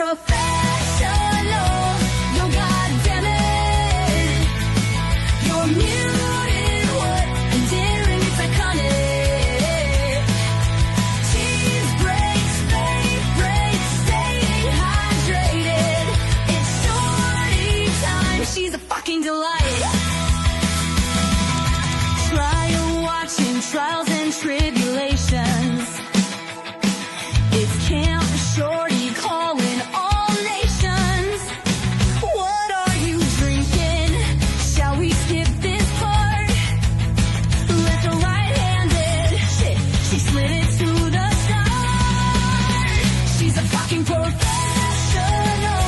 professional. Yo, goddamn it, you're muted, what? And daring, it's iconic. Cheese breaks, fade breaks, staying hydrated. It's shorty time. She's a fucking delight. Trial watching, trials and tribulations. It's Camp Shorty calling all nations. What are you drinking? Shall we skip this part? Let the right-handed shit, she slid it to the start. She's a fucking professional.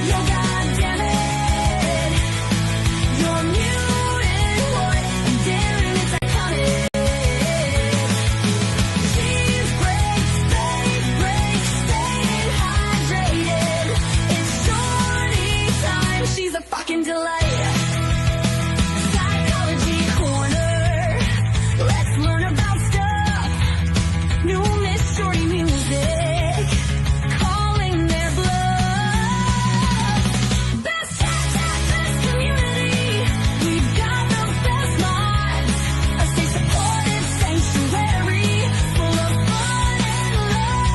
Yo, goddamn it, you're muted, what? And daring, it's iconic. Cheese breaks, fade breaks, staying hydrated. It's shorty time. She's a fucking delight. Psychology corner. Let's learn about stuff. New Miss Shorty music, calling their bluff. Best chat, best community. We've got the best mods. A safe, supportive sanctuary full of fun and love.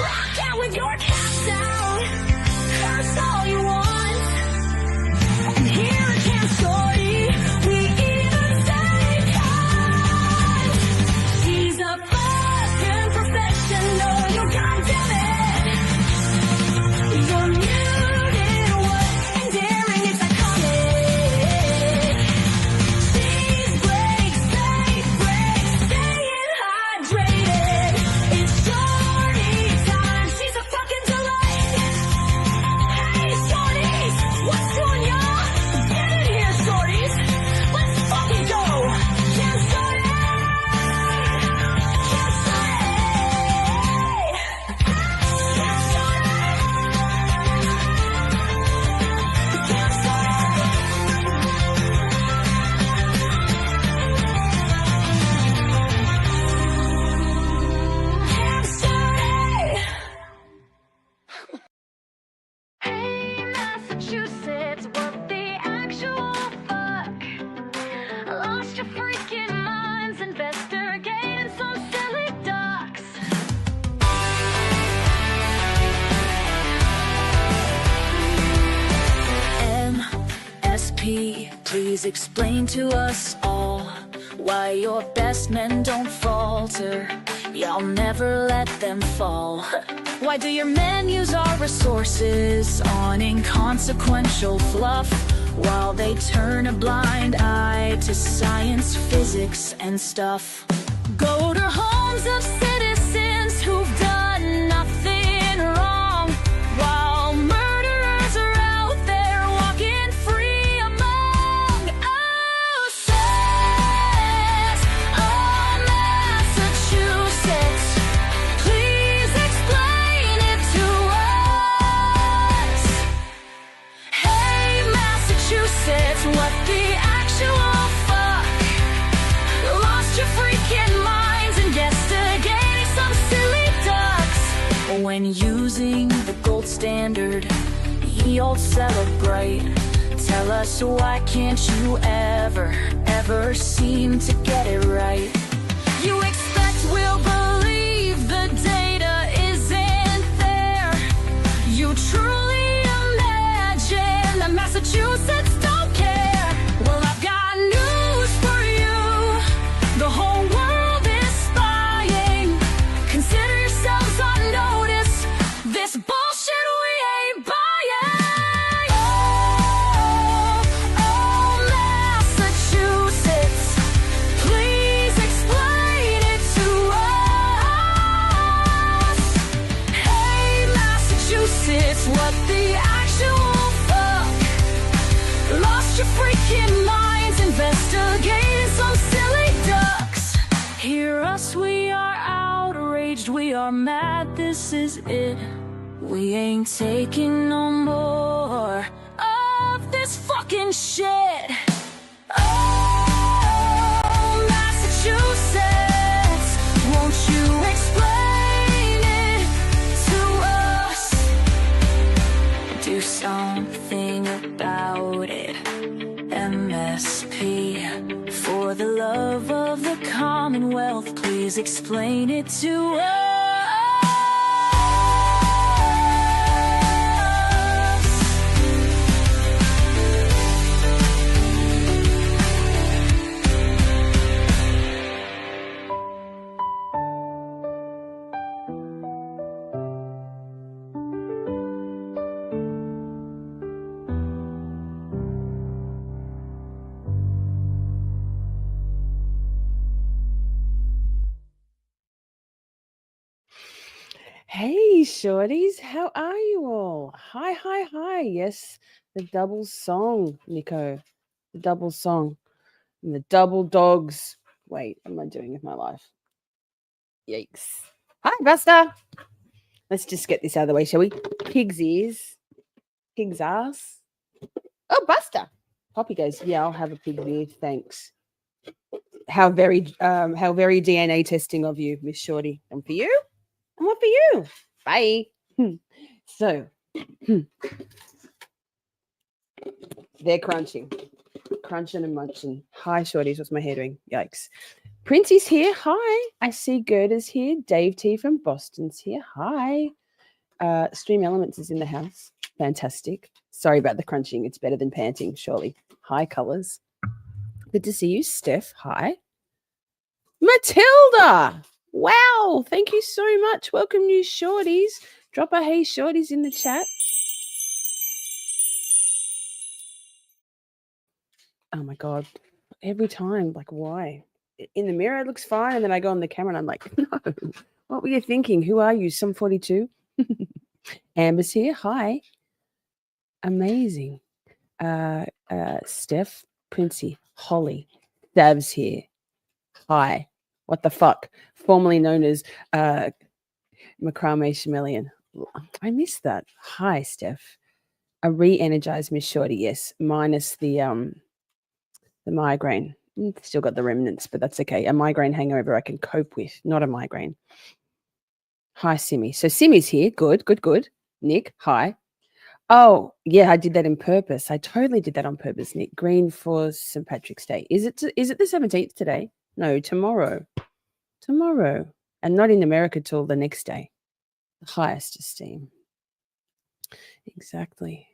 Rock out with your cats out. Curse all you want. And here at Camp Shorty, we even say cause. She's a fucking professional. Yo, goddamn it, you're muted, what? And daring, it's iconic. Cheese breaks, fade breaks, staying hydrated. It's shorty time. She's a fucking delight. Hey, shorties, what's doing, y'all? Get in here, shorties. Let's fucking go. Camp Shorty. Camp Shorty. Camp Shorty. Camp Shorty. Hey, Massachusetts, what the actual fuck? Lost your freaking minds investigating some silly ducks. MSP, please explain to us all why your best men don't falter. Y'all never let them fall. Why do your men use our resources on inconsequential fluff while they turn a blind eye to science, physics, and stuff? Go to homes of citizens who've done nothing wrong while murderers are out there walking free among us. Oh, Massachusetts, please explain it to us. Hey, Massachusetts, what the actual fuck? Lost your freaking minds investigating some silly ducks. When using the gold standard, y'all celebrate. Tell us, why can't you ever seem to get it right? You expect we'll believe the data isn't there. You truly imagine that Massachusetts don't care? Well, I've got news for you. The whole world is spying. Consider yourselves on notice. This bullshit we ain't buying. Oh, Massachusetts, please explain it to us. Hey, Massachusetts, what the actual fuck? Lost your freaking minds investigating some silly ducks. Hear us, we are outraged, we are mad, this is it. We ain't taking no more of this fucking shit. Oh, Massachusetts, won't you explain it do something about it. MSP, for the love of the Commonwealth, please explain it to us. Hey, shorties, how are you all? Hi, hi, hi. Yes, the double song, Nico. The double song. And the double dogs. Wait, what am I doing with my life? Yikes. Hi, Buster. Let's just get this out of the way, shall we? Pig's ears. Pig's ass. Oh, Buster. Poppy goes, yeah, I'll have a pig's ear. Thanks. How very DNA testing of you, Miss Shorty. And for you? And what for you? Bye. So they're crunching and munching. Hi, shorties. What's my hair doing? Yikes. Princey's here. Hi. I see Gerda's here. Dave T from Boston's here. Hi. Stream Elements is in the house. Fantastic. Sorry about the crunching. It's better than panting, surely. Hi, Colors. Good to see you. Steph. Hi. Matilda. Wow. Thank you so much. Welcome, new shorties. Drop a hey shorties in the chat. Oh my God. Every time, like, why? In the mirror, it looks fine. And then I go on the camera and I'm like, no, what were you thinking? Who are you? Some 42? Amber's here. Hi. Amazing. Steph, Princey, Holly, Dav's here. Hi. What the fuck? Formerly known as Macrame Chameleon. I missed that. Hi, Steph. A re-energized Miss Shorty, yes, minus the migraine. Still got the remnants, but that's okay. A migraine hangover I can cope with, not a migraine. Hi, Simmy. So Simmy's here. Good. Nick, hi. Oh, yeah, I did that on purpose. I totally did that on purpose, Nick. Green for St. Patrick's Day. Is it the 17th today? No, tomorrow. Tomorrow. And not in America till the next day. The highest esteem. Exactly.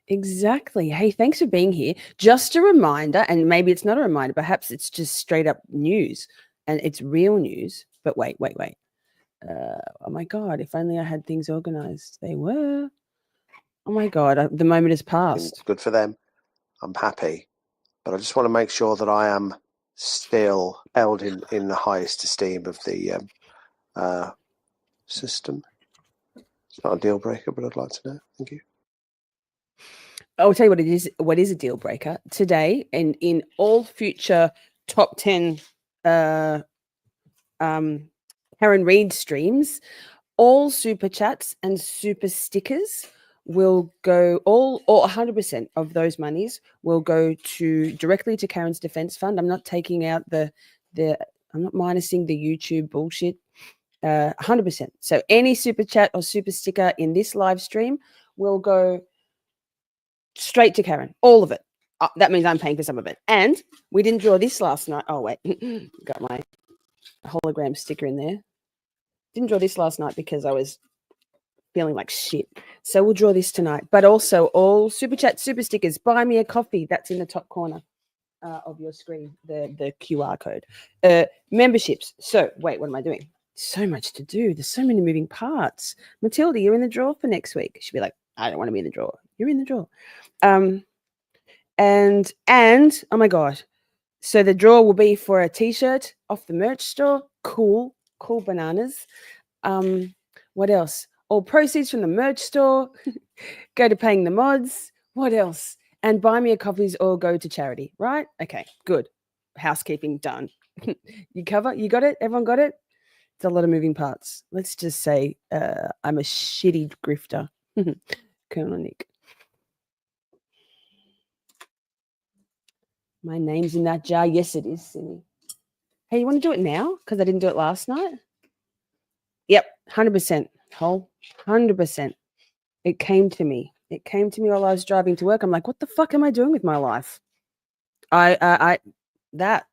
Hey, thanks for being here. Just a reminder, and maybe it's not a reminder, perhaps it's just straight up news and it's real news. But wait. Oh my God, if only I had things organized. They were. Oh my God, the moment has passed. It's good for them. I'm happy. But I just want to make sure that I am still held in the highest esteem of the system. It's not a deal breaker, but I'd like to know. Thank you. I'll tell you what it is. What is a deal breaker today, and in all future top 10 Karen Reid streams, all super chats and super stickers will go, all or 100% of those monies will go directly to Karen's Defense Fund. I'm not taking out I'm not minusing the YouTube bullshit. 100%. So any super chat or super sticker in this live stream will go straight to Karen. All of it. That means I'm paying for some of it. And we didn't draw this last night. Oh, wait. Got my hologram sticker in there. Didn't draw this last night because I was feeling like shit. So we'll draw this tonight. But also all super chat, super stickers. Buy me a coffee. That's in the top corner of your screen, the QR code. Memberships. So wait, what am I doing? So much to do. There's so many moving parts. Matilda, you're in the draw for next week. She'll be like, I don't want to be in the draw. You're in the draw. And oh my God. So the draw will be for a t-shirt off the merch store. Cool bananas. What else? All proceeds from the merch store go to paying the mods. What else? And buy me a coffees all go to charity, right? Okay, good. Housekeeping done. You got it? Everyone got it? It's a lot of moving parts. Let's just say I'm a shitty grifter. Colonel Nick. My name's in that jar. Yes, it is, Cindy. Hey, you want to do it now? Because I didn't do it last night. Yep, 100%. Whole 100%. It came to me. It came to me while I was driving to work. I'm like, what the fuck am I doing with my life? That.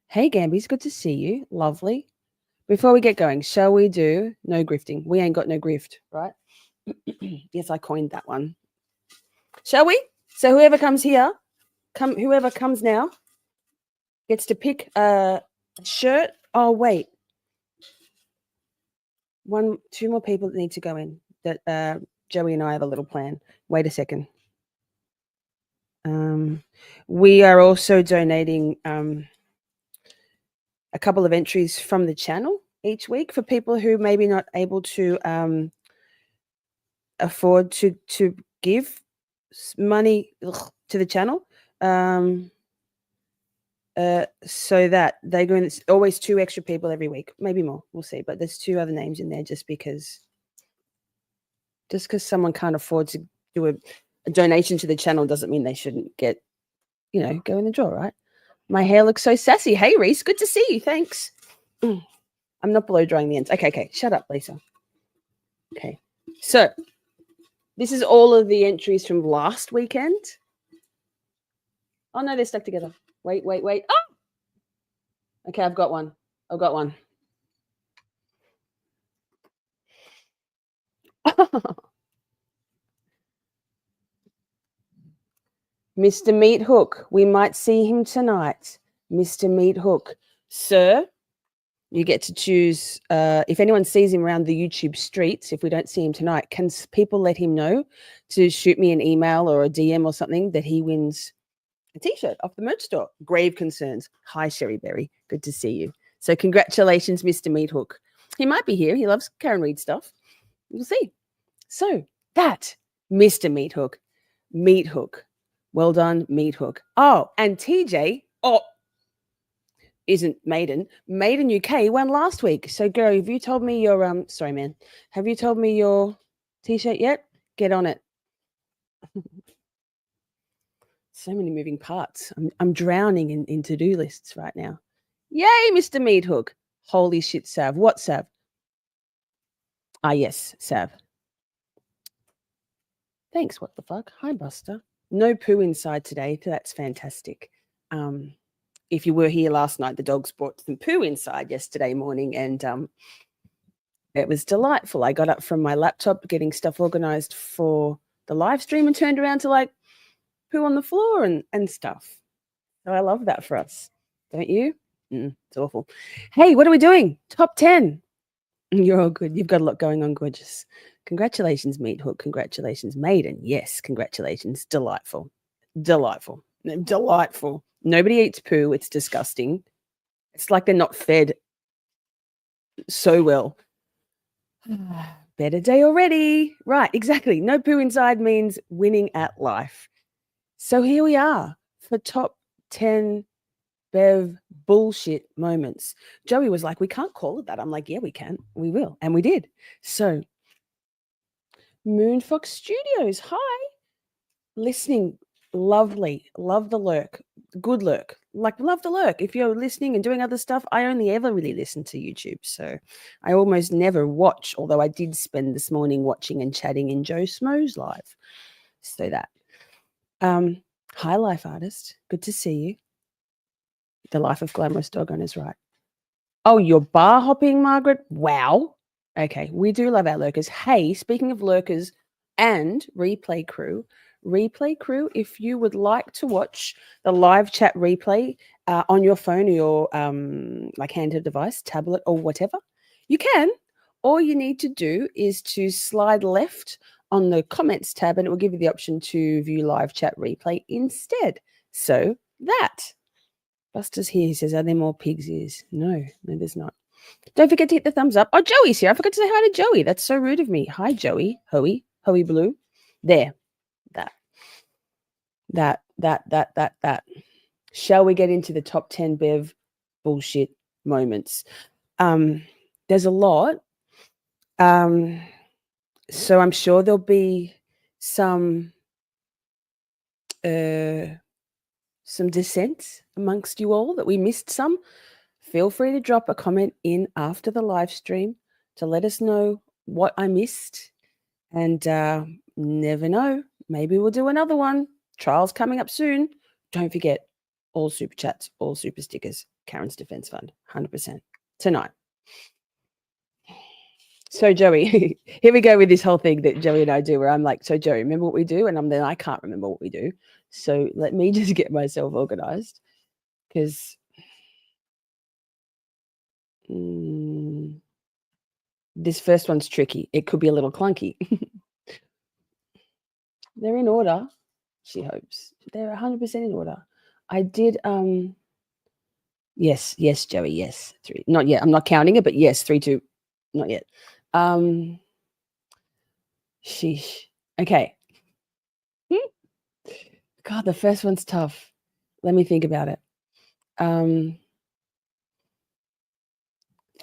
Hey, Gambies, good to see you. Lovely. Before we get going, shall we do no grifting? We ain't got no grift, right? Yes, I coined that one. Shall we? So whoever comes here, whoever comes now gets to pick a shirt. Oh, wait. Two more people that need to go in. That Joey and I have a little plan. Wait a second. We are also donating a couple of entries from the channel each week for people who may be not able to afford to give money to the channel. So that they're going. It's always 2 extra people every week, maybe more. We'll see. But there's 2 other names in there just because someone can't afford to do a donation to the channel doesn't mean they shouldn't get, go in the draw, right? My hair looks so sassy. Hey, Reese, good to see you. Thanks. I'm not blow drying the ends. Okay. Shut up, Lisa. Okay. So this is all of the entries from last weekend. Oh, no, they're stuck together. Wait. Oh! Okay, I've got one. Mr. Meat Hook, we might see him tonight. Mr. Meat Hook. Sir, you get to choose. If anyone sees him around the YouTube streets, if we don't see him tonight, can people let him know to shoot me an email or a DM or something that he wins a T-shirt off the merch store? Grave concerns. Hi, Sherry Berry. Good to see you. So congratulations, Mr. Meat Hook. He might be here. He loves Karen Reed stuff. We'll see. So that, Mr. Meat Hook. Meat Hook. Well done, Meat Hook. Oh, and TJ, isn't Maiden. Maiden UK won last week. So, girl, have you told me your sorry, man. Have you told me your T-shirt yet? Get on it. So many moving parts. I'm drowning in to-do lists right now. Yay, Mr. Meat Hook. Holy shit, Sav. What, Sav? Ah, yes, Sav. Thanks, what the fuck? Hi, Buster. No poo inside today. That's fantastic. If you were here last night, the dogs brought some poo inside yesterday morning, and it was delightful. I got up from my laptop getting stuff organized for the live stream and turned around to like poo on the floor and stuff. So I love that for us. Don't you? It's awful. Hey, what are we doing? Top 10. You're all good. You've got a lot going on, gorgeous. Congratulations, Meat Hook. Congratulations, Maiden. Yes, congratulations. Delightful. Nobody eats poo. It's disgusting. It's like they're not fed so well. Better day already. Right, exactly. No poo inside means winning at life. So here we are for top 10 Bev bullshit moments. Joey was like, we can't call it that. I'm like, yeah, we can. We will. And we did. So Moonfox Studios. Hi. Listening. Lovely. Love the lurk. Good lurk. Like, love the lurk. If you're listening and doing other stuff, I only ever really listen to YouTube. So I almost never watch, although I did spend this morning watching and chatting in Joe Smo's live. So that. Hi, Life Artist. Good to see you. The Life of Glamorous Dog Owners, right? Oh, you're bar hopping, Margaret? Wow. Okay, we do love our lurkers. Hey, speaking of lurkers and replay crew, if you would like to watch the live chat replay on your phone or your like handheld device, tablet or whatever, you can. All you need to do is to slide left on the comments tab and it will give you the option to view live chat replay instead. So that. Buster's here. He says, are there more pig's ears? No, there's not. Don't forget to hit the thumbs up. Oh, Joey's here. I forgot to say hi to Joey. That's so rude of me. Hi, Joey. Hoey Blue. There. That. Shall we get into the top 10 Bev bullshit moments? There's a lot. So I'm sure there'll be some dissent amongst you all that we missed some. Feel free to drop a comment in after the live stream to let us know what I missed. And never know. Maybe we'll do another one. Trial's coming up soon. Don't forget, all super chats, all super stickers, Karen's Defense Fund, 100% tonight. So Joey, here we go with this whole thing that Joey and I do, where I'm like, so Joey, remember what we do? And then I can't remember what we do. So let me just get myself organized, because this first one's tricky. It could be a little clunky. They're in order, she hopes. They're 100% in order. I did, yes, Joey, yes. 3, not yet. I'm not counting it, but yes, 3, 2, not yet. Sheesh. Okay. God, the first one's tough. Let me think about it.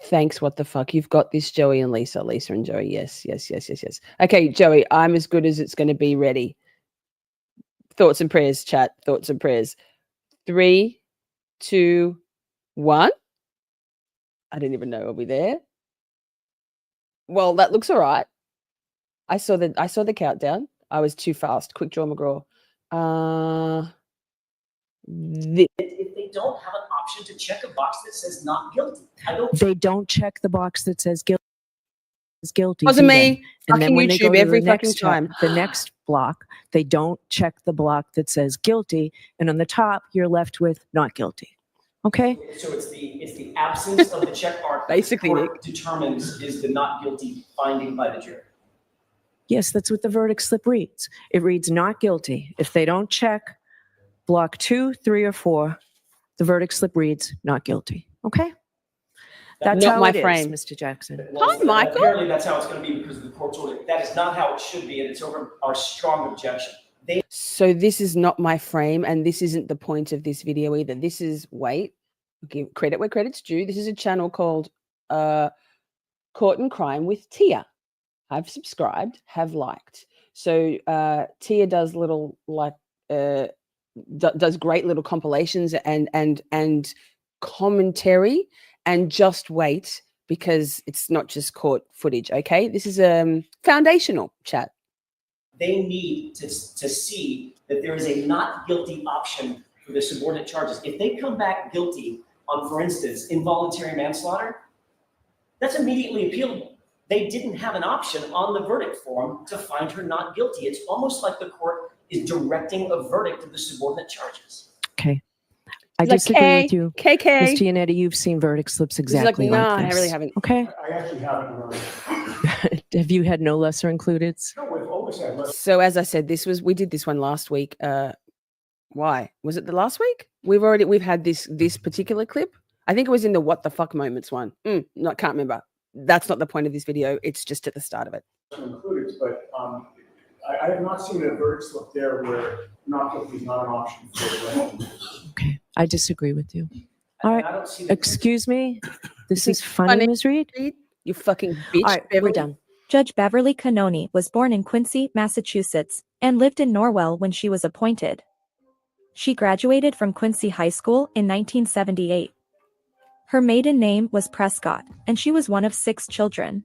Thanks, what the fuck? You've got this, Joey and Lisa. Lisa and Joey, yes. Okay, Joey, I'm as good as it's going to be. Ready. Thoughts and prayers, chat. Thoughts and prayers. 3, 2, 1. I didn't even know. Are we there? Well, that looks all right. I saw the countdown. I was too fast. Quick draw McGraw. If they don't have an option to check a box that says not guilty, they don't check the box that says guilty. Wasn't me. And then when they go YouTube to every the fucking next time. the next block, they don't check the block that says guilty, and on the top you're left with not guilty. Okay. So it's the absence of the check mark Basically, the court determines is the not guilty finding by the jury. Yes, that's what the verdict slip reads. It reads not guilty. If they don't check block 2, 3, or 4, the verdict slip reads not guilty. Okay. That's not how my it frame. is, Mr. Jackson. Hi, Michael. Apparently that's how it's going to be because of the court's order. That is not how it should be, and it's over our strong objection. So this is not my frame, and this isn't the point of this video either. This is, wait, give credit where credit's due. This is a channel called Court and Crime with Tia. I've subscribed, have liked. So Tia does little does great little compilations and commentary, and just wait, because it's not just court footage. Okay, this is foundational chat. They need to see that there is a not guilty option for the subordinate charges. If they come back guilty on, for instance, involuntary manslaughter, that's immediately appealable. They didn't have an option on the verdict form to find her not guilty. It's almost like the court is directing a verdict of the subordinate charges. Okay. I disagree with you. KK. Ms. Gianetti, you've seen verdict slips exactly like, like nah, this. I really haven't. Okay. I actually haven't really. Have you had no lesser included? No, we've always had less. So as I said, we did this one last week. Why was it the last week? We've had this particular clip. I think it was in the what the fuck moments one. Can't remember. That's not the point of this video. It's just at the start of it. Included, but I have not seen a verdict slip there where not guilty is not an option for the rest. Okay. I disagree with you. All I right. don't see the Excuse me. This is funny. funny, Ms. Reed. You fucking bitch. All right, we're Beverly. done. Judge Beverly Canone was born in Quincy, Massachusetts, and lived in Norwell when she was appointed. She graduated from Quincy High School in 1978. Her maiden name was Prescott, and she was one of 6 children.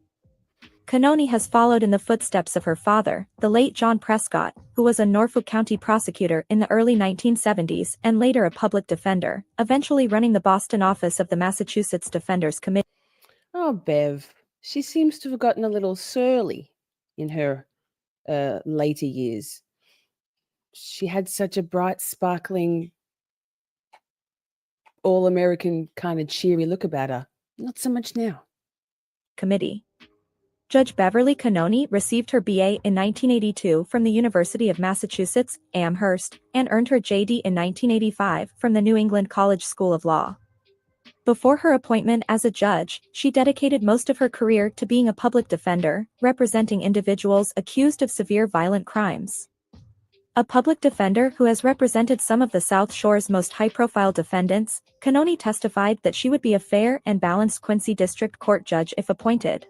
Canone has followed in the footsteps of her father, the late John Prescott, who was a Norfolk County prosecutor in the early 1970s and later a public defender, eventually running the Boston office of the Massachusetts Defenders Committee. Oh, Bev. She seems to have gotten a little surly in her later years. She had such a bright, sparkling, all-American kind of cheery look about her. Not so much now. Committee. Judge Beverly Canone received her BA in 1982 from the University of Massachusetts, Amherst, and earned her JD in 1985 from the New England College School of Law. Before her appointment as a judge, she dedicated most of her career to being a public defender, representing individuals accused of severe violent crimes. A public defender who has represented some of the South Shore's most high-profile defendants, Canone testified that she would be a fair and balanced Quincy District Court judge if appointed.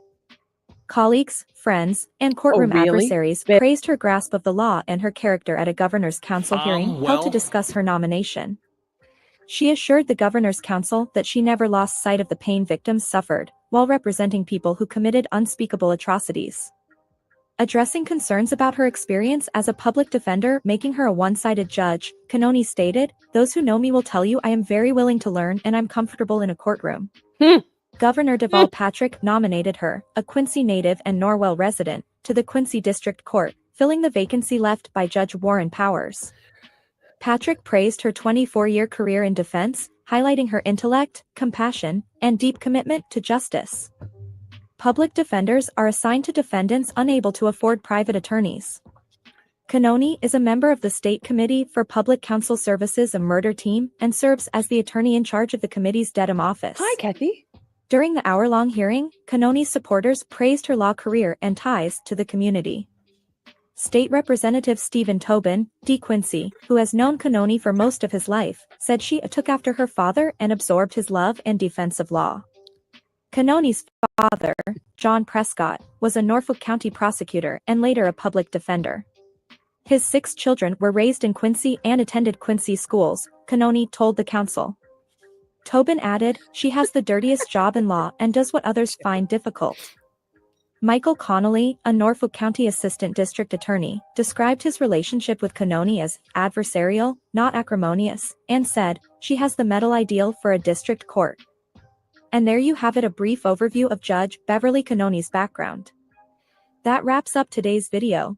Colleagues, friends, and courtroom adversaries praised her grasp of the law and her character at a governor's council hearing held to discuss her nomination. She assured the governor's council that she never lost sight of the pain victims suffered, while representing people who committed unspeakable atrocities. Addressing concerns about her experience as a public defender making her a one-sided judge, Canone stated, "Those who know me will tell you I am very willing to learn and I'm comfortable in a courtroom." Governor Deval Patrick nominated her, a Quincy native and Norwell resident, to the Quincy District Court, filling the vacancy left by Judge Warren Powers. Patrick praised her 24-year career in defense, highlighting her intellect, compassion, and deep commitment to justice. Public defenders are assigned to defendants unable to afford private attorneys. Canone is a member of the State Committee for Public Counsel Services and Murder Team and serves as the attorney in charge of the committee's Dedham office. Hi, Kathy. During the hour-long hearing, Canone's supporters praised her law career and ties to the community. State Representative Stephen Tobin, D. Quincy, who has known Canone for most of his life, said she took after her father and absorbed his love and defense of law. Canone's father, John Prescott, was a Norfolk County prosecutor and later a public defender. His 6 children were raised in Quincy and attended Quincy schools, Canone told the council. Tobin added, "She has the dirtiest job in law and does what others find difficult." Michael Connolly, a Norfolk County Assistant District Attorney, described his relationship with Canone as adversarial, not acrimonious, and said, "She has the medal ideal for a district court." And there you have it, a brief overview of Judge Beverly Canone's background. That wraps up today's video.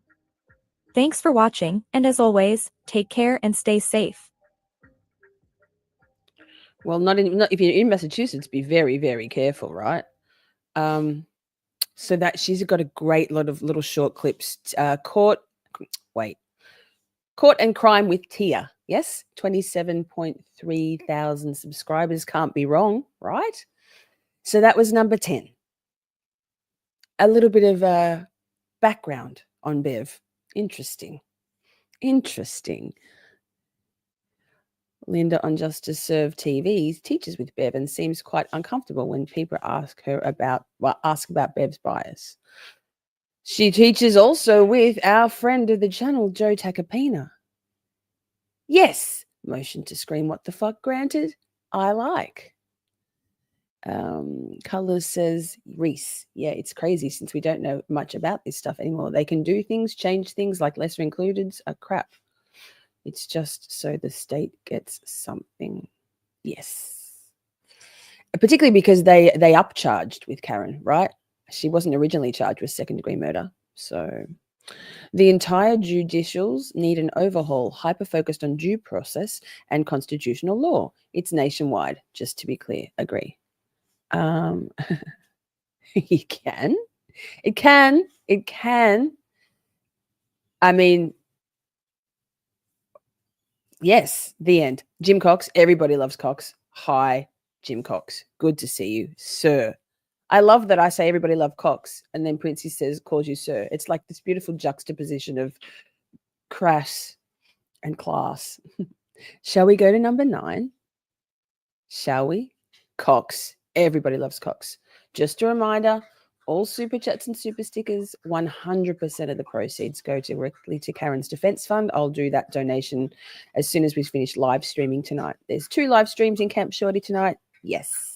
Thanks for watching, and as always, take care and stay safe. Well, not if you're in Massachusetts, be very, very careful, right? So that she's got a great lot of little short clips. Court and Crime with Tia. Yes, 27.3 thousand subscribers. Can't be wrong, right? So that was number 10. A little bit of background on Bev. Interesting. Linda on Justice Serve TV teaches with Bev and seems quite uncomfortable when people ask about Bev's bias. She teaches also with our friend of the channel, Joe Takapina. Yes, motion to scream what the fuck granted. I like. Colors says Reese. Yeah, it's crazy since we don't know much about this stuff anymore. They can do things, change things like lesser includeds are crap. It's just so the state gets something. Yes. Particularly because they upcharged with Karen, right? She wasn't originally charged with second-degree murder. So the entire judicials need an overhaul, hyper-focused on due process and constitutional law. It's nationwide, just to be clear. Agree. It can. I mean, yes, the end. Jim Cox, everybody loves Cox. Hi, Jim Cox. Good to see you, sir. I love that I say everybody loves Cox, and then Princey calls you sir. It's like this beautiful juxtaposition of crass and class. Shall we go to number 9? Shall we? Cox. Everybody loves Cox. Just a reminder, all super chats and super stickers, 100% of the proceeds go directly to Karen's Defense Fund. I'll do that donation as soon as we finish live streaming tonight. There's 2 live streams in Camp Shorty tonight. Yes.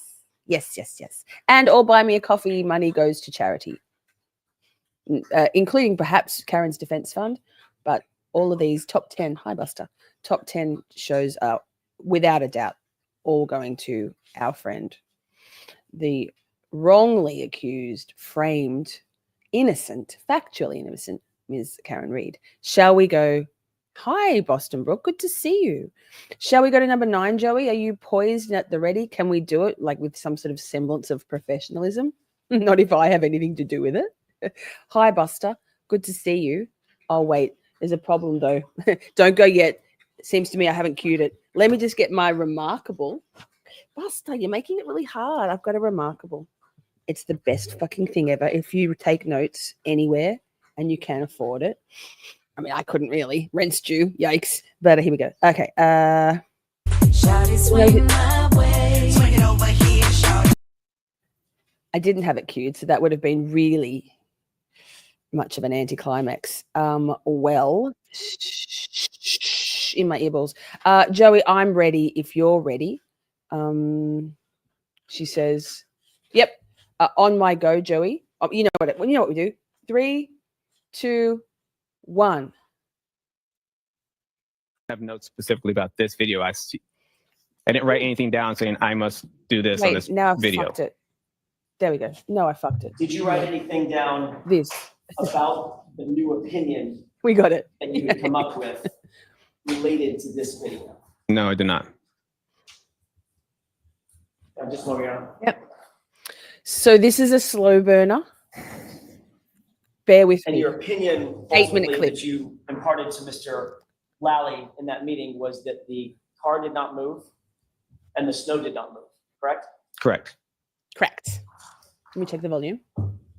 And all buy me a coffee money goes to charity, including perhaps Karen's Defense Fund. But all of these top 10, hi Buster, top 10 shows are without a doubt all going to our friend, the wrongly accused, framed, innocent, factually innocent Ms. Karen Reed. Shall we go? Hi, Boston Brook. Good to see you. Shall we go to number 9, Joey? Are you poised and at the ready? Can we do it like with some sort of semblance of professionalism? Not if I have anything to do with it. Hi, Buster. Good to see you. Oh, wait. There's a problem, though. Don't go yet. It seems to me I haven't queued it. Let me just get my remarkable. Buster, you're making it really hard. I've got a remarkable. It's the best fucking thing ever. If you take notes anywhere and you can afford it. I mean, I couldn't really. Rent's due. Yikes. But here we go. Okay. I didn't have it queued, so that would have been really much of an anticlimax. Well, in my earballs. Joey, I'm ready if you're ready. She says, yep. On my go, Joey. You know what we do. 3, 2, 1. Have notes specifically about this video. I didn't write anything down saying I must do this on this now I've video. fucked it. There we go. No, I fucked it. Did you write anything down This. about the new opinion We got it. that you had come up with related to this video? No, I did not. I'm just moving on. Yep. So this is a slow burner. Bear with And me. your opinion 8-minute ultimately clip. that you imparted to Mr. Lally in that meeting was that the car did not move and the snow did not move, correct? Correct. Correct. Let me check the volume.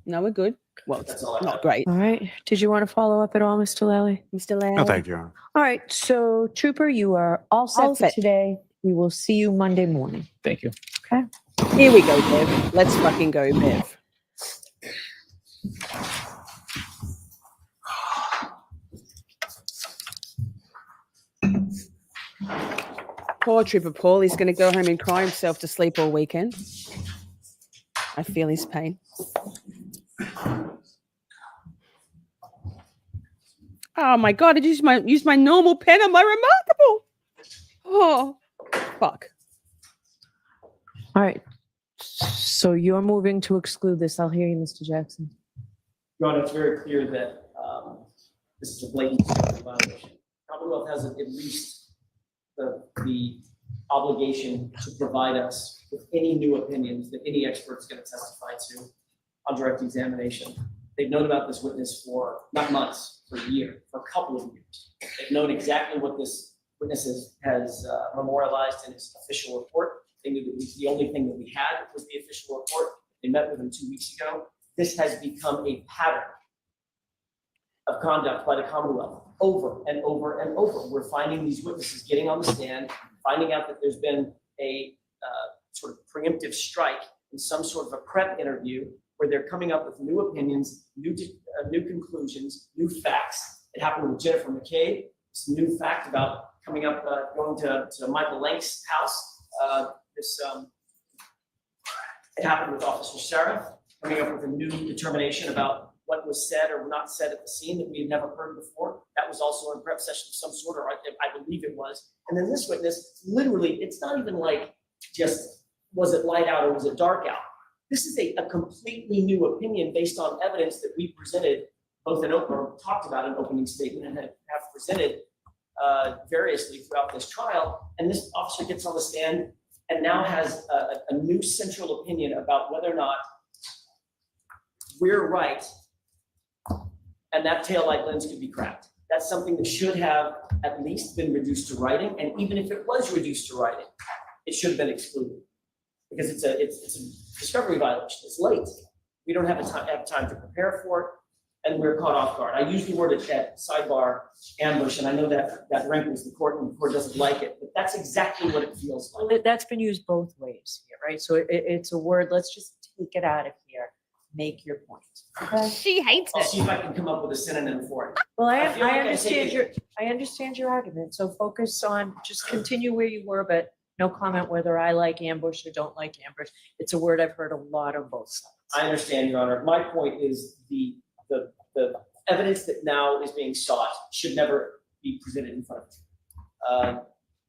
No, we're good. Well, it's That's all I not have. great. All right. Did you want to follow up at all, Mr. Lally? Mr. Lau. No, thank you, Your Honor. All right. So, Trooper, you are all set All for set. today. We will see you Monday morning. Thank you. Here we go, Bev. Let's fucking go, Bev. Poor Trooper Paul. He's going to go home and cry himself to sleep all weekend. I feel his pain. Oh my God, I just use my normal pen on my remarkable. Oh, fuck. All right. So you're moving to exclude this. I'll hear you, Mr. Jackson. Your Honor, it's very clear that this is a blatant violation. Commonwealth has at least the obligation to provide us with any new opinions that any expert is going to testify to on direct examination. They've known about this witness for not months, for a year, for a couple of years. They've known exactly what this witness has memorialized in his official report. They knew that the only thing that we had was the official report. They met with him 2 weeks ago. This has become a pattern of conduct by the Commonwealth over and over and over. We're finding these witnesses getting on the stand, finding out that there's been a sort of preemptive strike in some sort of a prep interview where they're coming up with new opinions, new conclusions, new facts. It happened with Jennifer McCabe. It's a new fact about coming up, going to Michael Lank's house. It happened with Officer Sarah, coming up with a new determination about what was said or not said at the scene that we had never heard before. That was also a prep session of some sort, or I believe it was. And then this witness, literally, it's not even like just, was it light out or was it dark out? This is a completely new opinion based on evidence that we presented, both in open, or talked about in opening statement and have presented variously throughout this trial. And this officer gets on the stand and now has a new central opinion about whether or not we're right and that taillight lens could be cracked. That's something that should have at least been reduced to writing. And even if it was reduced to writing, it should have been excluded because it's a discovery violation. It's late. We don't have time to prepare for it, and we're caught off guard. I use the word at sidebar ambush, and I know that rankles the court, and the court doesn't like it, but that's exactly what it feels like. Well, that's been used both ways here, right? So it's a word. Let's just take it out of here. Make your point. Okay. She hates I'll it. see if I can come up with a synonym for it. Well, I feel like I understand your argument. So focus on, just continue where you were, but no comment whether I like ambush or don't like ambush. It's a word I've heard a lot on both sides. I understand, Your Honor. My point is the evidence that now is being sought should never be presented in front of you.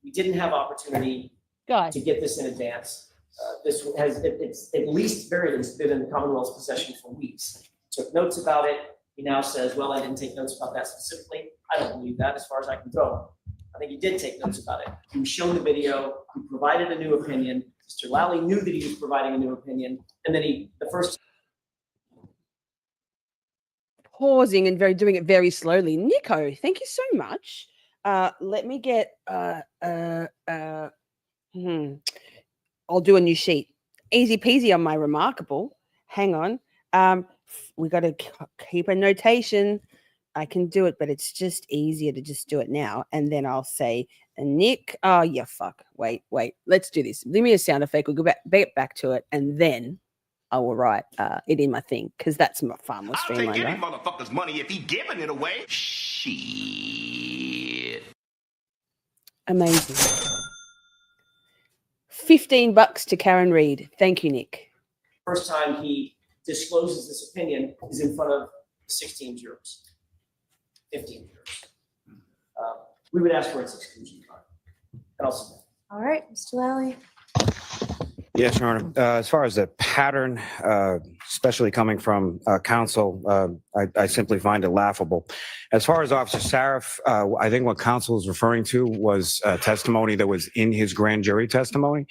We didn't have opportunity Guys. to get this in advance. This it's at least, very least, been in the Commonwealth's possession for weeks. Took notes about it. He now says, well, I didn't take notes about that specifically. I don't believe that as far as I can go. I think he did take notes about it. He was shown the video. He provided a new opinion. Mr. Lally knew that he was providing a new opinion. And then the first Pausing and doing it very slowly. Nico, thank you so much. Let me get I'll do a new sheet. Easy peasy on my remarkable. Hang on. We got to keep a notation. I can do it, but it's just easier to just do it now. And then I'll say, Nick, oh, yeah, fuck. Wait. Let's do this. Leave me a sound effect. We'll go back to it. And then I will write it in my thing because that's far more streamlined. I'll take any right? motherfucker's money if he giving it away. Shit. Amazing. $15 to Karen Reed. Thank you, Nick. first time he discloses this opinion is in front of 16 jurors, 15 jurors. We would ask for its exclusion. And I'll submit. All right, Mr. Lally. Yes, Your Honor. As far as the pattern, especially coming from counsel, I simply find it laughable. As far as Officer Sarif, I think what counsel is referring to was testimony that was in his grand jury testimony.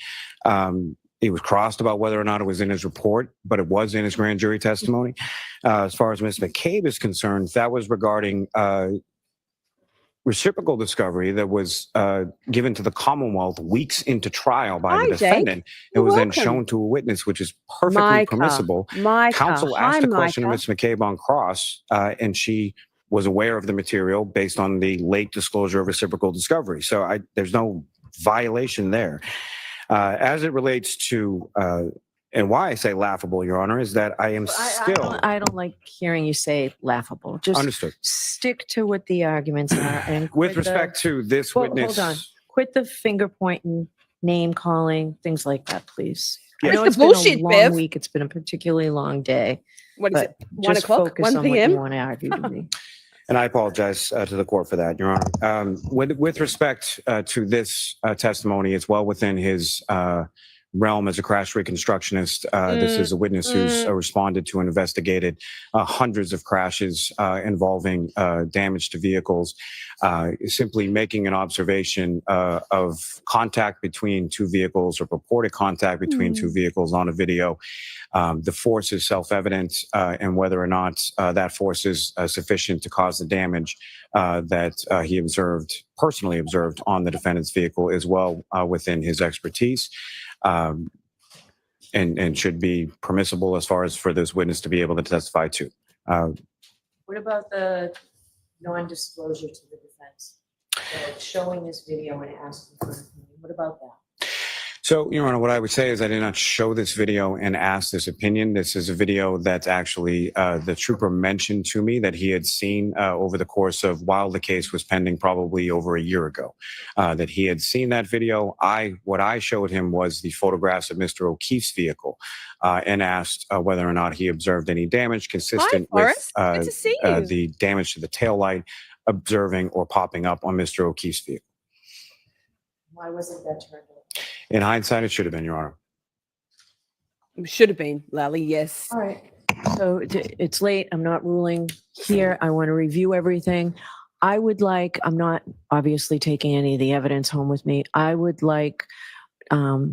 He was crossed about whether or not it was in his report, but it was in his grand jury testimony. As far as Ms. McCabe is concerned, that was regarding reciprocal discovery that was given to the Commonwealth weeks into trial by the defendant. It was then shown to a witness, which is perfectly permissible. Counsel asked a question of Ms. McCabe on cross, and she was aware of the material based on the late disclosure of reciprocal discovery. So there's no violation there. As it relates to and why I say laughable, Your Honor, is that I am still... I don't like hearing you say laughable. Just understood. Stick to what the arguments are. And with respect to this witness... Hold on. Quit the finger pointing, name calling, things like that, please. Yes. I know it's been a long week. It's been a particularly long day. What is it? 1 just o'clock? focus 1 on what p.m.? you want to argue to me. And I apologize to the court for that, Your Honor. With respect to this testimony, it's well within his realm as a crash reconstructionist. This is a witness who's responded to and investigated hundreds of crashes involving damage to vehicles. Simply making an observation of contact between two vehicles or purported contact between two vehicles on a video. The force is self-evident, and whether or not that force is sufficient to cause the damage that he personally observed on the defendant's vehicle is well within his expertise. And should be permissible as far as for this witness to be able to testify to. What about the non-disclosure to the defense? Showing this video and asking for an opinion. What about that? So, Your Honor, what I would say is I did not show this video and ask this opinion. This is a video that actually the trooper mentioned to me that he had seen over the course of while the case was pending, probably over a year ago, that he had seen that video. What I showed him was the photographs of Mr. O'Keefe's vehicle and asked whether or not he observed any damage consistent with the damage to the taillight observing or popping up on Mr. O'Keefe's vehicle. Why wasn't that turned over? In hindsight, it should have been, Your Honor. Should have been, Lally, yes. All right. So it's late. I'm not ruling here. I want to review everything. I would like, I'm not obviously taking any of the evidence home with me. I would like, if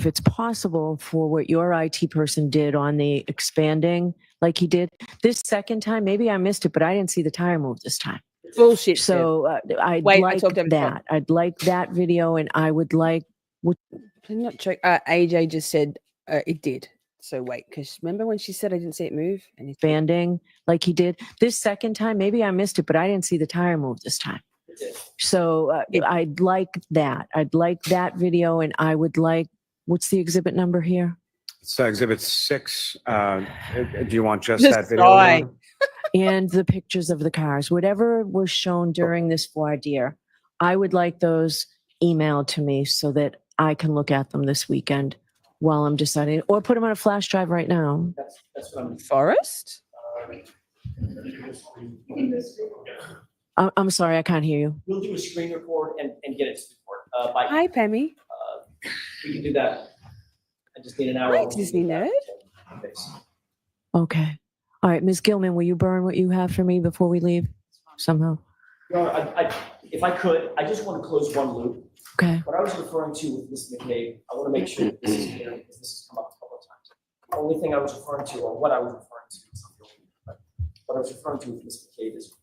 it's possible, for what your IT person did on the expanding, like he did this second time, maybe I missed it, but I didn't see the tire move this time. Bullshit. So I'd like that. I'd like that video, and I would like. I'm not joking. AJ just said it did. So wait, because remember when she said I didn't see it move? And it's banding like he did this second time. Maybe I missed it, but I didn't see the tire move this time. So I'd like that. I'd like that video, and I would like. What's the exhibit number here? It's Exhibit 6. Do you want just that video? And the pictures of the cars, whatever was shown during this voir dire, I would like those emailed to me so that I can look at them this weekend while I'm deciding, or put them on a flash drive right now. That's what I'm. Forrest? I'm sorry, I can't hear you. We'll do a screen record and get it to the court. Hi, Pammy. We can do that. I just need an hour. Hi, Disney nerd. Okay. All right, Ms. Gilman, will you burn what you have for me before we leave somehow? Your Honor, if I could, I just want to close one loop. Okay. What I was referring to with Ms. McCabe, I want to make sure that this is clear because this has come up a couple of times. The only thing I was referring to, or what I was referring to, is not guilty, but what I was referring to with Ms. McCabe is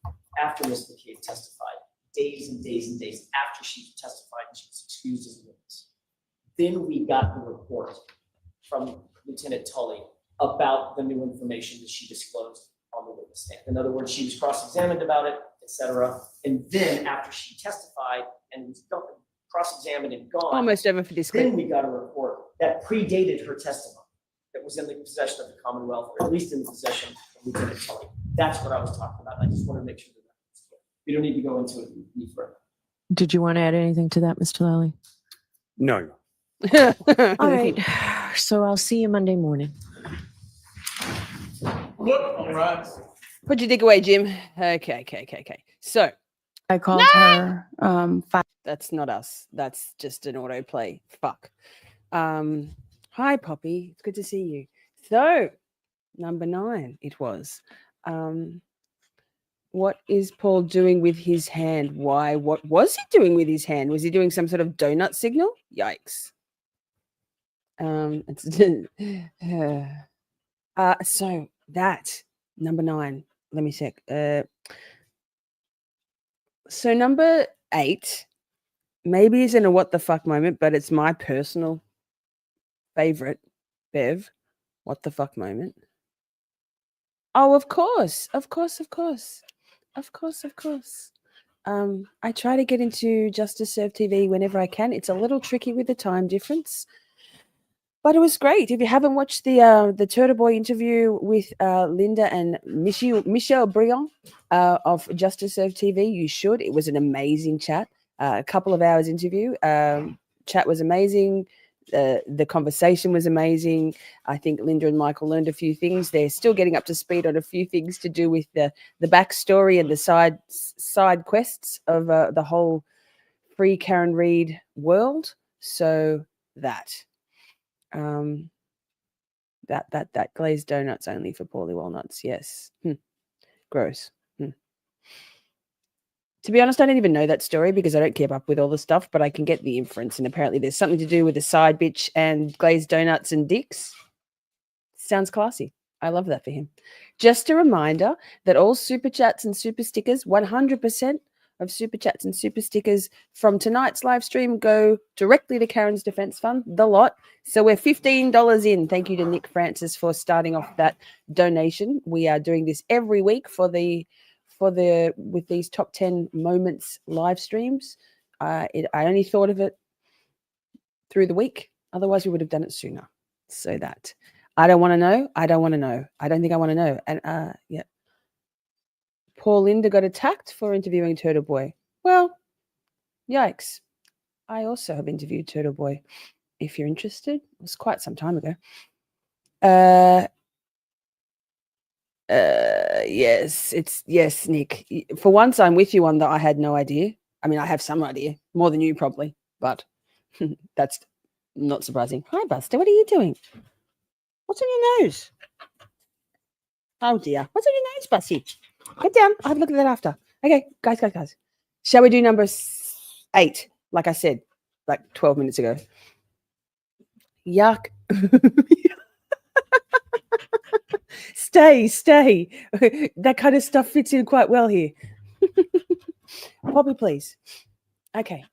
after Ms. McCabe testified, days and days and days after she testified and she was excused as a witness, then we got the report from Lieutenant Tully about the new information that she disclosed on the witness stand. In other words, she was cross-examined about it, etc. And then after she testified and was cross-examined and gone, Almost over for this clip. then we got a report that predated her testimony that was in the possession of the Commonwealth, or at least in the possession of Lieutenant Tully. That's what I was talking about. I just want to make sure that that's clear. We don't need to go into it any further. Did you want to add anything to that, Mr. Lally? No. All right. So I'll see you Monday morning. All right. Put your dick away, Jim. Okay. So I called her. that's not us. That's just an autoplay. Fuck. Hi, Poppy. It's good to see you. So, number 9, it was. What is Paul doing with his hand? Why? What was he doing with his hand? Was he doing some sort of donut signal? Yikes. So that number 9. Let me check. So number 8 maybe isn't a what the fuck moment, but it's my personal favorite. Bev, what the fuck moment? Oh, of course. I try to get into Justice Serve TV whenever I can. It's a little tricky with the time difference, but it was great. If you haven't watched the Turtle Boy interview with Linda and Michelle Brion of Justice Serve TV, you should. It was an amazing chat. A couple of hours interview. Chat was amazing. The conversation was amazing. I think Linda and Michael learned a few things. They're still getting up to speed on a few things to do with the backstory and the side quests of the whole free Karen Reed world. So that glazed donuts only for Paulie Walnuts. Yes. Gross. To be honest, I don't even know that story because I don't keep up with all the stuff, but I can get the inference. And apparently there's something to do with the side bitch and glazed donuts and dicks. Sounds classy. I love that for him. Just a reminder that all super chats and super stickers, 100% of super chats and super stickers from tonight's live stream go directly to Karen's Defense Fund, the lot. So we're $15 in. Thank you to Nick Francis for starting off that donation. We are doing this every week with these top 10 moments live streams. I only thought of it through the week. Otherwise, we would have done it sooner. So that I don't want to know. I don't think I want to know. And yeah. Paul Linda got attacked for interviewing Turtle Boy. Well, yikes. I also have interviewed Turtle Boy. If you're interested, it was quite some time ago. Yes, Nick. For once, I'm with you on that. I had no idea. I mean, I have some idea, more than you probably, but that's not surprising. Hi, Buster. What are you doing? What's on your nose? Oh dear. What's on your nose, Bussy? Get down. I'll have a look at that after. Okay, guys. Shall we do number 8? Like I said, like 12 minutes ago. Yuck. Stay. That kind of stuff fits in quite well here. Poppy, please. Okay.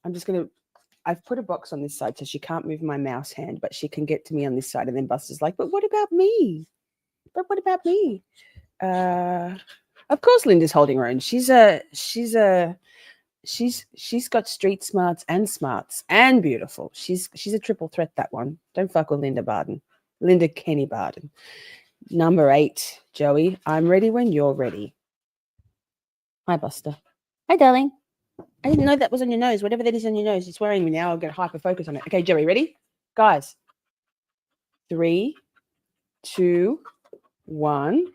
I've put a box on this side so she can't move my mouse hand, but she can get to me on this side. And then Buster's like, but what about me? Of course Linda's holding her own. She's got street smarts and beautiful. She's a triple threat, that one. Don't fuck with Linda Kenny Barden. Number 8, Joey. I'm ready when you're ready. Hi, Buster. Hi, darling. I didn't know that was on your nose. Whatever that is on your nose, it's worrying me now. I'll get hyper focus on it. Okay, Joey, ready? Guys. 3, 2, 1.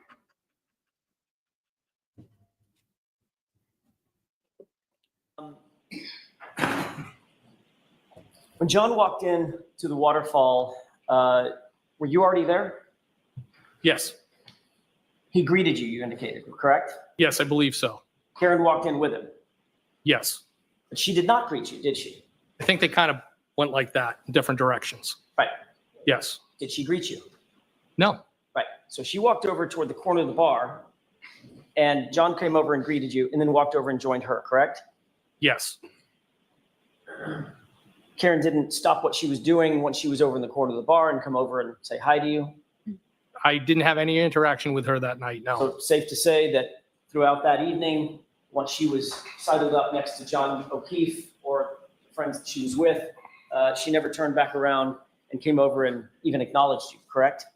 When John walked in to the waterfall, were you already there? Yes. He greeted you, you indicated, correct? Yes, I believe so. Karen walked in with him. Yes. But she did not greet you, did she? I think they kind of went like that in different directions. Right. Yes. Did she greet you? No. Right. So she walked over toward the corner of the bar, and John came over and greeted you, and then walked over and joined her, correct? Yes. Karen didn't stop what she was doing once she was over in the corner of the bar and come over and say hi to you? I didn't have any interaction with her that night, no. So safe to say that throughout that evening, once she was sidled up next to John O'Keefe or friends that she was with, she never turned back around and came over and even acknowledged you, correct?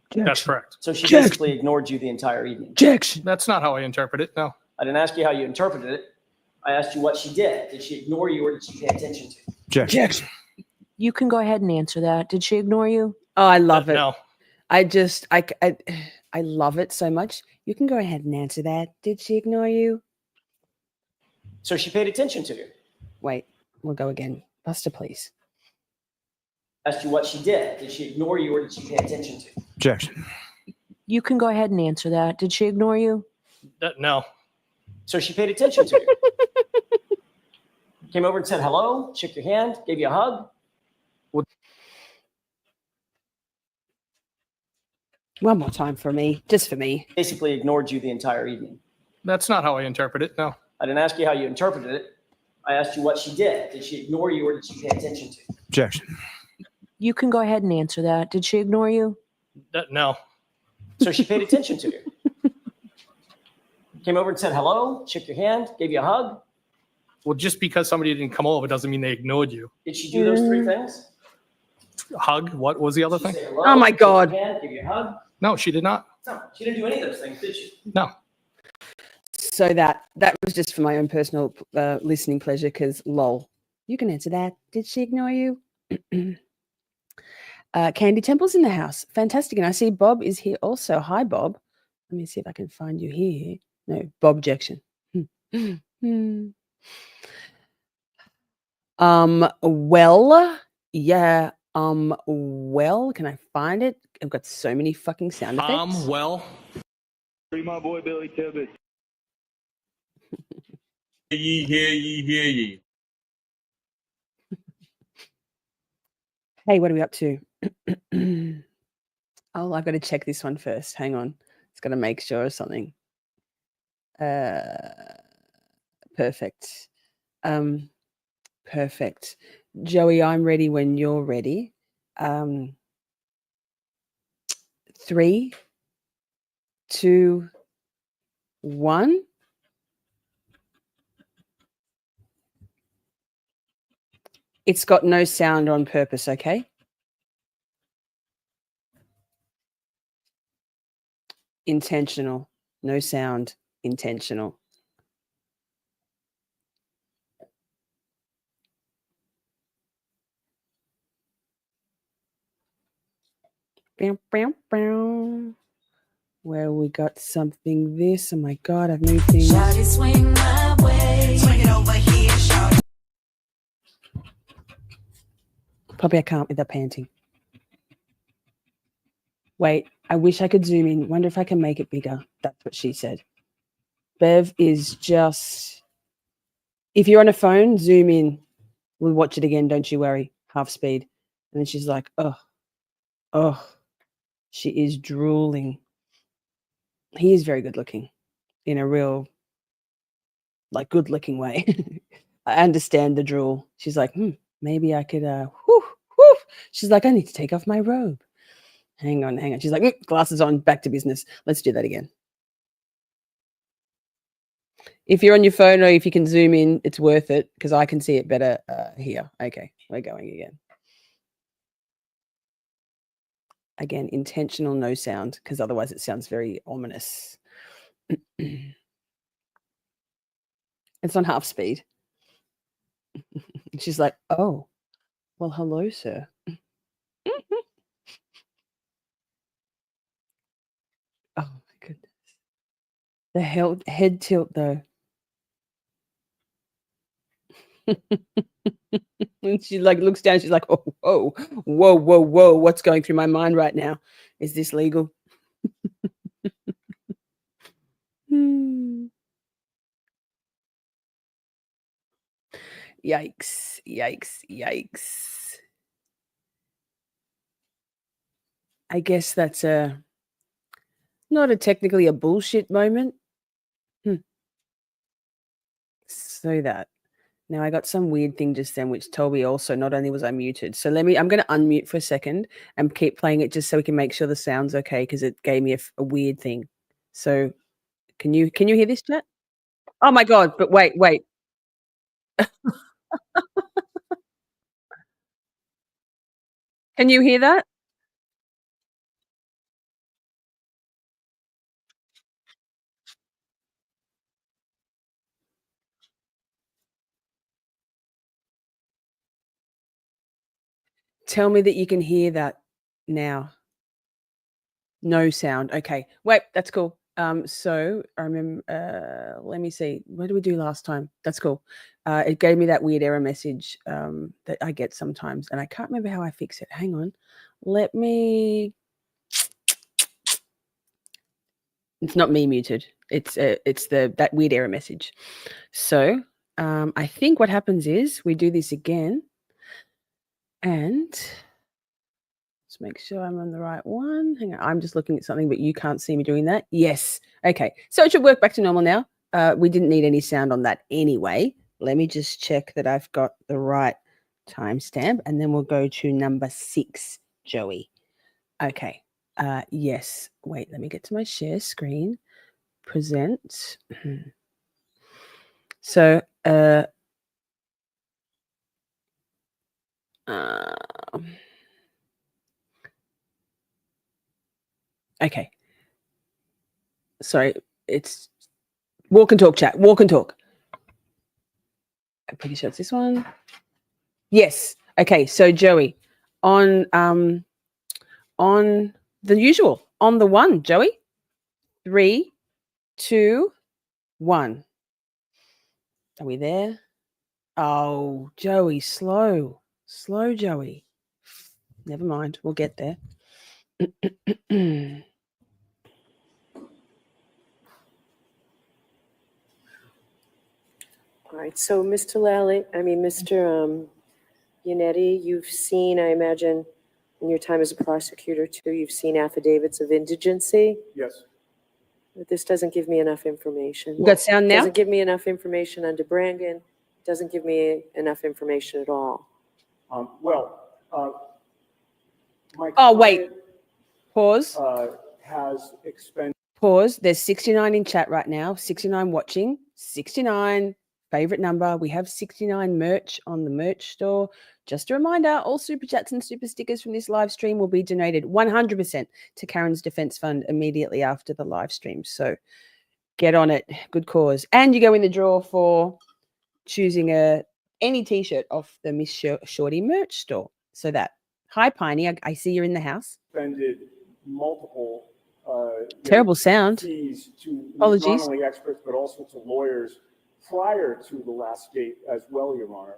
Jackson. That's correct. So she basically ignored you the entire evening. Jackson. That's not how I interpret it, no. I didn't ask you how you interpreted it. I asked you what she did. Did she ignore you or did she pay attention to you? Jackson. You can go ahead and answer that. Did she ignore you? Oh, I love it. No. I love it so much. You can go ahead and answer that. Did she ignore you? So she paid attention to you. Wait, we'll go again. Buster, please. Asked you what she did. Did she ignore you or did she pay attention to you? Objection. You can go ahead and answer that. Did she ignore you? No. So she paid attention to you. Came over and said hello, shook your hand, gave you a hug. One more time for me, just for me. Basically ignored you the entire evening. That's not how I interpret it. No. I didn't ask you how you interpreted it. I asked you what she did. Did she ignore you or did she pay attention to you? Objection. You can go ahead and answer that. Did she ignore you? No. So she paid attention to you. Came over and said hello, shook your hand, gave you a hug. Well, just because somebody didn't come over doesn't mean they ignored you. Did she do those three things? Hug? What was the other Did she thing? say hello, Oh my shook God. your hand, give you a hug? No, she did not. No, she didn't do any of those things, did she? No. So that was just for my own personal listening pleasure, because lol. You can answer that. Did she ignore you? Candy Temple's in the house. Fantastic. And I see Bob is here also. Hi, Bob. Let me see if I can find you here. No, Bob objection. Well, yeah. Well, can I find it? I've got so many fucking sound effects. Well. Free my boy Billy Tibbet. Hear ye. Hey, what are we up to? Oh, I've got to check this one first. Hang on. It's got to make sure of something. Perfect. Perfect. Joey, I'm ready when you're ready. 3, 2, 1. It's got no sound on purpose, okay? Intentional. No sound. Intentional. Bam, bam, bam. Where we got something this. Oh my God, I've moved things. Shawty, swing my way. Swing it over here, shawty. Probably I can't without panting. Wait, I wish I could zoom in. Wonder if I can make it bigger. That's what she said. Bev is just... If you're on a phone, zoom in. We'll watch it again, don't you worry. Half speed. And then she's like, oh. She is drooling. He is very good looking. In a real, like, good looking way. I understand the drool. She's like, maybe I could, whew. She's like, I need to take off my robe. Hang on. She's like, glasses on, back to business. Let's do that again. If you're on your phone or if you can zoom in, it's worth it because I can see it better here. Okay, we're going again. Again, intentional no sound because otherwise it sounds very ominous. It's on half speed. She's like, oh, well, hello, sir. Oh my goodness. The head tilt though. And she like looks down, she's like, oh, whoa, what's going through my mind right now? Is this legal? Yikes. I guess that's not technically a bullshit moment. So that. Now I got some weird thing just then, which told me also not only was I muted. So I'm going to unmute for a second and keep playing it just so we can make sure the sound's okay because it gave me a weird thing. So can you hear this, chat? Oh my God! But wait. Can you hear that? Tell me that you can hear that now. No sound. Okay. Wait, that's cool. So I remember, let me see. What did we do last time? That's cool. It gave me that weird error message that I get sometimes, and I can't remember how I fix it. Hang on. Let me. It's not me muted. It's that weird error message. So I think what happens is we do this again, and let's make sure I'm on the right one. Hang on, I'm just looking at something, but you can't see me doing that. Yes. Okay. So it should work back to normal now. We didn't need any sound on that anyway. Let me just check that I've got the right timestamp, and then we'll go to number 6, Joey. Okay. Yes. Wait, let me get to my share screen. Present. So, okay. Sorry, it's walk and talk chat. Walk and talk. I'm pretty sure it's this one. Yes. Okay. So Joey, on the usual, on the one, Joey. 3, 2, 1. Are we there? Oh, Joey, slow, Joey. Never mind. We'll get there. All right, so Mr. Yannetti, you've seen, I imagine, in your time as a prosecutor too, you've seen affidavits of indigency. Yes. But this doesn't give me enough information. You got sound now? Doesn't give me enough information under Brangan. Doesn't give me enough information at all. My wait. Pause. has expended. Pause. There's 69 in chat right now. 69 watching. 69. Favorite number. We have 69 merch on the merch store. Just a reminder, all super chats and super stickers from this live stream will be donated 100% to Karen's Defense Fund immediately after the live stream. So get on it. Good cause. And you go in the draw for choosing any t-shirt off the Miss Shorty merch store. So that. Hi, Piney. I see you're in the house. Expended multiple terrible sound. Fees to Apologies. not only experts but also to lawyers prior to the last date as well, Your Honor.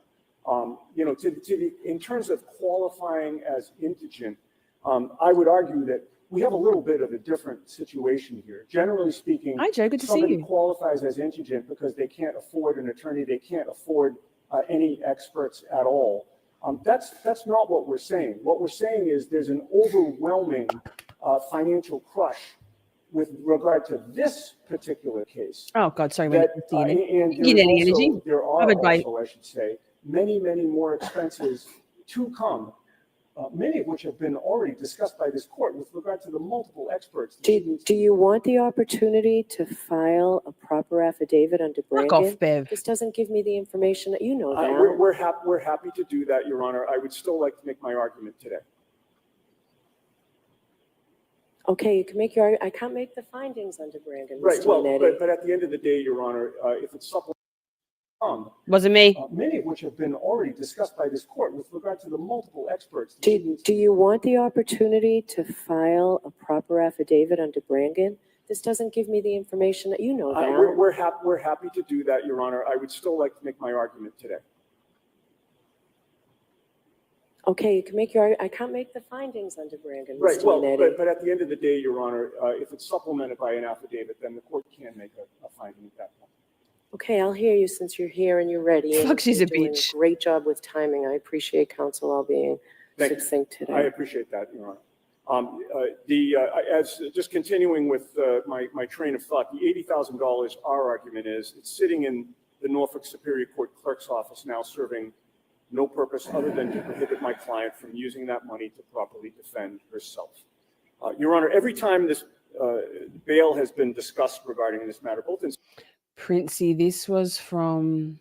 In terms of qualifying as indigent, I would argue that we have a little bit of a different situation here. Generally speaking, hi, Joe. Good to see somebody you. qualifies as indigent because they can't afford an attorney, they can't afford any experts at all. That's not what we're saying. What we're saying is there's an overwhelming financial crush with regard to this particular case. Oh God, sorry. There are also, I should say, many more expenses to come, many of which have been already discussed by this court with regard to the multiple experts. Do you want the opportunity to file a proper affidavit under Brangan? Fuck off, Bev. This doesn't give me the information that you know that. We're happy to do that, Your Honor. I would still like to make my argument today. Okay, you can make your. I can't make the findings under Brangan. Right. Mr. Well, Yannetti. but at the end of the day, Your Honor, if it's supplemental. Wasn't me. Many of which have been already discussed by this court with regard to the multiple experts. Do you want the opportunity to file a proper affidavit under Brangan? This doesn't give me the information that you know that. We're happy to do that, Your Honor. I would still like to make my argument today. Okay, you can make your. I can't make the findings under Brangan. Right. Mr. Well, Yannetti. but at the end of the day, Your Honor, if it's supplemented by an affidavit, then the court can make a finding at that point. Okay, I'll hear you since you're here and you're ready. Fuck, she's you're a doing bitch. A great job with timing. I appreciate counsel all being succinct today. I appreciate that, Your Honor. As just continuing with my train of thought, the $80,000, our argument is it's sitting in the Norfolk Superior Court clerk's office now, serving no purpose other than to prohibit my client from using that money to properly defend herself. Your Honor, every time this bail has been discussed regarding this matter, both in Princey, this was from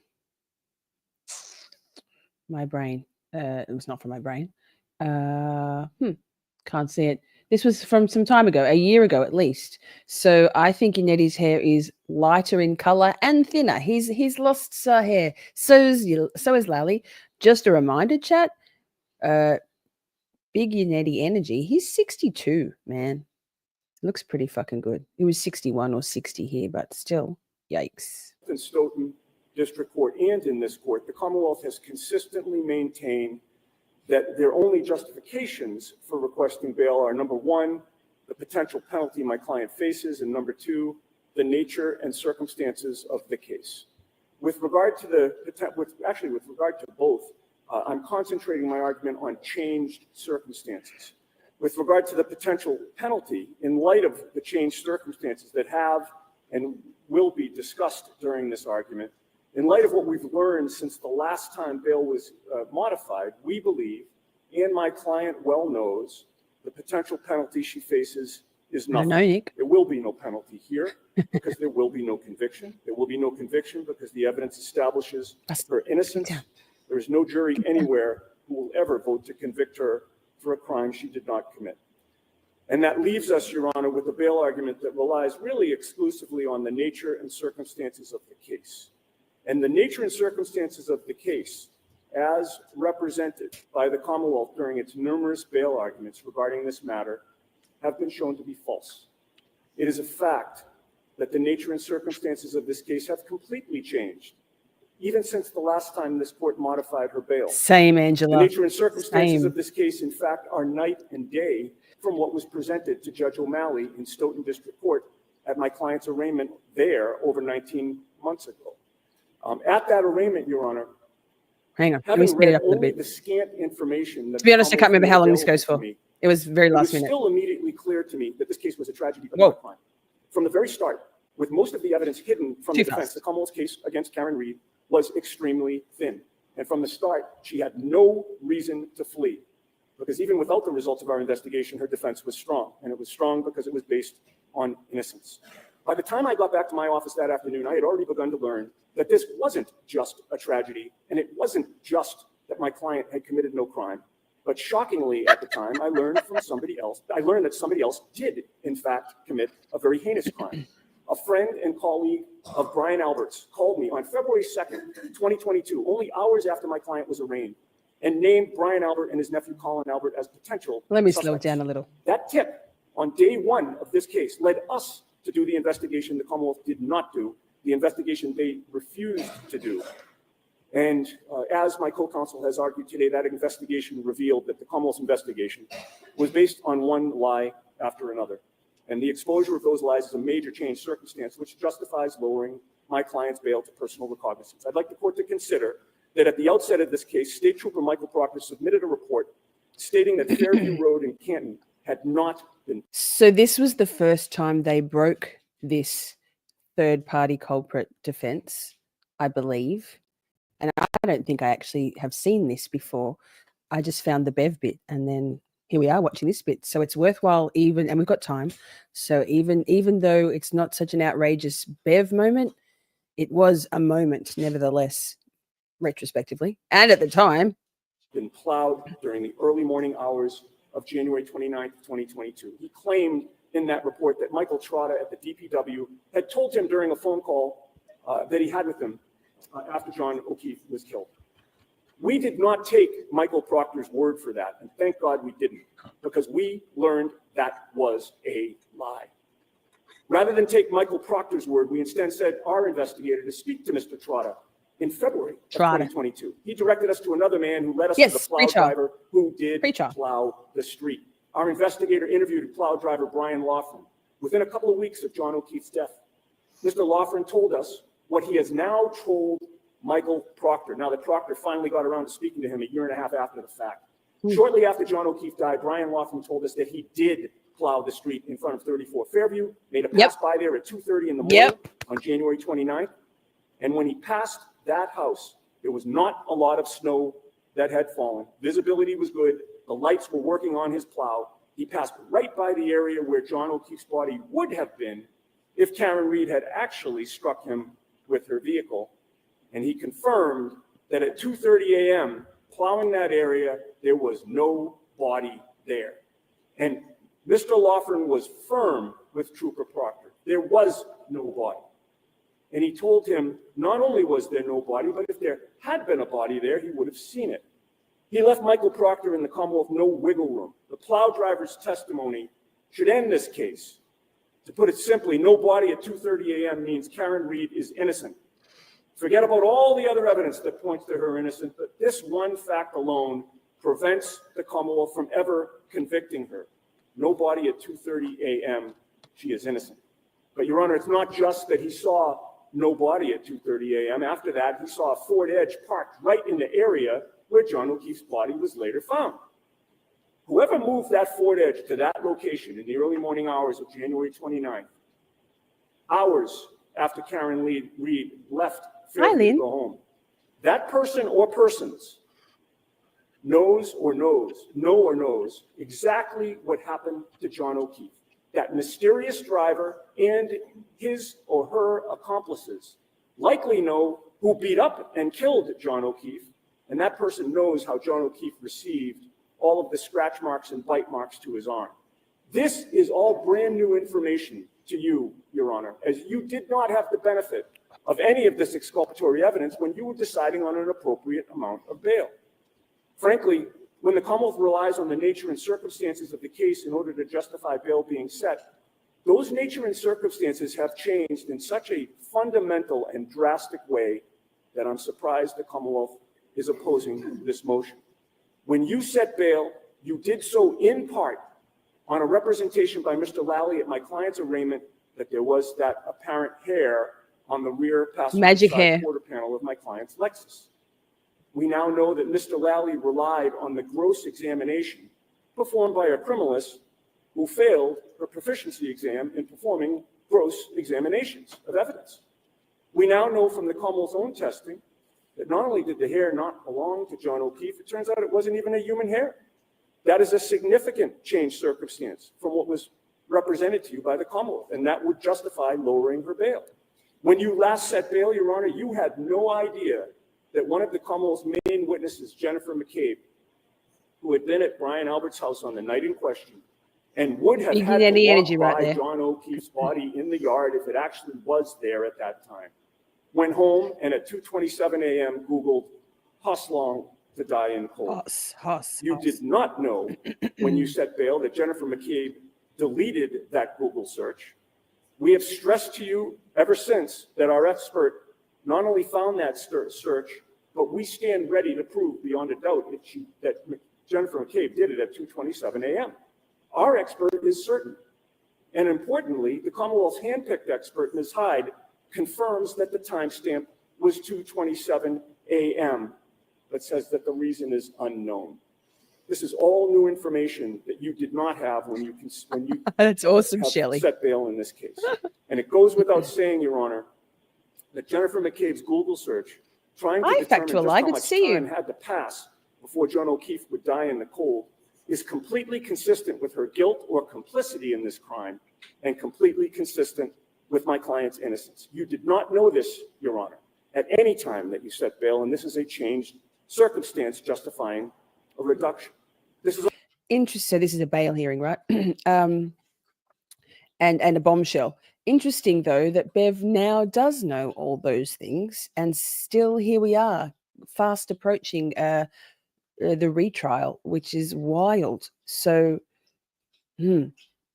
my brain. It was not from my brain. Can't see it. This was from some time ago, a year ago at least. So I think Yanetti's hair is lighter in color and thinner. He's lost hair. So is Lally. Just a reminder, chat. Big Unetti energy. He's 62, man. Looks pretty fucking good. He was 61 or 60 here, but still, yikes. In Stoughton District Court and in this court, the Commonwealth has consistently maintained that their only justifications for requesting bail are, number one, the potential penalty my client faces, and number two, the nature and circumstances of the case. With regard to with regard to both, I'm concentrating my argument on changed circumstances. With regard to the potential penalty, in light of the changed circumstances that have and will be discussed during this argument, in light of what we've learned since the last time bail was modified, we believe, and my client well knows, the potential penalty she faces is nothing. I know, Nick. There will be no penalty here because there will be no conviction. There will be no conviction because the evidence establishes her innocence. There is no jury anywhere who will ever vote to convict her for a crime she did not commit. And that leaves us, Your Honor, with a bail argument that relies really exclusively on the nature and circumstances of the case. And the nature and circumstances of the case, as represented by the Commonwealth during its numerous bail arguments regarding this matter, have been shown to be false. It is a fact that the nature and circumstances of this case have completely changed, even since the last time this court modified her bail. Same, Angela. The nature and circumstances of this case, in fact, are night and day from what was presented to Judge O'Malley in Stoughton District Court at my client's arraignment there over 19 months ago. At that arraignment, Your Honor, hang on, let me speed it up a little bit. The scant information that to be honest, I can't remember how long this goes for. It was very last minute. It was still immediately clear to me that this case was a tragedy for my client. From the very start, with most of the evidence hidden from the defense, the Commonwealth's case against Karen Reed was extremely thin. And from the start, she had no reason to flee, because even without the results of our investigation, her defense was strong. And it was strong because it was based on innocence. By the time I got back to my office that afternoon, I had already begun to learn that this wasn't just a tragedy, and it wasn't just that my client had committed no crime. But shockingly, at the time, I learned that somebody else did, in fact, commit a very heinous crime. A friend and colleague of Brian Albert's called me on February 2nd, 2022, only hours after my client was arraigned, and named Brian Albert and his nephew Colin Albert as potential Let me suspects. slow it down a little. That tip on day one of this case led us to do the investigation the Commonwealth did not do, the investigation they refused to do. And as my co-counsel has argued today, that investigation revealed that the Commonwealth's investigation was based on one lie after another. And the exposure of those lies is a major change circumstance which justifies lowering my client's bail to personal recognizance. I'd like the court to consider that at the outset of this case, State Trooper Michael Proctor submitted a report stating that Fairview Road in Canton had not been. So this was the first time they broke this third-party culprit defense, I believe. And I don't think I actually have seen this before. I just found the Bev bit, and then here we are watching this bit. So it's worthwhile, even, and we've got time. So even though it's not such an outrageous Bev moment, it was a moment, nevertheless, retrospectively, and at the time. Been plowed during the early morning hours of January 29th, 2022. He claimed in that report that Michael Trotta at the DPW had told him during a phone call that he had with him after John O'Keefe was killed. We did not take Michael Proctor's word for that, and thank God we didn't, because we learned that was a lie. Rather than take Michael Proctor's word, we instead sent our investigator to speak to Mr. Trotta in February of 2022. He directed us to another man who led us to the plow driver who did plow the street. Our investigator interviewed plow driver Brian Laughlin within a couple of weeks of John O'Keefe's death. Mr. Laughlin told us what he has now told Michael Proctor, now that Proctor finally got around to speaking to him a year and a half after the fact. Shortly after John O'Keefe died, Brian Laughlin told us that he did plow the street in front of 34 Fairview, made a pass by there at 2:30 in the morning on January 29th. And when he passed that house, there was not a lot of snow that had fallen. Visibility was good. The lights were working on his plow. He passed right by the area where John O'Keefe's body would have been if Karen Reed had actually struck him with her vehicle. And he confirmed that at 2:30 a.m., plowing that area, there was no body there. And Mr. Laughlin was firm with Trooper Proctor. There was no body. And he told him not only was there no body, but if there had been a body there, he would have seen it. He left Michael Proctor and the Commonwealth no wiggle room. The plow driver's testimony should end this case. To put it simply, no body at 2:30 a.m. means Karen Reed is innocent. Forget about all the other evidence that points to her innocence, but this one fact alone prevents the Commonwealth from ever convicting her. No body at 2:30 a.m., she is innocent. But Your Honor, it's not just that he saw no body at 2:30 a.m. After that, he saw a Ford Edge parked right in the area where John O'Keefe's body was later found. Whoever moved that Ford Edge to that location in the early morning hours of January 29th, hours after Karen Reed left Fairfield to go home, that person or persons knows exactly what happened to John O'Keefe. That mysterious driver and his or her accomplices likely know who beat up and killed John O'Keefe, and that person knows how John O'Keefe received all of the scratch marks and bite marks to his arm. This is all brand new information to you, Your Honor, as you did not have the benefit of any of this exculpatory evidence when you were deciding on an appropriate amount of bail. Frankly, when the Commonwealth relies on the nature and circumstances of the case in order to justify bail being set, those nature and circumstances have changed in such a fundamental and drastic way that I'm surprised the Commonwealth is opposing this motion. When you set bail, you did so in part on a representation by Mr. Lally at my client's arraignment that there was that apparent hair on the rear passenger side quarter panel of my client's Lexus. We now know that Mr. Lally relied on the gross examination performed by a criminalist who failed her proficiency exam in performing gross examinations of evidence. We now know from the Commonwealth's own testing that not only did the hair not belong to John O'Keefe, it turns out it wasn't even a human hair. That is a significant change circumstance from what was represented to you by the Commonwealth, and that would justify lowering her bail. When you last set bail, Your Honor, you had no idea that one of the Commonwealth's main witnesses, Jennifer McCabe, who had been at Brian Albert's house on the night in question, and would have had to walk by John O'Keefe's body in the yard if it actually was there at that time, went home and at 2:27 a.m. Googled "Huss long to die in cold." You did not know when you set bail that Jennifer McCabe deleted that Google search. We have stressed to you ever since that our expert not only found that search, but we stand ready to prove beyond a doubt that Jennifer McCabe did it at 2:27 a.m. Our expert is certain. And importantly, the Commonwealth's handpicked expert, Ms. Hyde, confirms that the timestamp was 2:27 a.m., but says that the reason is unknown. This is all new information that you did not have when you That's awesome, Shelley. Set bail in this case. And it goes without saying, Your Honor, that Jennifer McCabe's Google search, trying to determine just how much time had to pass before John O'Keefe would die in the cold, is completely consistent with her guilt or complicity in this crime and completely consistent with my client's innocence. You did not know this, Your Honor, at any time that you set bail, and this is a changed circumstance justifying a reduction. This is interesting. This is a bail hearing, right? And a bombshell. Interesting, though, that Bev now does know all those things, and still here we are, fast approaching the retrial, which is wild. So,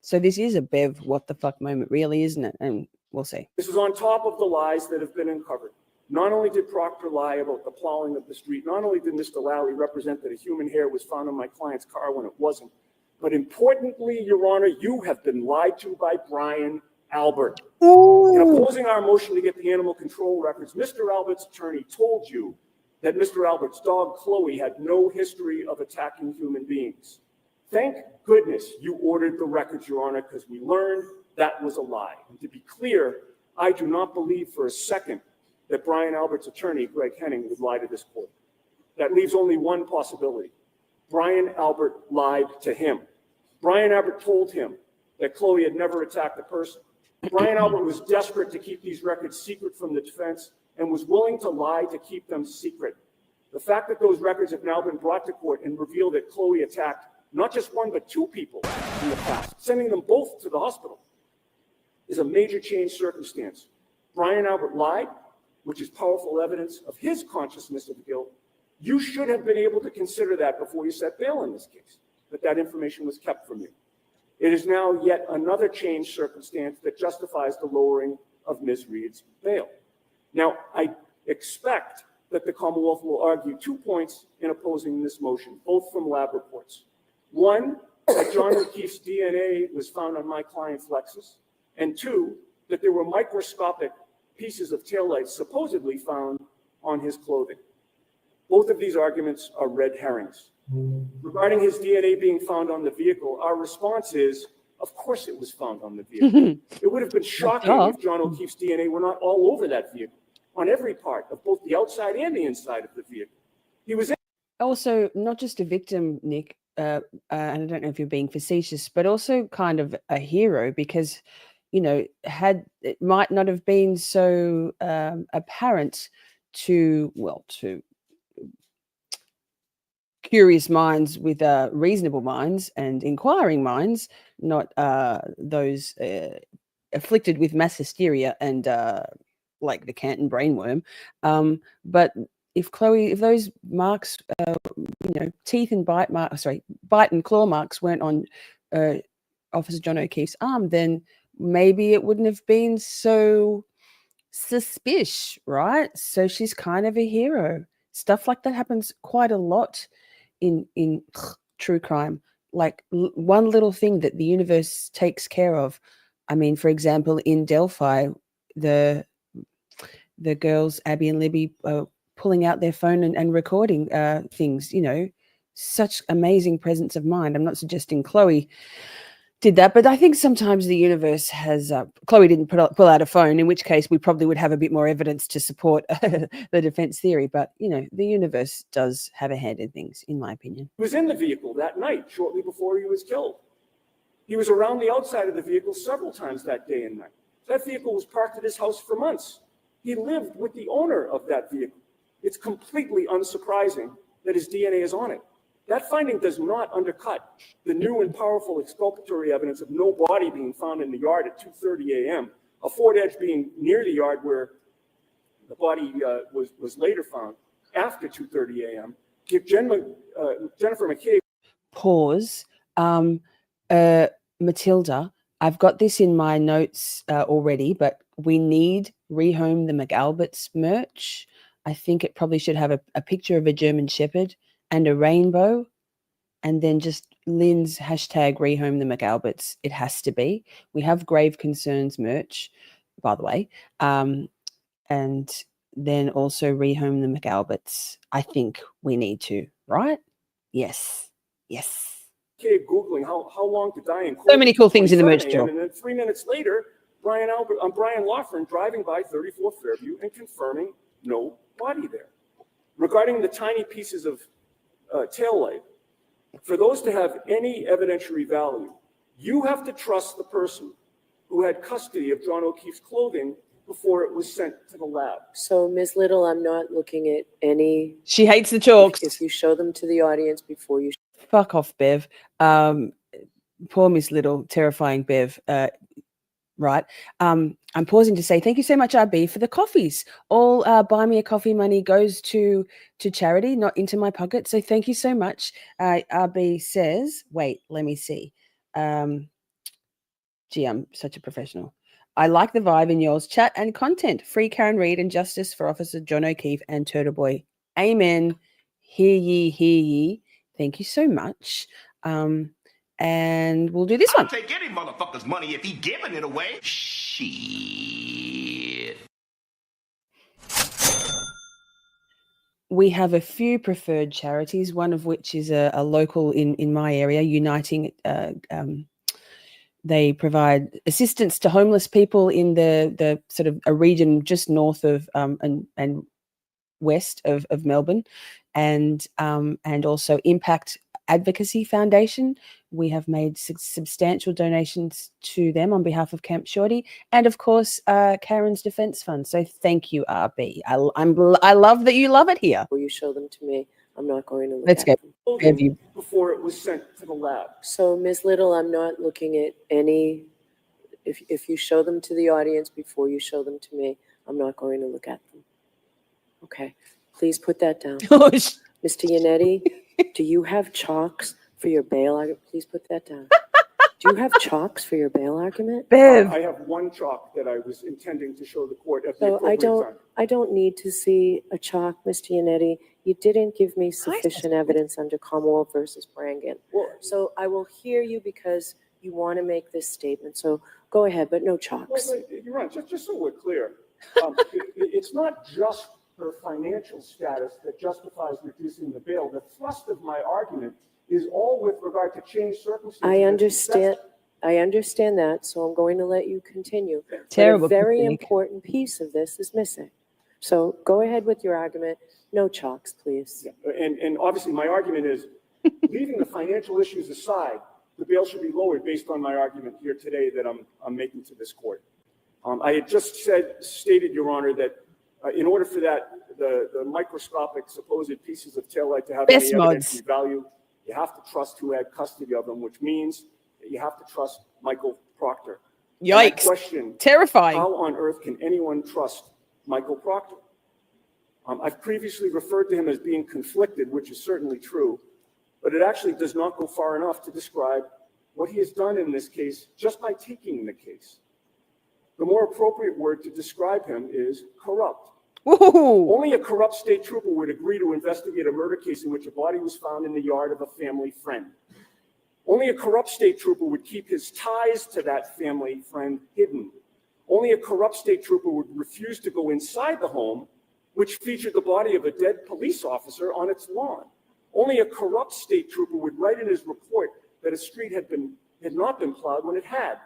so this is a Bev what the fuck moment, really, isn't it? And we'll see. This is on top of the lies that have been uncovered. Not only did Proctor lie about the plowing of the street, not only did Mr. Lally represent that a human hair was found in my client's car when it wasn't, but importantly, Your Honor, you have been lied to by Brian Albert. Ooh. In opposing our motion to get the animal control records, Mr. Albert's attorney told you that Mr. Albert's dog, Chloe, had no history of attacking human beings. Thank goodness you ordered the records, Your Honor, because we learned that was a lie. And to be clear, I do not believe for a second that Brian Albert's attorney, Greg Henning, would lie to this court. That leaves only one possibility. Brian Albert lied to him. Brian Albert told him that Chloe had never attacked a person. Brian Albert was desperate to keep these records secret from the defense and was willing to lie to keep them secret. The fact that those records have now been brought to court and reveal that Chloe attacked not just one, but two people in the past, sending them both to the hospital, is a major change circumstance. Brian Albert lied, which is powerful evidence of his consciousness of guilt, You should have been able to consider that before you set bail in this case, but that information was kept from you. It is now yet another changed circumstance that justifies the lowering of Ms. Reed's bail. Now, I expect that the Commonwealth will argue 2 points in opposing this motion, both from lab reports. One, that John O'Keefe's DNA was found on my client's Lexus, and 2, that there were microscopic pieces of taillights supposedly found on his clothing. Both of these arguments are red herrings. Regarding his DNA being found on the vehicle, our response is, of course it was found on the vehicle. It would have been shocking if John O'Keefe's DNA were not all over that vehicle, on every part of both the outside and the inside of the vehicle. He was Also, not just a victim, Nick, and I don't know if you're being facetious, but also kind of a hero, because, you know, it might not have been so apparent to curious minds with reasonable minds and inquiring minds, not those afflicted with mass hysteria and like the Canton brainworm. But if those marks, teeth and bite and claw marks weren't on Officer John O'Keefe's arm, then maybe it wouldn't have been so suspicious, right? So she's kind of a hero. Stuff like that happens quite a lot in true crime. Like one little thing that the universe takes care of. I mean, for example, in Delphi, the girls, Abby and Libby, pulling out their phone and recording things, such amazing presence of mind. I'm not suggesting Chloe did that, but I think sometimes the universe has, Chloe didn't pull out a phone, in which case we probably would have a bit more evidence to support the defense theory. But, the universe does have a hand in things, in my opinion. He was in the vehicle that night, shortly before he was killed. He was around the outside of the vehicle several times that day and night. That vehicle was parked at his house for months. He lived with the owner of that vehicle. It's completely unsurprising that his DNA is on it. That finding does not undercut the new and powerful exculpatory evidence of no body being found in the yard at 2:30 a.m., a Ford Edge being near the yard where the body was later found after 2:30 a.m. Jennifer McCabe. Pause. Matilda, I've got this in my notes already, but we need Rehome the McAlberts merch. I think it probably should have a picture of a German Shepherd and a rainbow, and then just Lynn's hashtag Rehome the McAlberts. It has to be. We have Grave Concerns merch, by the way, and then also Rehome the McAlberts. I think we need to, right? Yes. Googling how long to die in so many cool things in the merch drawer. And then 3 minutes later, Brian Loughran driving by 34 Fairview and confirming no body there. Regarding the tiny pieces of taillight, for those to have any evidentiary value, you have to trust the person who had custody of John O'Keefe's clothing before it was sent to the lab. So, Ms. Little, I'm not looking at any. She hates the chalks. If you show them to the audience before you. Fuck off, Bev. Poor Miss Little, terrifying Bev. Right. I'm pausing to say thank you so much, RB, for the coffees. All buy me a coffee money goes to charity, not into my pocket. So thank you so much. RB says, wait, let me see. Gee, I'm such a professional. I like the vibe in yours chat and content. Free Karen Reed and justice for Officer John O'Keefe and Turtle Boy. Amen. Hear ye, hear ye. Thank you so much. And we'll do this one. I'll take any motherfucker's money if he giving it away. Shit. We have a few preferred charities, one of which is a local in my area, Uniting. They provide assistance to homeless people in the sort of a region just north of and west of Melbourne, and also Impact Advocacy Foundation. We have made substantial donations to them on behalf of Camp Shorty, and of course Karen's Defence Fund. So thank you, RB. I love that you love it here. Will you show them to me? I'm not going to look Let's at go. them. Before it was sent to the lab. So, Ms. Little, I'm not looking at any. If you show them to the audience before you show them to me, I'm not going to look at them. Okay, please put that down. Mr. Yannetti, do you have chalks for your bail argument? Please put that down. Do you have chalks for your bail argument? Bev. I have one chalk that I was intending to show the court at the So appropriate time. I don't need to see a chalk, Mr. Yannetti. You didn't give me sufficient evidence under Commonwealth versus Brangan. So I will hear you because you want to make this statement. So go ahead, but no chalks. You're right. Just so we're clear, it's not just her financial status that justifies reducing the bail. The thrust of my argument is all with regard to changed circumstances. I understand that, so I'm going to let you continue. Terrible But a very technique. important piece of this is missing. So go ahead with your argument. No chalks, please. And obviously my argument is, leaving the financial issues aside, the bail should be lowered based on my argument here today that I'm making to this court. I had just stated, Your Honor, that in order for that, the microscopic supposed pieces of taillight to have any evidentiary value, you have to trust who had custody of them, which means that you have to trust Michael Proctor. Yikes. Question, terrifying. How on earth can anyone trust Michael Proctor? I've previously referred to him as being conflicted, which is certainly true, but it actually does not go far enough to describe what he has done in this case just by taking the case. The more appropriate word to describe him is corrupt. Ooh. Only a corrupt state trooper would agree to investigate a murder case in which a body was found in the yard of a family friend. Only a corrupt state trooper would keep his ties to that family friend hidden. Only a corrupt state trooper would refuse to go inside the home, which featured the body of a dead police officer on its lawn. Only a corrupt state trooper would write in his report that a street had not been plowed when it had.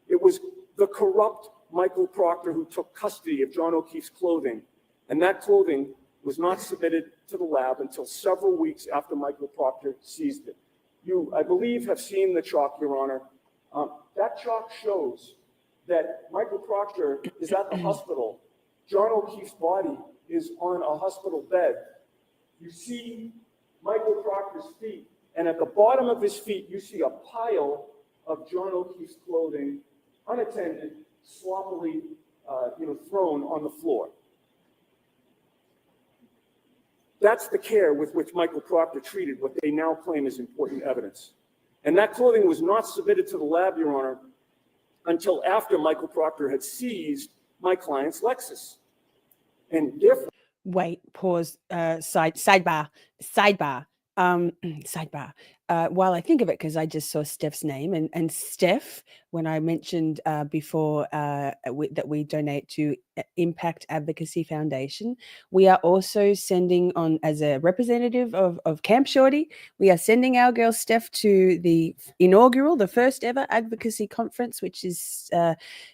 It was the corrupt Michael Proctor who took custody of John O'Keefe's clothing, and that clothing was not submitted to the lab until several weeks after Michael Proctor seized it. You, I believe, have seen the chalk, Your Honor. That chalk shows that Michael Proctor is at the hospital. John O'Keefe's body is on a hospital bed. You see Michael Proctor's feet, and at the bottom of his feet, you see a pile of John O'Keefe's clothing, unattended, sloppily thrown on the floor. That's the care with which Michael Proctor treated what they now claim is important evidence. And that clothing was not submitted to the lab, Your Honor, until after Michael Proctor had seized my client's Lexus. And therefore... Wait, pause, sidebar. While I think of it, because I just saw Steph's name, and Steph, when I mentioned before that we donate to Impact Advocacy Foundation, we are also sending on, as a representative of Camp Shorty, we are sending our girl Steph to the inaugural, the first ever advocacy conference, which is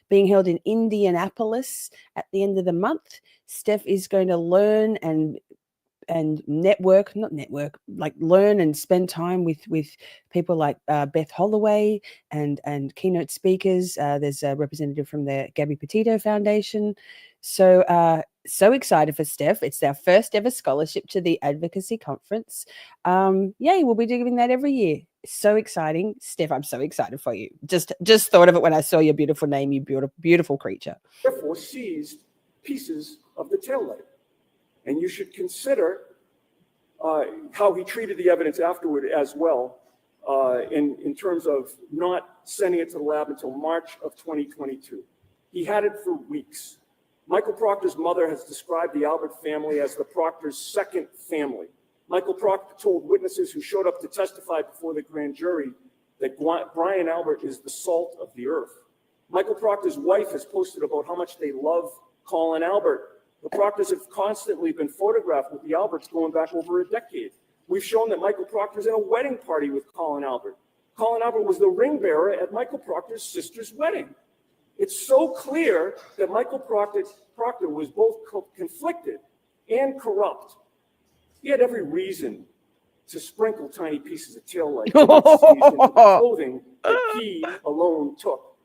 being held in Indianapolis at the end of the month. Steph is going to learn and learn and spend time with people like Beth Holloway and keynote speakers. There's a representative from the Gabby Petito Foundation. So excited for Steph. It's our first ever scholarship to the advocacy conference. Yay, we'll be doing that every year. So exciting. Steph, I'm so excited for you. Just thought of it when I saw your beautiful name, you beautiful creature. Therefore seized pieces of the taillight. And you should consider how he treated the evidence afterward as well, in terms of not sending it to the lab until March of 2022. He had it for weeks. Michael Proctor's mother has described the Albert family as the Proctor's second family. Michael Proctor told witnesses who showed up to testify before the grand jury that Brian Albert is the salt of the earth. Michael Proctor's wife has posted about how much they love Colin Albert. The Proctors have constantly been photographed with the Alberts going back over a decade. We've shown that Michael Proctor's in a wedding party with Colin Albert. Colin Albert was the ring bearer at Michael Proctor's sister's wedding. It's so clear that Michael Proctor was both conflicted and corrupt. He had every reason to sprinkle tiny pieces of taillight into the clothing that he alone took,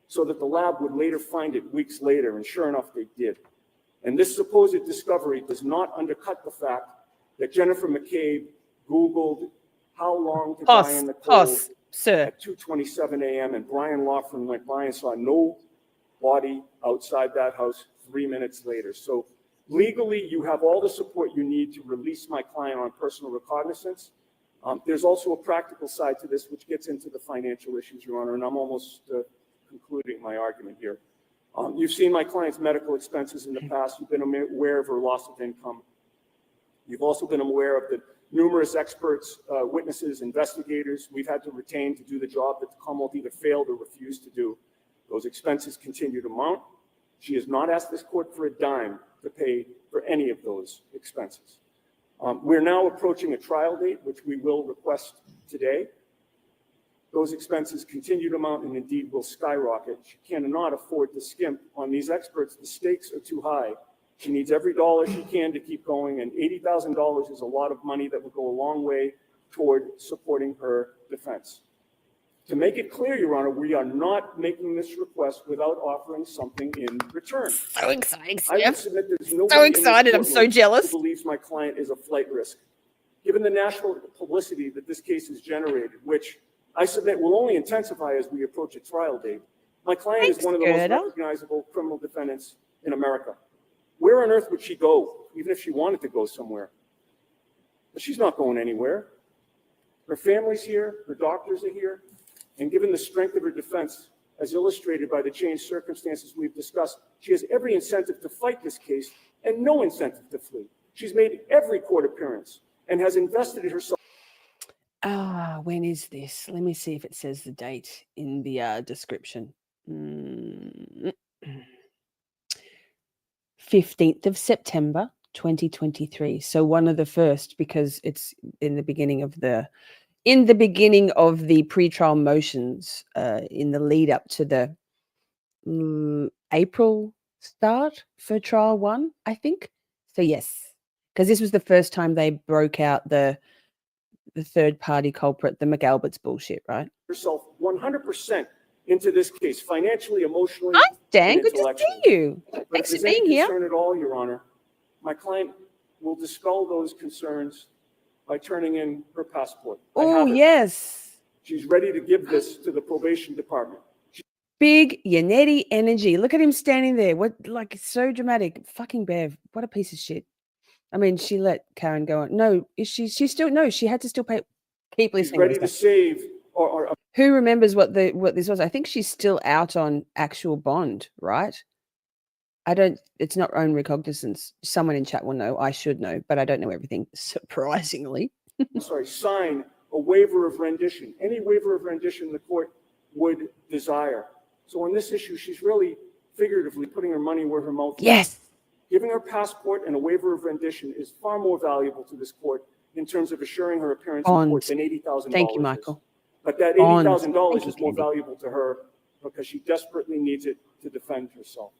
so that the lab would later find it weeks later, and sure enough, they did. And this supposed discovery does not undercut the fact that Jennifer McCabe Googled how long to die in the cold at 2:27 a.m. and Brian Laughlin went by and saw no body outside that house 3 minutes later. So Legally, you have all the support you need to release my client on personal recognizance. There's also a practical side to this, which gets into the financial issues, Your Honor, and I'm almost concluding my argument here. You've seen my client's medical expenses in the past. You've been aware of her loss of income. You've also been aware of the numerous experts, witnesses, investigators we've had to retain to do the job that the Commonwealth either failed or refused to do. Those expenses continue to mount. She has not asked this court for a dime to pay for any of those expenses. We're now approaching a trial date, which we will request today. Those expenses continue to mount and indeed will skyrocket. She cannot afford to skimp on these experts. The stakes are too high. She needs every dollar she can to keep going, and $80,000 is a lot of money that will go a long way toward supporting her defense. To make it clear, Your Honor, we are not making this request without offering something in return. So exciting, I would Steph. submit there's nobody So in this excited. I'm so courtroom jealous. who believes my client is a flight risk. Given the national publicity that this case has generated, which I submit will only intensify as we approach a trial date, my client is one of the most recognizable criminal defendants in America. Where on earth would she go, even if she wanted to go somewhere? But she's not going anywhere. Her family's here, her doctors are here, and given the strength of her defense, as illustrated by the changed circumstances we've discussed, she has every incentive to fight this case and no incentive to flee. She's made every court appearance and has invested in herself. When is this? Let me see if it says the date in the description. 15th of September, 2023. So one of the first, because it's in the beginning of the pretrial motions, in the lead up to the April start for trial 1, I think. So yes, because this was the first time they broke out the third party culprit, the McAlbert's bullshit, right? Herself 100% into this case, financially, emotionally. Hi, Dan. and Good to intellectually. see you. But Thanks if for there's any being here. concern at all, Your Honor, my client will dispel those concerns by turning in her passport. I Oh, have it. yes. She's ready to give this to the probation department. Big Yannetti energy. Look at him standing there. What, like, so dramatic. Fucking Bev. What a piece of shit. I mean, she let Karen go on. No, is she still, no, she had to still pay. Keep She's listening. ready to save or Who remembers what this was? I think she's still out on actual bond, right? It's not own recognizance. Someone in chat will know. I should know, but I don't know everything, surprisingly. sign a waiver of rendition, any waiver of rendition the court would desire. So on this issue, she's really figuratively putting her money where her mouth is. Yes. Giving her passport and a waiver of rendition is far more valuable to this court in terms of assuring her appearance in court than $80,000. Thank you, Michael. But that $80,000 is more valuable to her because she desperately needs it to defend herself.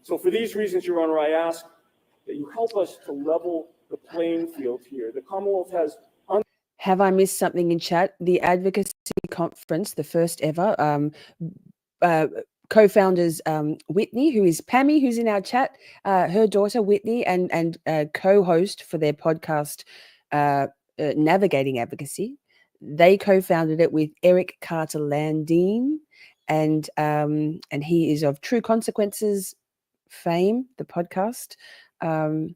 So for these reasons, Your Honor, I ask that you help us to level the playing field here. The Commonwealth has... Have I missed something in chat? The advocacy conference, the first ever, co-founders Whitney, who is Pammy, who's in our chat, her daughter Whitney, and co-host for their podcast, Navigating Advocacy. They co-founded it with Eric Carter Landine, and he is of True Consequences fame, the podcast, and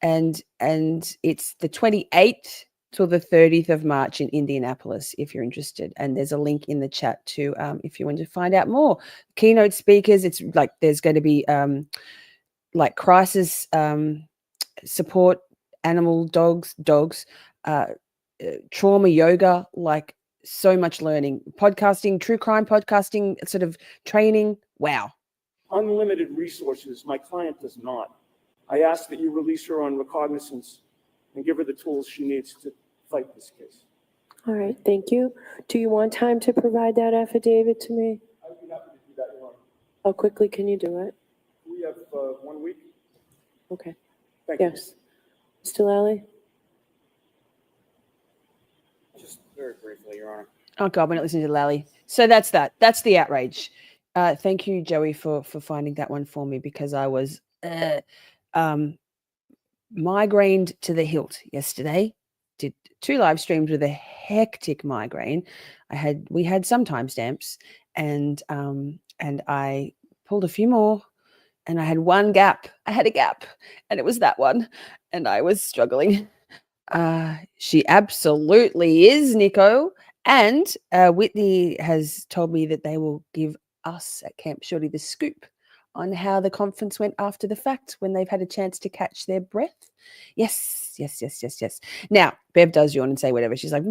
it's the 28th till the 30th of March in Indianapolis, if you're interested. And there's a link in the chat too, if you want to find out more. Keynote speakers, it's like there's going to be like crisis support, animal dogs, trauma yoga, like so much learning, podcasting, true crime podcasting, sort of training. Wow. Unlimited resources. My client does not. I ask that you release her on recognizance and give her the tools she needs to fight this case. All right, thank you. Do you want time to provide that affidavit to me? I'd be happy to do that, Your Honor. How quickly can you do it? We have 1 week. Okay. Thank you. Yes. Mr. Lally? Just very briefly, Your Honor. Oh God, we're not listening to Lally. So that's that. That's the outrage. Thank you, Joey, for finding that one for me, because I was migrained to the hilt yesterday. Did 2 live streams with a hectic migraine. We had some timestamps, and I pulled a few more and I had one gap. I had a gap, and it was that one, and I was struggling. She absolutely is, Nico. And Whitney has told me that they will give us at Camp Shorty the scoop on how the conference went after the fact when they've had a chance to catch their breath. Yes. Now, Bev does yawn and say whatever. She's like,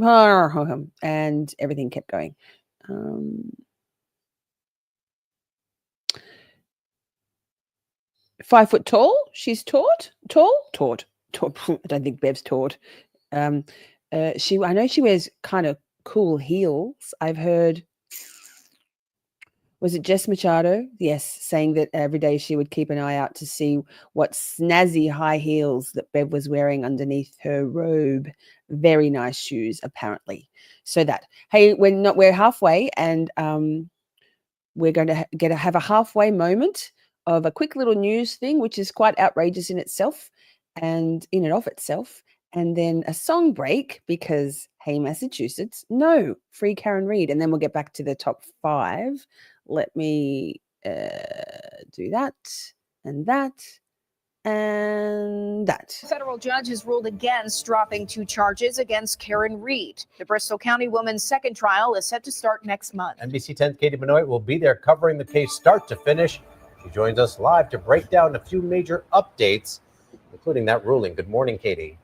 and everything kept going. 5 foot tall. She's taut. I don't think Bev's taut. I know she wears kind of cool heels. I've heard, was it Jess Machado? Yes, saying that every day she would keep an eye out to see what snazzy high heels that Bev was wearing underneath her robe. Very nice shoes, apparently. So that, hey, we're halfway, and we're going to have a halfway moment of a quick little news thing, which is quite outrageous in itself and in and of itself. And then a song break because, hey, Massachusetts, no, free Karen Reid. And then we'll get back to the top 5. Let me do that and that and that. Federal judge has ruled against dropping 2 charges against Karen Reid. The Bristol County woman's second trial is set to start next month. NBC 10's Katie Benoit will be there covering the case start to finish. She joins us live to break down a few major updates, including that ruling. Good morning, Katie.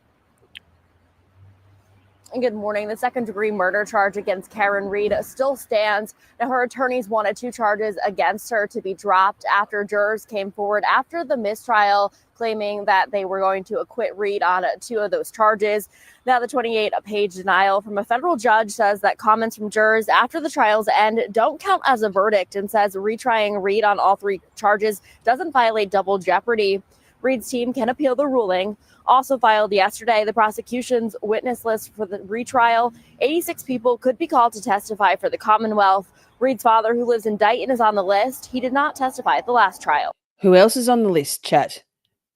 Good morning. The second-degree murder charge against Karen Reid still stands. Now, her attorneys wanted 2 charges against her to be dropped after jurors came forward after the mistrial, claiming that they were going to acquit Reid on 2 of those charges. Now, the 28-page denial from a federal judge says that comments from jurors after the trial's end don't count as a verdict and says retrying Reid on all 3 charges doesn't violate double jeopardy. Reid's team can appeal the ruling. Also filed yesterday, the prosecution's witness list for the retrial. 86 people could be called to testify for the Commonwealth. Reid's father, who lives in Dighton, is on the list. He did not testify at the last trial. Who else is on the list, chat?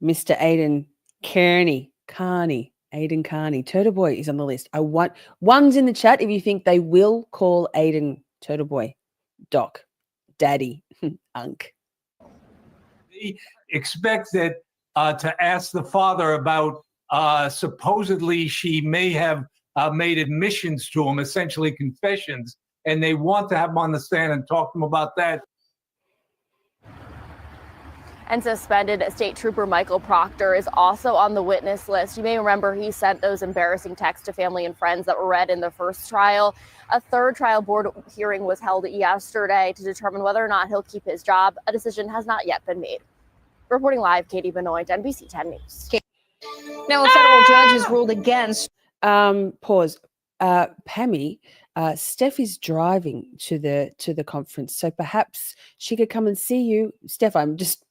Mr. Aidan Carney. Aidan Carney. Turtle Boy is on the list. I want ones in the chat if you think they will call Aidan Turtle Boy. Doc. Daddy. Unk. Expect that to ask the father about supposedly she may have made admissions to him, essentially confessions, and they want to have him on the stand and talk to him about that. And suspended State Trooper Michael Proctor is also on the witness list. You may remember he sent those embarrassing texts to family and friends that were read in the first trial. A third trial board hearing was held yesterday to determine whether or not he'll keep his job. A decision has not yet been made. Reporting live, Katie Benoit, NBC 10 News. Now, a federal judge has ruled against. Pause. Pammy, Steph is driving to the conference, so perhaps she could come and see you. Steph, I'm just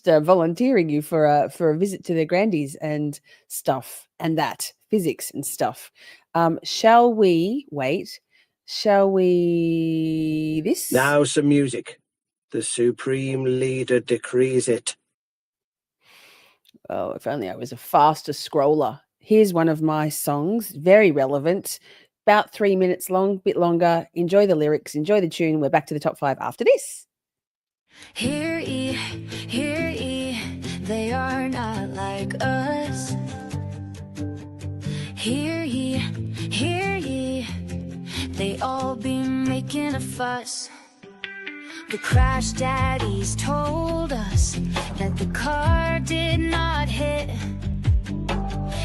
volunteering you for a visit to the Grandies and stuff, and that physics and stuff. Shall we wait? Shall we this? Now some music. The supreme leader decrees it. Oh, if only I was a faster scroller. Here's one of my songs, very relevant, about 3 minutes long, bit longer. Enjoy the lyrics, enjoy the tune. We're back to the top 5 after this. Hear ye, they are not like us. Hear ye, they all be making a fuss. The crash daddies told us that the car did not hit,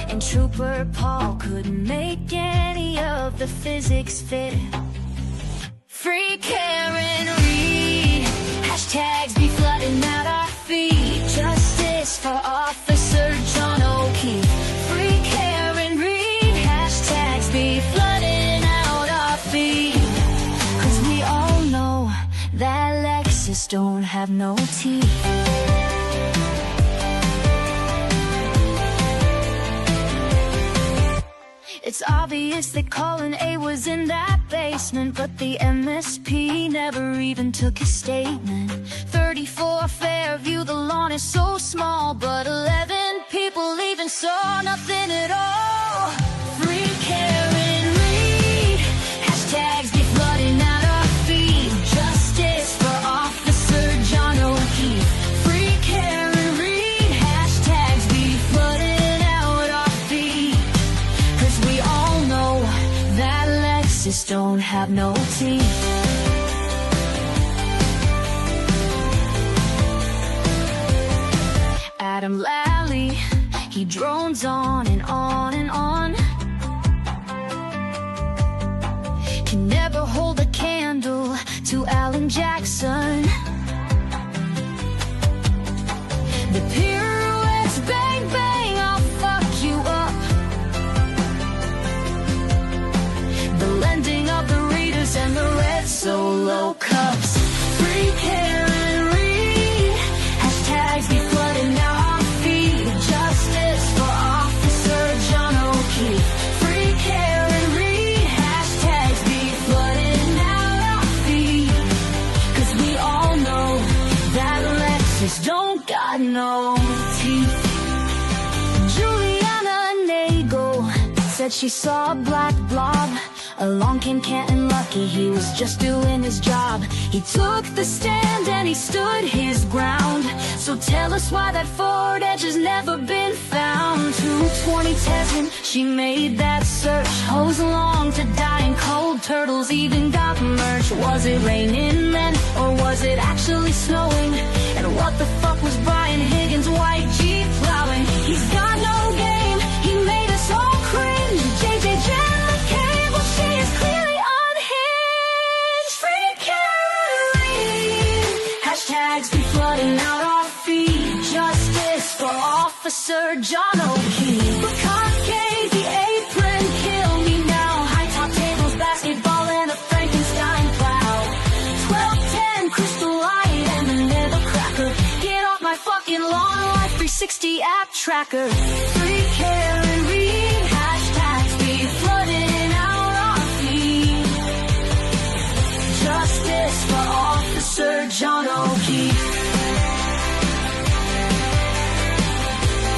and Trooper Paul couldn't make any of the physics fit. Free Karen Reid, hashtags be flooding out our feed. Justice for Officer John O'Keefe. Free Karen Reid, hashtags be flooding out our feed. 'Cause we all know that Lexus don't have no teeth. It's obvious that Colin A was in that basement, but the MSP never even took a statement. 34 Fairview, the lawn is so small, but 11 people even saw nothing at all. Free Karen Reid, hashtags be flooding out our feed. Justice for Officer John O'Keefe. Free have no teeth. Adam Lally, he drones on and on and on. Can never hold a candle to Alan Jackson. The pirouettes, bang bang, I'll fuck you up. The lending of the readers and the red solo cups. Free Karen Reed, hashtags be flooding our feed. Justice for Officer John O'Keefe. Free Karen Reed, hashtags be flooding our feed. 'Cause we all know that Lexus don't got no teeth. Juliana Nagel said she saw a black blob. Along came Canton Lucky, he was just doing his job. He took the stand and he stood his ground. So tell us why that Ford Edge has never been found. 220 Tesman, she made that search. Hose long to die in cold, turtles even got merch. Was it raining then, or was it actually snowing? And what the fuck was Brian Higgins' white Jeep plowing? He's got no game, he made us all cringe. JJ Jen McCabe, well she is clearly unhinged. Free Karen Reed, hashtags be flooding out our feed. Justice for Officer John O'Keefe. Bukkake, the apron, kill me now. High top tables, basketball, and a Frankenstein plow. 1210, crystal light, and the nether cracker. Get off my fucking lawn, Life 360 app tracker. Free Karen Reed, hashtags be flooding out our feed. Justice for Officer John O'Keefe.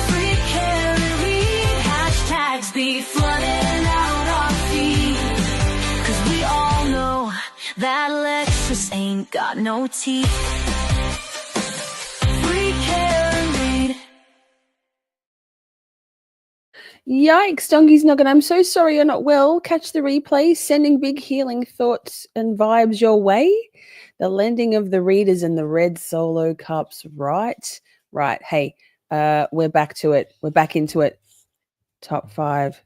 Free Karen Reed, hashtags be flooding out our feed. 'Cause we all know that Lexus ain't got no teeth. Free Karen Reed. Yikes, Dongy's Nugget. I'm so sorry you're not well. Catch the replay. Sending big healing thoughts and vibes your way. The lending of the readers and the red solo cups. Right. Hey, we're back to it. We're back into it. Top 5.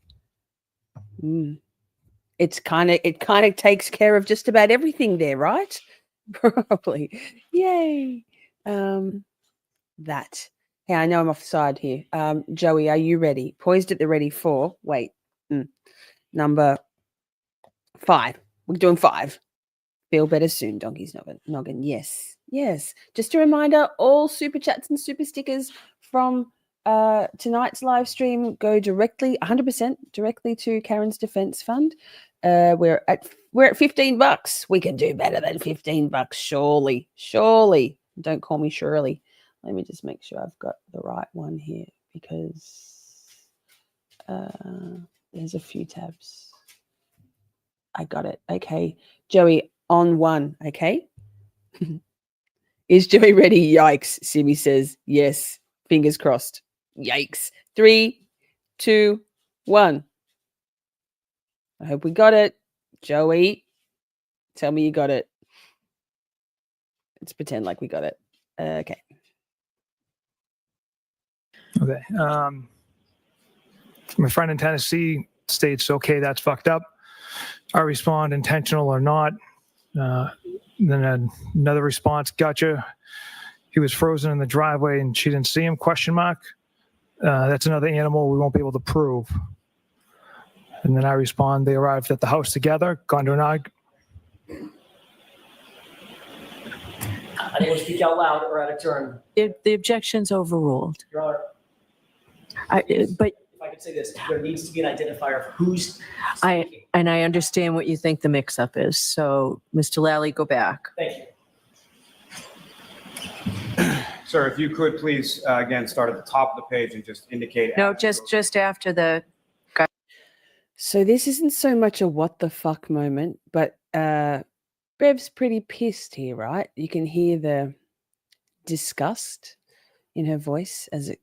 It kind of takes care of just about everything there, right? Probably. Yay. That. Hey, I know I'm offside here. Joey, are you ready? Poised at the ready for. Wait. Number 5. We're doing 5. Feel better soon, Donkey's Noggin. Yes. Just a reminder, all super chats and super stickers from tonight's live stream go directly, 100% directly to Karen's Defense Fund. We're at $15. We can do better than $15, surely. Don't call me Shirley. Let me just make sure I've got the right one here, because there's a few tabs. I got it. Okay. Joey, on 1. Okay. Is Joey ready? Yikes. Simi says yes. Fingers crossed. Yikes. 3, 2, 1. I hope we got it. Joey, tell me you got it. Let's pretend like we got it. Okay. Okay. My friend in Tennessee states, okay, that's fucked up. I respond, intentional or not. Then another response, gotcha. He was frozen in the driveway and she didn't see him, ? That's another animal we won't be able to prove. And then I respond, they arrived at the house together, gone to an argument. I didn't want to speak out loud or out of turn. The objection's overruled. Your Honor. But if I could say this, there needs to be an identifier of who's speaking. I understand what you think the mix-up is. So, Mr. Lally, go back. Thank you. Sir, if you could please, again, start at the top of the page and just indicate. No, just after the. So this isn't so much a what the fuck moment, but Bev's pretty pissed here, right? You can hear the disgust in her voice as it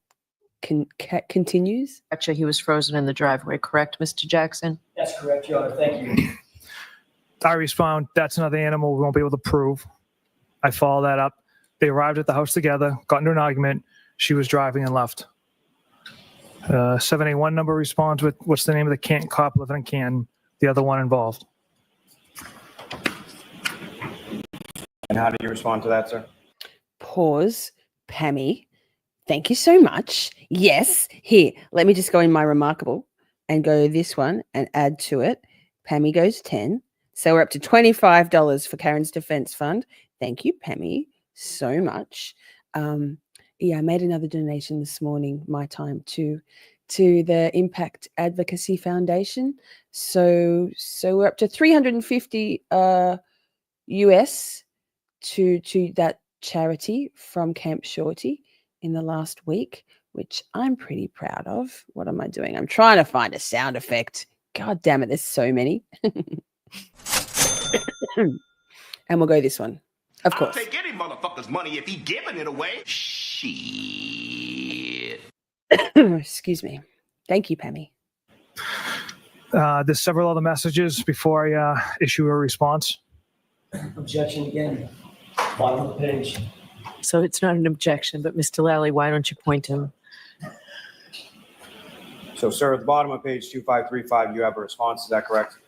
continues. Actually, he was frozen in the driveway, correct, Mr. Jackson? That's correct, Your Honor. Thank you. I respond, that's another animal we won't be able to prove. I follow that up. They arrived at the house together, got into an argument. She was driving and left. 781 number responds with, what's the name of the Canton cop living in Canton? The other one involved. And how do you respond to that, sir? Pause. Pammy, thank you so much. Yes. Here, let me just go in my remarkable and go this one and add to it. Pammy goes 10. So we're up to $25 for Karen's Defense Fund. Thank you, Pammy, so much. Yeah, I made another donation this morning, my time, to the Impact Advocacy Foundation. So we're up to $350 US to that charity from Camp Shorty in the last week, which I'm pretty proud of. What am I doing? I'm trying to find a sound effect. God damn it, there's so many. And we'll go this one, of course. I'll take any motherfucker's money if he giving it away. Shit. Excuse me. Thank you, Pammy. There's several other messages before I issue a response. Objection again. Bottom of the page. So it's not an objection, but Mr. Lally, why don't you point him? So, sir, at the bottom of page 2535, you have a response. Is that correct?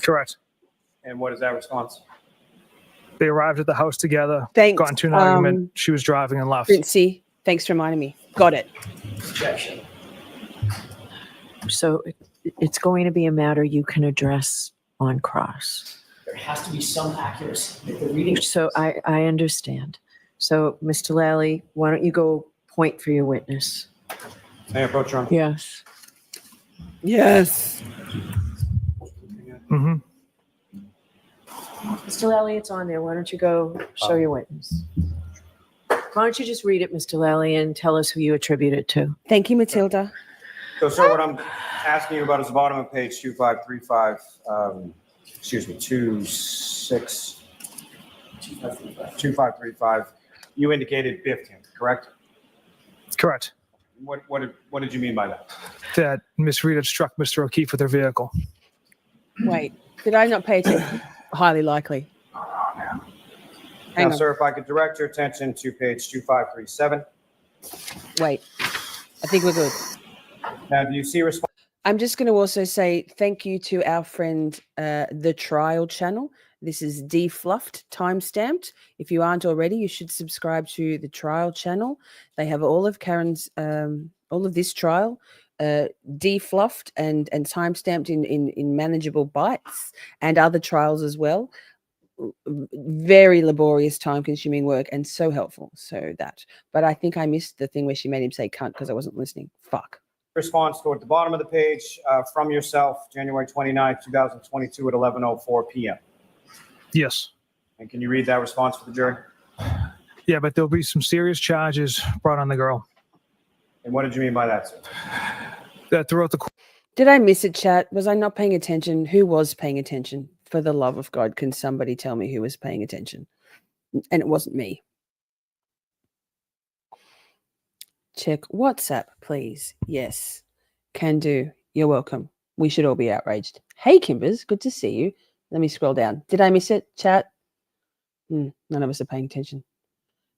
Correct. And what is that response? They arrived at the house together, Thanks. got into an argument. She was driving and left. Princey, thanks for reminding me. Got it. Objection. So it's going to be a matter you can address on cross. There has to be some accuracy. If the reading. So I understand. So, Mr. Lally, why don't you go point for your witness? May I approach, Your Honor? Yes. Yes. Mm-hmm. Mr. Lally, it's on there. Why don't you go show your witness? Why don't you just read it, Mr. Lally, and tell us who you attribute it to? Thank you, Matilda. So, sir, what I'm asking you about is the bottom of page 2535, 2535. You indicated biffed him, correct? Correct. What did you mean by that? That Miss Reed had struck Mr. O'Keefe with her vehicle. Wait, did I not pay attention? Highly likely. Hang Now, on. sir, if I could direct your attention to page 2537. Wait, I think we're good. Now, do you see response? I'm just going to also say thank you to our friend, The Trial channel. This is defluffed, time-stamped. If you aren't already, you should subscribe to The Trial channel. They have all of Karen's, all of this trial defluffed and time-stamped in manageable bites, and other trials as well. Very laborious, time-consuming work, and so helpful. So that. But I think I missed the thing where she made him say cunt because I wasn't listening. Fuck. Response toward the bottom of the page from yourself, January 29th, 2022 at 11:04 p.m. Yes. And can you read that response for the jury? Yeah, but there'll be some serious charges brought on the girl. And what did you mean by that, sir? That throughout the Did I miss it, chat? Was I not paying attention? Who was paying attention? For the love of God, can somebody tell me who was paying attention? And it wasn't me. Check WhatsApp, please. Yes, can do. You're welcome. We should all be outraged. Hey, Kimbers, good to see you. Let me scroll down. Did I miss it, chat? None of us are paying attention.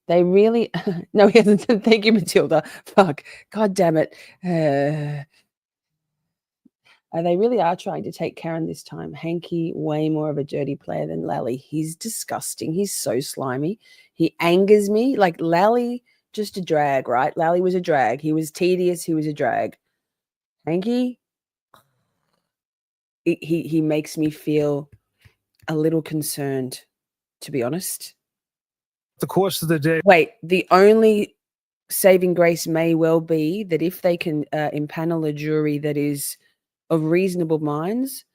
They really... No, he hasn't. Thank you, Matilda. Fuck. God damn it. They really are trying to take Karen this time. Hanky, way more of a dirty player than Lally. He's disgusting. He's so slimy. He angers me. Like Lally, just a drag, right? Lally was a drag. He was tedious. He was a drag. Hanky, he makes me feel a little concerned, to be honest. The course of the day. Wait, the only saving grace may well be that if they can impanel a jury that is of reasonable minds,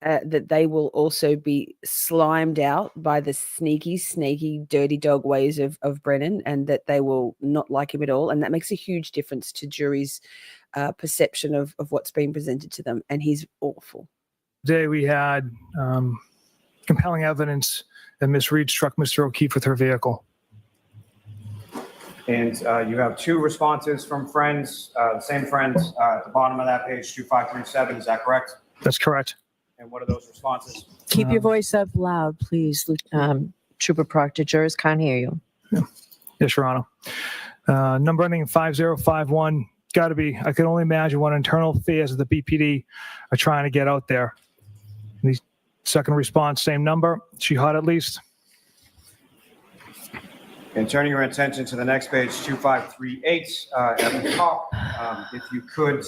that they will also be slimed out by the sneaky, dirty dog ways of Brennan, and that they will not like him at all. And that makes a huge difference to juries' perception of what's being presented to them. And he's awful. Today we had compelling evidence that Miss Reed struck Mr. O'Keefe with her vehicle. And you have 2 responses from friends, the same friends at the bottom of that page, 2537. Is that correct? That's correct. And what are those responses? Keep your voice up loud, please. Trooper Proctor, jurors can't hear you. Yes, Your Honor. Number ending in 5051. Got to be. I can only imagine what internal affairs of the BPD are trying to get out there. The second response, same number. She hot at least. And turning your attention to the next page, 2538 at the top. If you could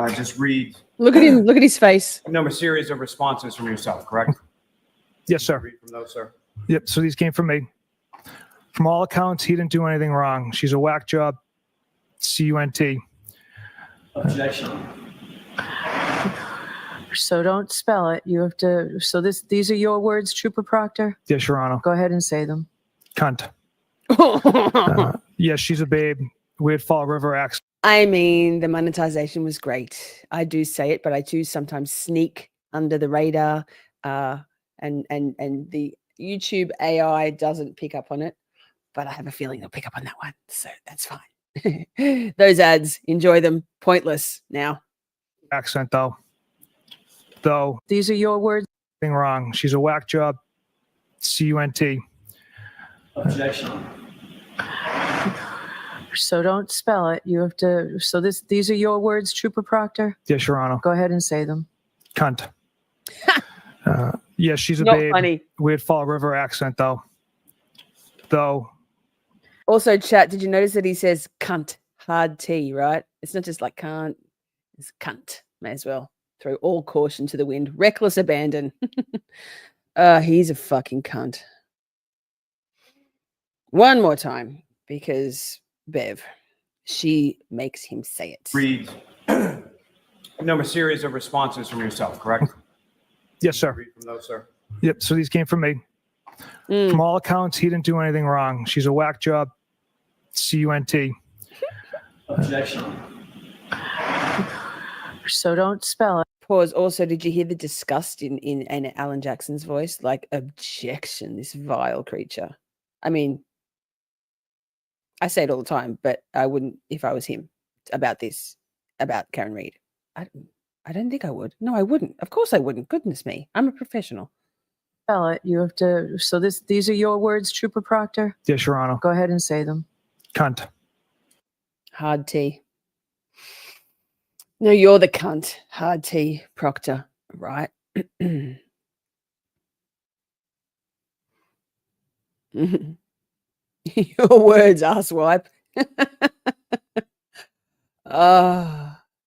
just read. Look at him. Look at his face. Number series of responses from yourself, correct? Yes, sir. Read from those, sir. Yep. So these came from me. From all accounts, he didn't do anything wrong. She's a whack job. CUNT. Objection. So don't spell it. You have to. So these are your words, Trooper Proctor? Yes, Your Honor. Go ahead and say them. Cunt. Yes, she's a babe. Weird Fall River accent. I mean, the monetization was great. I do say it, but I do sometimes sneak under the radar, and the YouTube AI doesn't pick up on it, but I have a feeling they'll pick up on that one, so that's fine. Those ads, enjoy them. Pointless now. Accent though. These are your words. Nothing wrong. She's a whack job. CUNT. Objection. So don't spell it. You have to. So these are your words, Trooper Proctor? Yes, Your Honor. Go ahead and say them. Cunt. Yes, she's a Not babe. funny. Weird Fall River accent though. Also, chat, did you notice that he says cunt, hard T, right? It's not just like can't, it's cunt. May as well throw all caution to the wind. Reckless abandon. He's a fucking cunt. One more time, because Bev, she makes him say it. Read number series of responses from yourself, correct? Yes, sir. Read from those, sir. Yep. So these came from me. From all accounts, he didn't do anything wrong. She's a whack job. CUNT. Objection. So don't spell it. Pause. Also, did you hear the disgust in Alan Jackson's voice? Like, objection, this vile creature. I mean, I say it all the time, but I wouldn't if I was him about this, about Karen Reid. I don't think I would. No, I wouldn't. Of course I wouldn't. Goodness me. I'm a professional. Spell it. You have to. So these are your words, Trooper Proctor? Yes, Your Honor. Go ahead and say them. Cunt. Hard T. No, you're the cunt. Hard T, Proctor. Right? Your words, asswipe.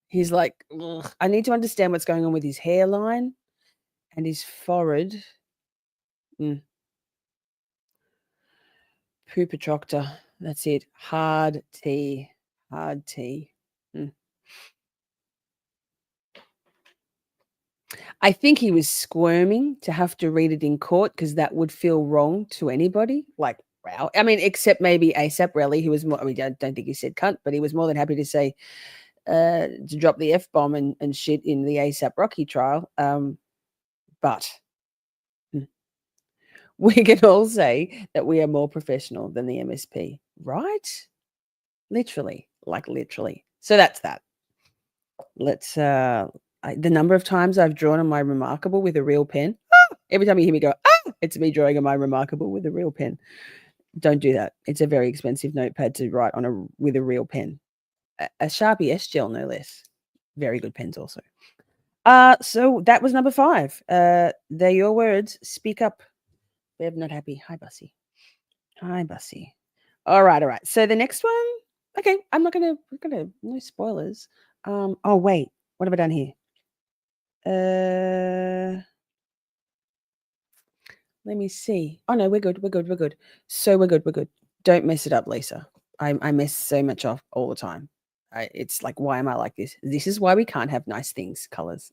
He's like, ugh. I need to understand what's going on with his hairline and his forehead. Pooper Troctor. That's it. Hard T. Hard T. I think he was squirming to have to read it in court because that would feel wrong to anybody. Like, wow. I mean, except maybe ASAP Rally, who was more, I mean, I don't think he said cunt, but he was more than happy to say, to drop the F-bomb and shit in the ASAP Rocky trial. But we can all say that we are more professional than the MSP, right? Literally, like literally. So that's that. Let's, the number of times I've drawn on my Remarkable with a real pen. Every time you hear me go, it's me drawing on my Remarkable with a real pen. Don't do that. It's a very expensive notepad to write on with a real pen. A Sharpie S-Gel, no less. Very good pens also. So that was number 5. They're your words. Speak up. Bev not happy. Hi, Bussy. Hi, Bussy. All right. So the next one. Okay, I'm not gonna. No spoilers. Oh wait, what have I done here? Let me see. Oh no, we're good. So we're good. Don't mess it up, Lisa. I mess so much off all the time. It's like, why am I like this? This is why we can't have nice things, colors.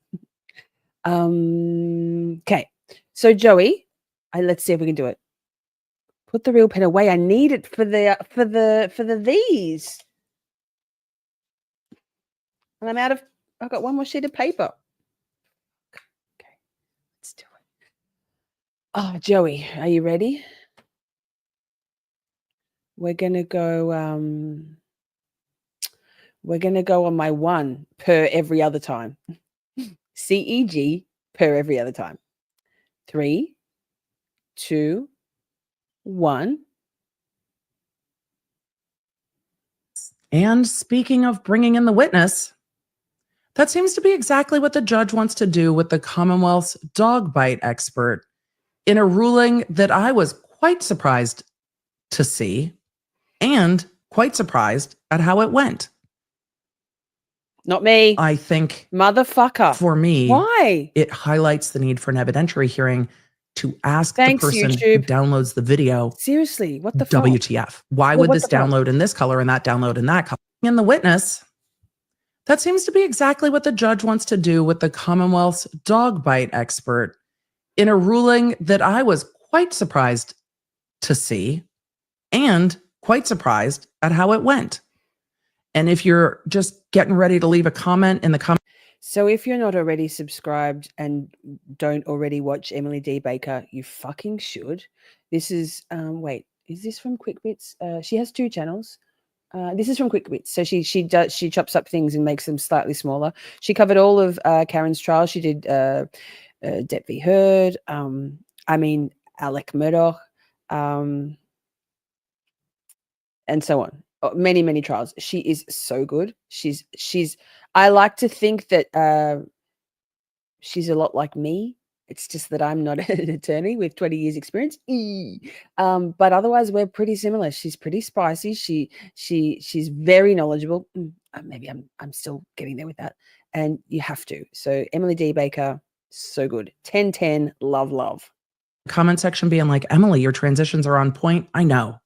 Okay. So Joey, let's see if we can do it. Put the real pen away. I need it for the these. And I've got one more sheet of paper. Okay, let's do it. Oh, Joey, are you ready? We're gonna go on my 1 per every other time. CEG per every other time. 3, 2, 1. And speaking of bringing in the witness, that seems to be exactly what the judge wants to do with the Commonwealth's dog bite expert in a ruling that I was quite surprised to see and quite surprised at how it went. Not me. I think, motherfucker, for me, why? It highlights the need for an evidentiary hearing to ask Thanks, the person YouTube. who downloads the video, Seriously, what the fuck? WTF? Why Well, would what this the fuck? download in this color and that download in that color? And the witness, that seems to be exactly what the judge wants to do with the Commonwealth's dog bite expert in a ruling that I was quite surprised to see and quite surprised at how it went. And if you're just getting ready to leave a comment in the comment. So if you're not already subscribed and don't already watch Emily D. Baker, you fucking should. This is, wait, is this from Quick Bits? She has 2 channels. This is from Quick Bits. So she chops up things and makes them slightly smaller. She covered all of Karen's trial. She did Depp v. Heard. Alec Murdoch, and so on. Many, many trials. She is so good. I like to think that she's a lot like me. It's just that I'm not an attorney with 20 years experience. But otherwise we're pretty similar. She's pretty spicy. She's very knowledgeable. Maybe I'm still getting there with that. And you have to. So Emily D. Baker, so good. 10/10, love. Comment section being like, Emily, your transitions are on point. I know.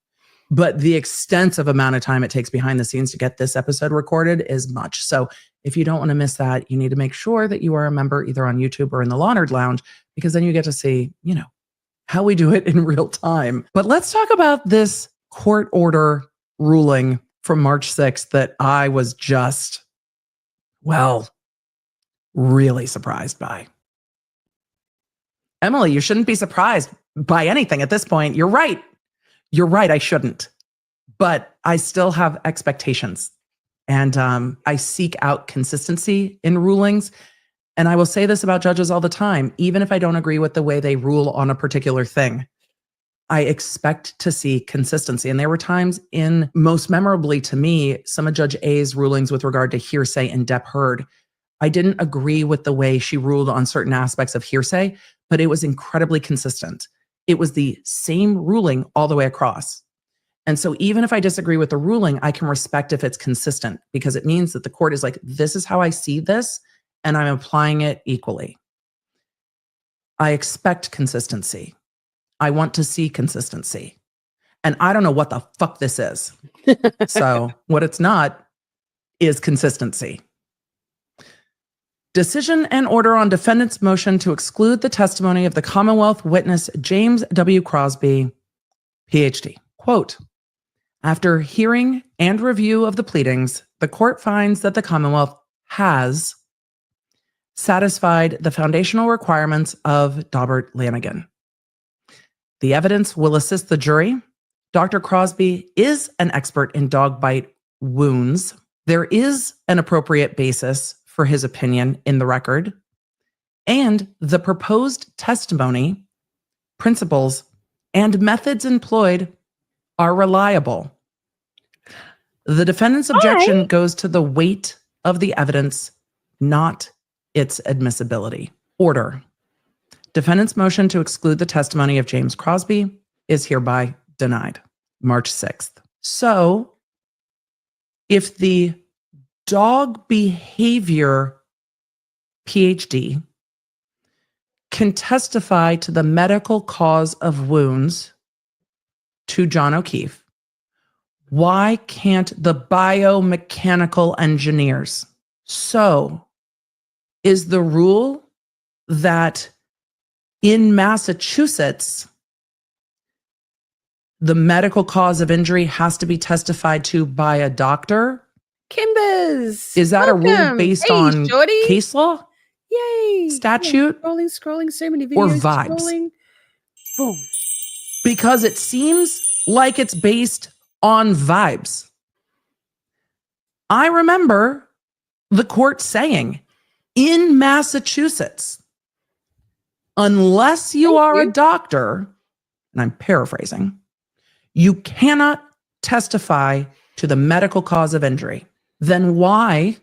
But the extensive amount of time it takes behind the scenes to get this episode recorded is much. So if you don't want to miss that, you need to make sure that you are a member either on YouTube or in the Laundered Lounge, because then you get to see, how we do it in real time. But let's talk about this court order ruling from March 6th that I was just, really surprised by. Emily, you shouldn't be surprised by anything at this point. You're right. I shouldn't. But I still have expectations. And I seek out consistency in rulings. And I will say this about judges all the time, even if I don't agree with the way they rule on a particular thing, I expect to see consistency. And there were times most memorably to me, some of Judge A's rulings with regard to hearsay and Depp Heard. I didn't agree with the way she ruled on certain aspects of hearsay, but it was incredibly consistent. It was the same ruling all the way across. And so even if I disagree with the ruling, I can respect if it's consistent, because it means that the court is like, this is how I see this, and I'm applying it equally. I expect consistency. I want to see consistency. And I don't know what the fuck this is. So what it's not is consistency. Decision and order on defendant's motion to exclude the testimony of the Commonwealth witness James W. Crosby, PhD. Quote, after hearing and review of the pleadings, the court finds that the Commonwealth has satisfied the foundational requirements of Daubert-Lanigan. The evidence will assist the jury. Dr. Crosby is an expert in dog bite wounds. There is an appropriate basis for his opinion in the record, and the proposed testimony, principles, and methods employed are reliable. The defendant's objection goes to the weight of the evidence, not its admissibility. Order. Defendant's motion to exclude the testimony of James Crosby is hereby denied. March 6th. So, if the dog behavior PhD can testify to the medical cause of wounds to John O'Keefe, why can't the biomechanical engineers? So, is the rule that in Massachusetts, the medical cause of injury has to be testified to by a doctor? Kimbers. Is that welcome. A rule based on Shorty. case law? Yay. Statute? Yeah, scrolling, so many videos. Or vibes? Scrolling. Boom. Because it seems like it's based on vibes. I remember the court saying in Massachusetts, unless you are a doctor, and I'm paraphrasing, you cannot testify to the medical cause of injury. Then why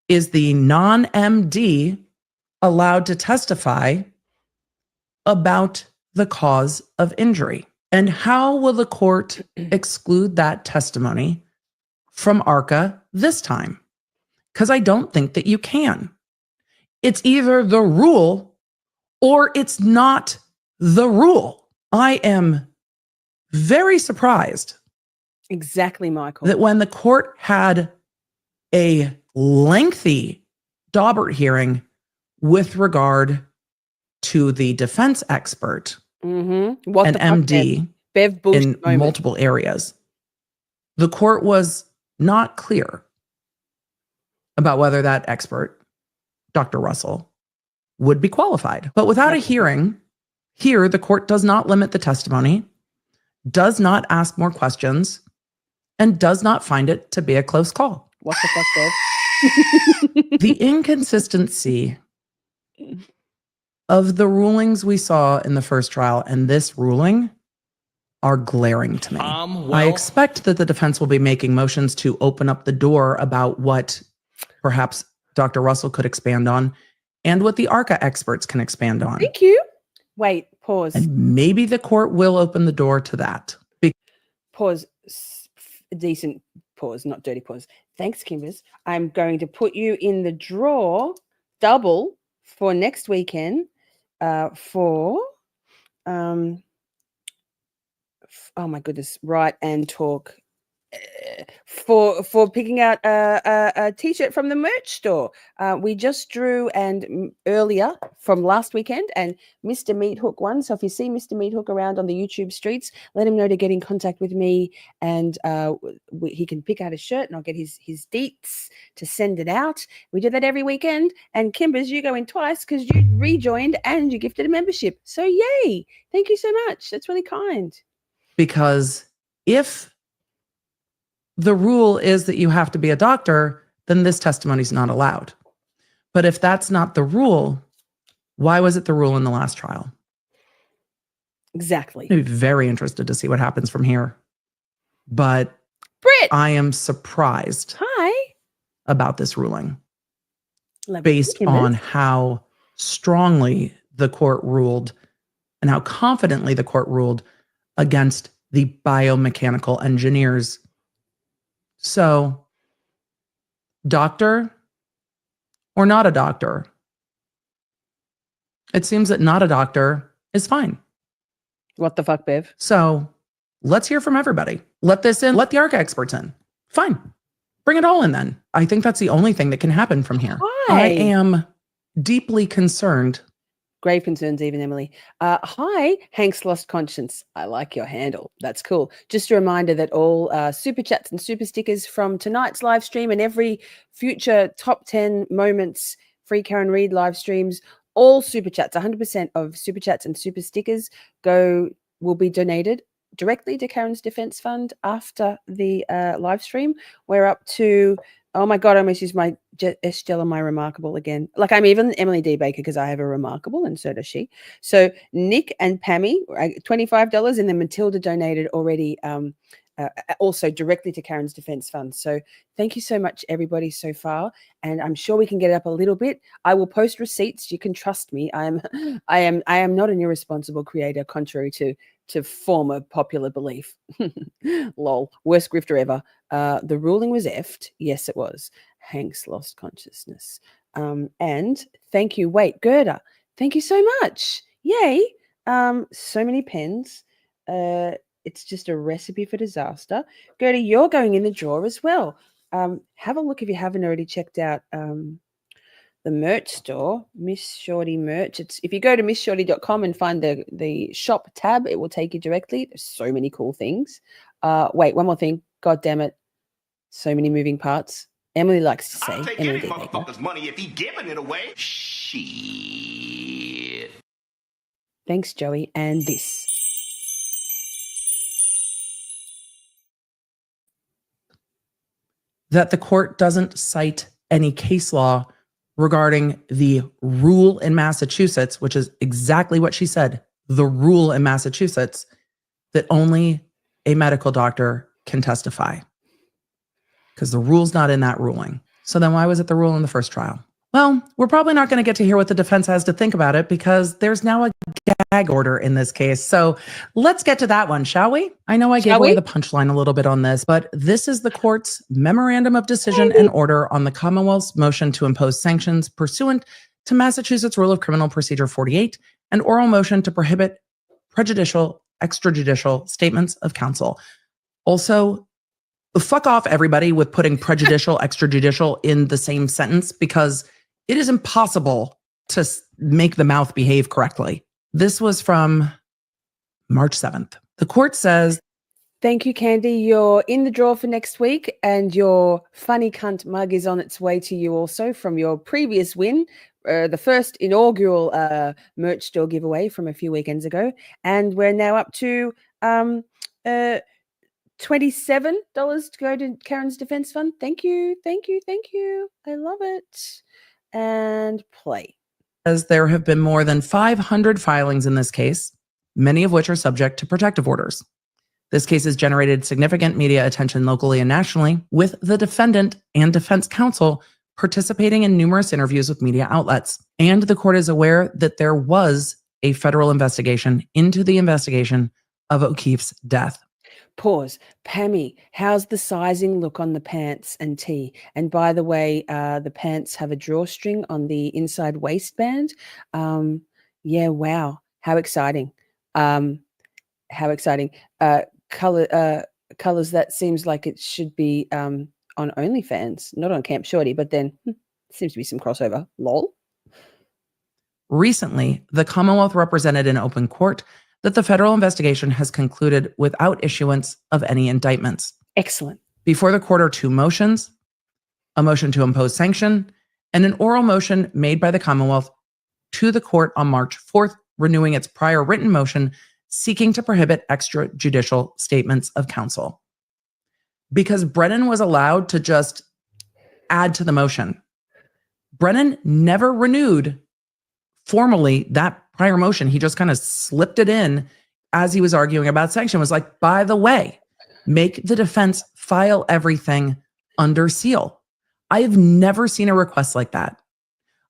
is the non-MD allowed to testify about the cause of injury? And how will the court exclude that testimony from ARCA this time? Because I don't think that you can. It's either the rule or it's not the rule. I am very surprised. Exactly, Michael. That when the court had a lengthy Daubert hearing with regard to the defense expert What and the fuck, MD Bev Bullsh in moment. multiple areas, the court was not clear about whether that expert, Dr. Russell, would be qualified. But without a hearing, here the court does not limit the testimony, does not ask more questions, and does not find it to be a close call. What the fuck, Bev? The inconsistency of the rulings we saw in the first trial and this ruling are glaring to me. I expect that the defense will be making motions to open up the door about what perhaps Dr. Russell could expand on and what the ARCA experts can expand on. Thank you. Wait, pause. And maybe the court will open the door to that. Pause. Decent pause, not dirty pause. Thanks, Kimbers. I'm going to put you in the draw double for next weekend for oh my goodness, write and talk for picking out a t-shirt from the merch store. We just drew and earlier from last weekend, and Mr. Meat Hook won. So if you see Mr. Meat Hook around on the YouTube streets, let him know to get in contact with me, and he can pick out a shirt, and I'll get his deets to send it out. We do that every weekend. And Kimbers, you go in twice because you rejoined and you gifted a membership. So yay! Thank you so much. That's really kind. Because if the rule is that you have to be a doctor, then this testimony is not allowed. But if that's not the rule, why was it the rule in the last trial? Exactly. I'd be very interested to see what happens from here. But Britt, I am surprised about this ruling based on how strongly the court ruled and how confidently the court ruled against the biomechanical engineers. So, doctor or not a doctor? It seems that not a doctor is fine. What the fuck, Bev? So, let's hear from everybody. Let this in. Let the ARCA experts in. Fine. Bring it all in then. I think that's the only thing that can happen from here. I am deeply concerned. Grave concerns, even, Emily. Hi, Hank's Lost Conscience. I like your handle. That's cool. Just a reminder that all super chats and super stickers from tonight's live stream and every future top 10 moments free Karen Reid live streams, all super chats, 100% of super chats and super stickers will be donated directly to Karen's Defense Fund after the live stream. We're up to, oh my God, I almost used my Estelle on my remarkable again. Like I'm even Emily D. Baker because I have a remarkable and so does she. So Nick and Pammy, $25, and then Matilda donated already also directly to Karen's Defense Fund. So thank you so much, everybody, so far. And I'm sure we can get it up a little bit. I will post receipts. You can trust me. I am not an irresponsible creator, contrary to former popular belief. Lol. Worst grifter ever. The ruling was effed. Yes, it was. Hank's lost consciousness. And thank you. Wait, Gerda. Thank you so much. Yay. So many pens. It's just a recipe for disaster. Gerda, you're going in the drawer as well. Have a look if you haven't already checked out the merch store, Miss Shorty merch. If you go to missshorty.com and find the shop tab, it will take you directly. There's so many cool things. Wait, one more thing. God damn it. So many moving parts. Emily likes to say. I'll take Emily any D. Baker. motherfucker's money if he giving it away. Shit. Thanks, Joey. And this. that the court doesn't cite any case law regarding the rule in Massachusetts, which is exactly what she said, the rule in Massachusetts, that only a medical doctor can testify. Because the rule's not in that ruling. So then why was it the rule in the first trial? Well, we're probably not going to get to hear what the defense has to think about it because there's now a gag order in this case. So let's get to that one, shall we? I know I gave away the punchline a little bit on this, but this is the court's memorandum of decision and order on the Commonwealth's motion to impose sanctions pursuant to Massachusetts Rule of Criminal Procedure 48 and oral motion to prohibit prejudicial, extrajudicial statements of counsel. Also, fuck off everybody with putting prejudicial, extrajudicial in the same sentence because it is impossible to make the mouth behave correctly. This was from March 7th. The court says, thank you, Candy. You're in the draw for next week, and your funny cunt mug is on its way to you also from your previous win, the first inaugural merch store giveaway from a few weekends ago. And we're now up to $27 to go to Karen's Defense Fund. Thank you, thank you, thank you. I love it. And play. As there have been more than 500 filings in this case, many of which are subject to protective orders. This case has generated significant media attention locally and nationally, with the defendant and defense counsel participating in numerous interviews with media outlets. And the court is aware that there was a federal investigation into the investigation of O'Keefe's death. Pause. Pammy, how's the sizing look on the pants and tee? And by the way, the pants have a drawstring on the inside waistband. Yeah, wow. How exciting. How exciting. Colors that seems like it should be on OnlyFans, not on Camp Shorty, but then seems to be some crossover. Lol. Recently, the Commonwealth represented in open court that the federal investigation has concluded without issuance of any indictments. Excellent. Before the court are two motions, a motion to impose sanction, and an oral motion made by the Commonwealth to the court on March 4th, renewing its prior written motion seeking to prohibit extrajudicial statements of counsel. Because Brennan was allowed to just add to the motion. Brennan never renewed formally that prior motion. He just kind of slipped it in as he was arguing about sanction. Was like, by the way, make the defense file everything under seal. I have never seen a request like that.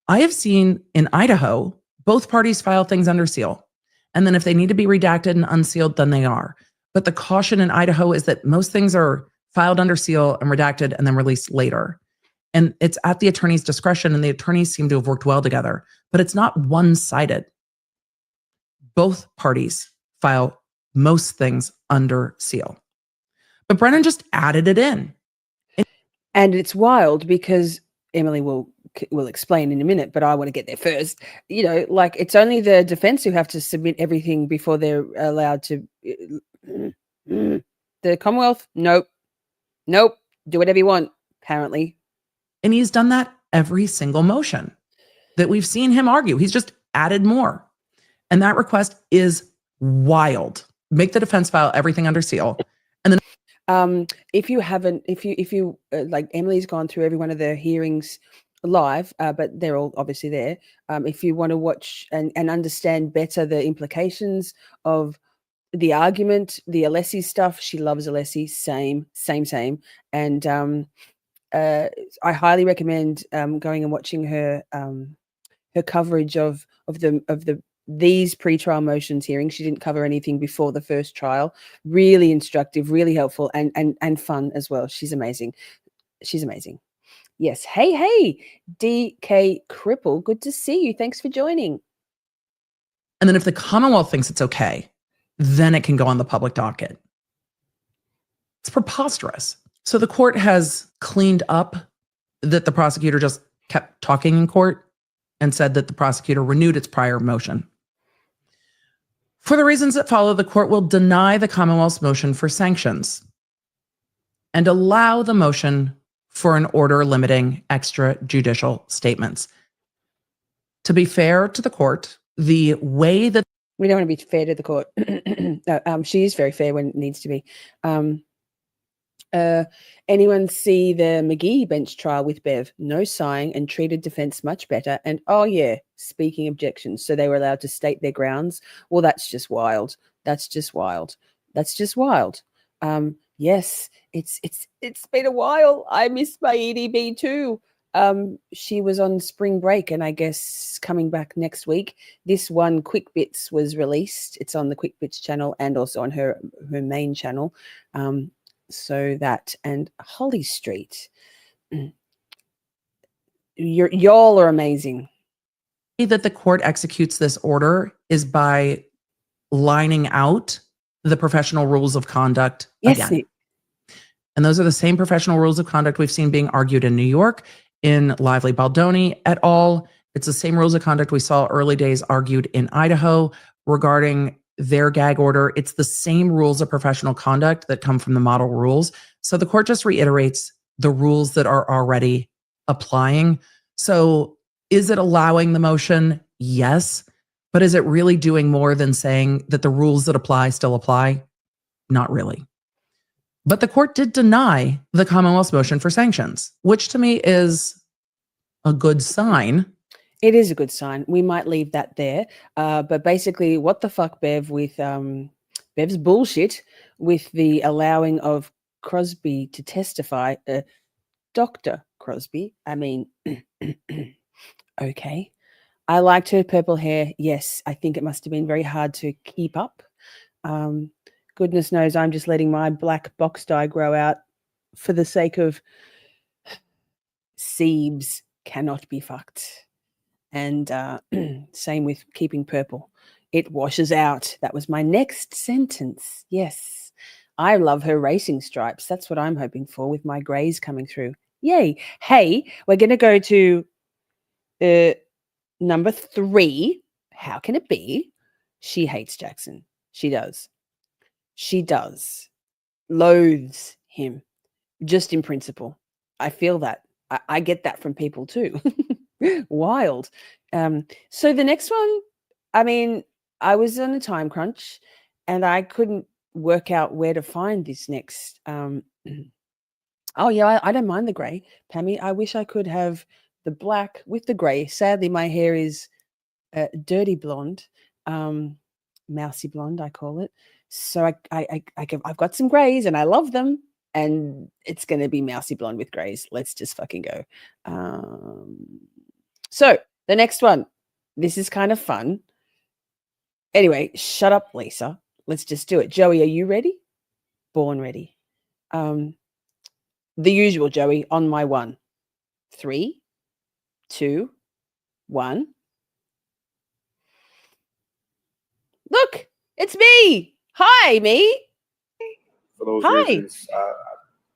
I have seen in Idaho, both parties file things under seal. And then if they need to be redacted and unsealed, then they are. But the caution in Idaho is that most things are filed under seal and redacted and then released later. And it's at the attorney's discretion, and the attorneys seem to have worked well together. But it's not one-sided. Both parties file most things under seal. But Brennan just added it in. And it's wild because Emily will explain in a minute, but I want to get there first. You know, like it's only the defense who have to submit everything before they're allowed to. The Commonwealth, nope. Do whatever you want, apparently. And he's done that every single motion that we've seen him argue. He's just added more. And that request is wild. Make the defense file everything under seal. And then if you like Emily's gone through every one of the hearings live, but they're all obviously there. If you want to watch and understand better the implications of the argument, the Alessi stuff, she loves Alessi, same. And I highly recommend going and watching her coverage of these pretrial motions hearings. She didn't cover anything before the first trial. Really instructive, really helpful, and fun as well. She's amazing. Yes. Hey, DK Cripple. Good to see you. Thanks for joining. And then if the Commonwealth thinks it's okay, then it can go on the public docket. It's preposterous. So the court has cleaned up that the prosecutor just kept talking in court and said that the prosecutor renewed its prior motion. For the reasons that follow, the court will deny the Commonwealth's motion for sanctions and allow the motion for an order limiting extrajudicial statements. To be fair to the court, the way that we don't want to be fair to the court. No, she is very fair when it needs to be. Anyone see the McGee bench trial with Bev? No sighing and treated defense much better. And oh yeah, speaking objections. So they were allowed to state their grounds. Well, that's just wild. That's just wild. That's just wild. Yes, it's been a while. I missed my EDB too. She was on spring break and I guess coming back next week. This one Quick Bits was released. It's on the Quick Bits channel and also on her main channel. So that and Holly Street. Y'all are amazing. That the court executes this order is by lining out the professional rules of conduct again. And those are the same professional rules of conduct we've seen being argued in New York, in Lively Baldoni et al. It's the same rules of conduct we saw early days argued in Idaho regarding their gag order. It's the same rules of professional conduct that come from the model rules. So the court just reiterates the rules that are already applying. So is it allowing the motion? Yes. But is it really doing more than saying that the rules that apply still apply? Not really. But the court did deny the Commonwealth's motion for sanctions, which to me is a good sign. It is a good sign. We might leave that there. But basically, what the fuck, Bev, with Bev's bullshit with the allowing of Crosby to testify. Dr. Crosby, I mean, okay. I liked her purple hair. Yes, I think it must have been very hard to keep up. Goodness knows I'm just letting my black box dye grow out for the sake of Siebes cannot be fucked. And same with keeping purple. It washes out. That was my next sentence. Yes. I love her racing stripes. That's what I'm hoping for with my grays coming through. Yay. Hey, we're going to go to number 3. How can it be? She hates Jackson. She does. She does. Loathes him. Just in principle. I feel that. I get that from people too. Wild. So the next one, I mean, I was on a time crunch and I couldn't work out where to find this next. Oh yeah, I don't mind the gray, Pammy. I wish I could have the black with the gray. Sadly, my hair is dirty blonde, mousy blonde, I call it. So I've got some grays and I love them. And it's going to be mousy blonde with grays. Let's just fucking go. So the next one, this is kind of fun. Anyway, shut up, Lisa. Let's just do it. Joey, are you ready? Born ready. The usual, Joey, on my 1. 3, 2, 1. Look, it's me. Hi, me. For those Hi. reasons,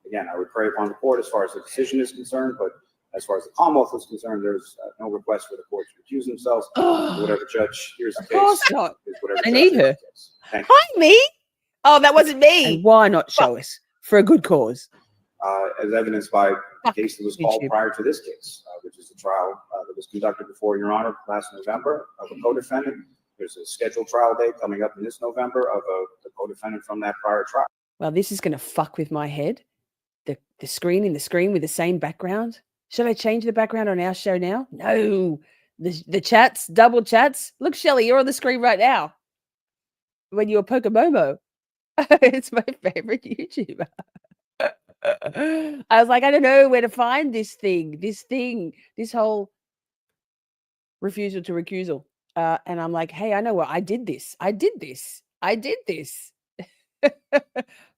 again, I would pray upon the court as far as the decision is concerned, but as far as the Commonwealth is concerned, there's no request for the court to recuse themselves. Whatever judge hears the case, course not. is whatever I judge need hears her. the case. Thank Hi, me. Oh, that wasn't me. And why not show us for a good cause? As evidenced by the case that was called YouTube. prior to this case, which is the trial that was conducted before Your Honor last November of a co-defendant. There's a scheduled trial date coming up in this November of a co-defendant from that prior trial. Well, this is going to fuck with my head. The screen with the same background. Should I change the background on our show now? No. The chats, double chats. Look, Shelley, you're on the screen right now. When you're Pokemomo. It's my favorite YouTuber. I was like, I don't know where to find this whole refusal to recusal. And I'm like, hey, I know what I did this.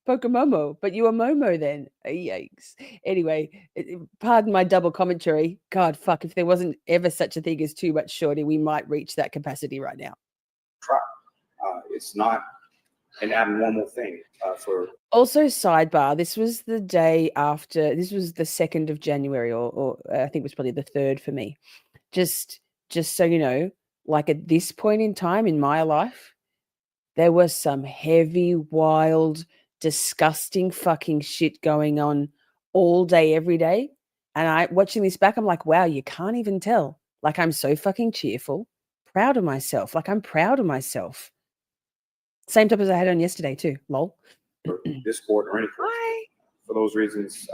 Pokemomo, but you were Momo then. Yikes. Anyway, pardon my double commentary. God, fuck, if there wasn't ever such a thing as too much Shorty, we might reach that capacity right now. It's not an abnormal thing for. Also, sidebar, this was the day after, this was the 2nd of January, or I think it was probably the 3rd for me. Just so you know, like at this point in time in my life, there was some heavy, wild, disgusting fucking shit going on all day, every day. And I watching this back, I'm like, wow, you can't even tell. Like, I'm so fucking cheerful, proud of myself. Like, I'm proud of myself. Same type as I had on yesterday too. Lol. This court or any court. for those reasons,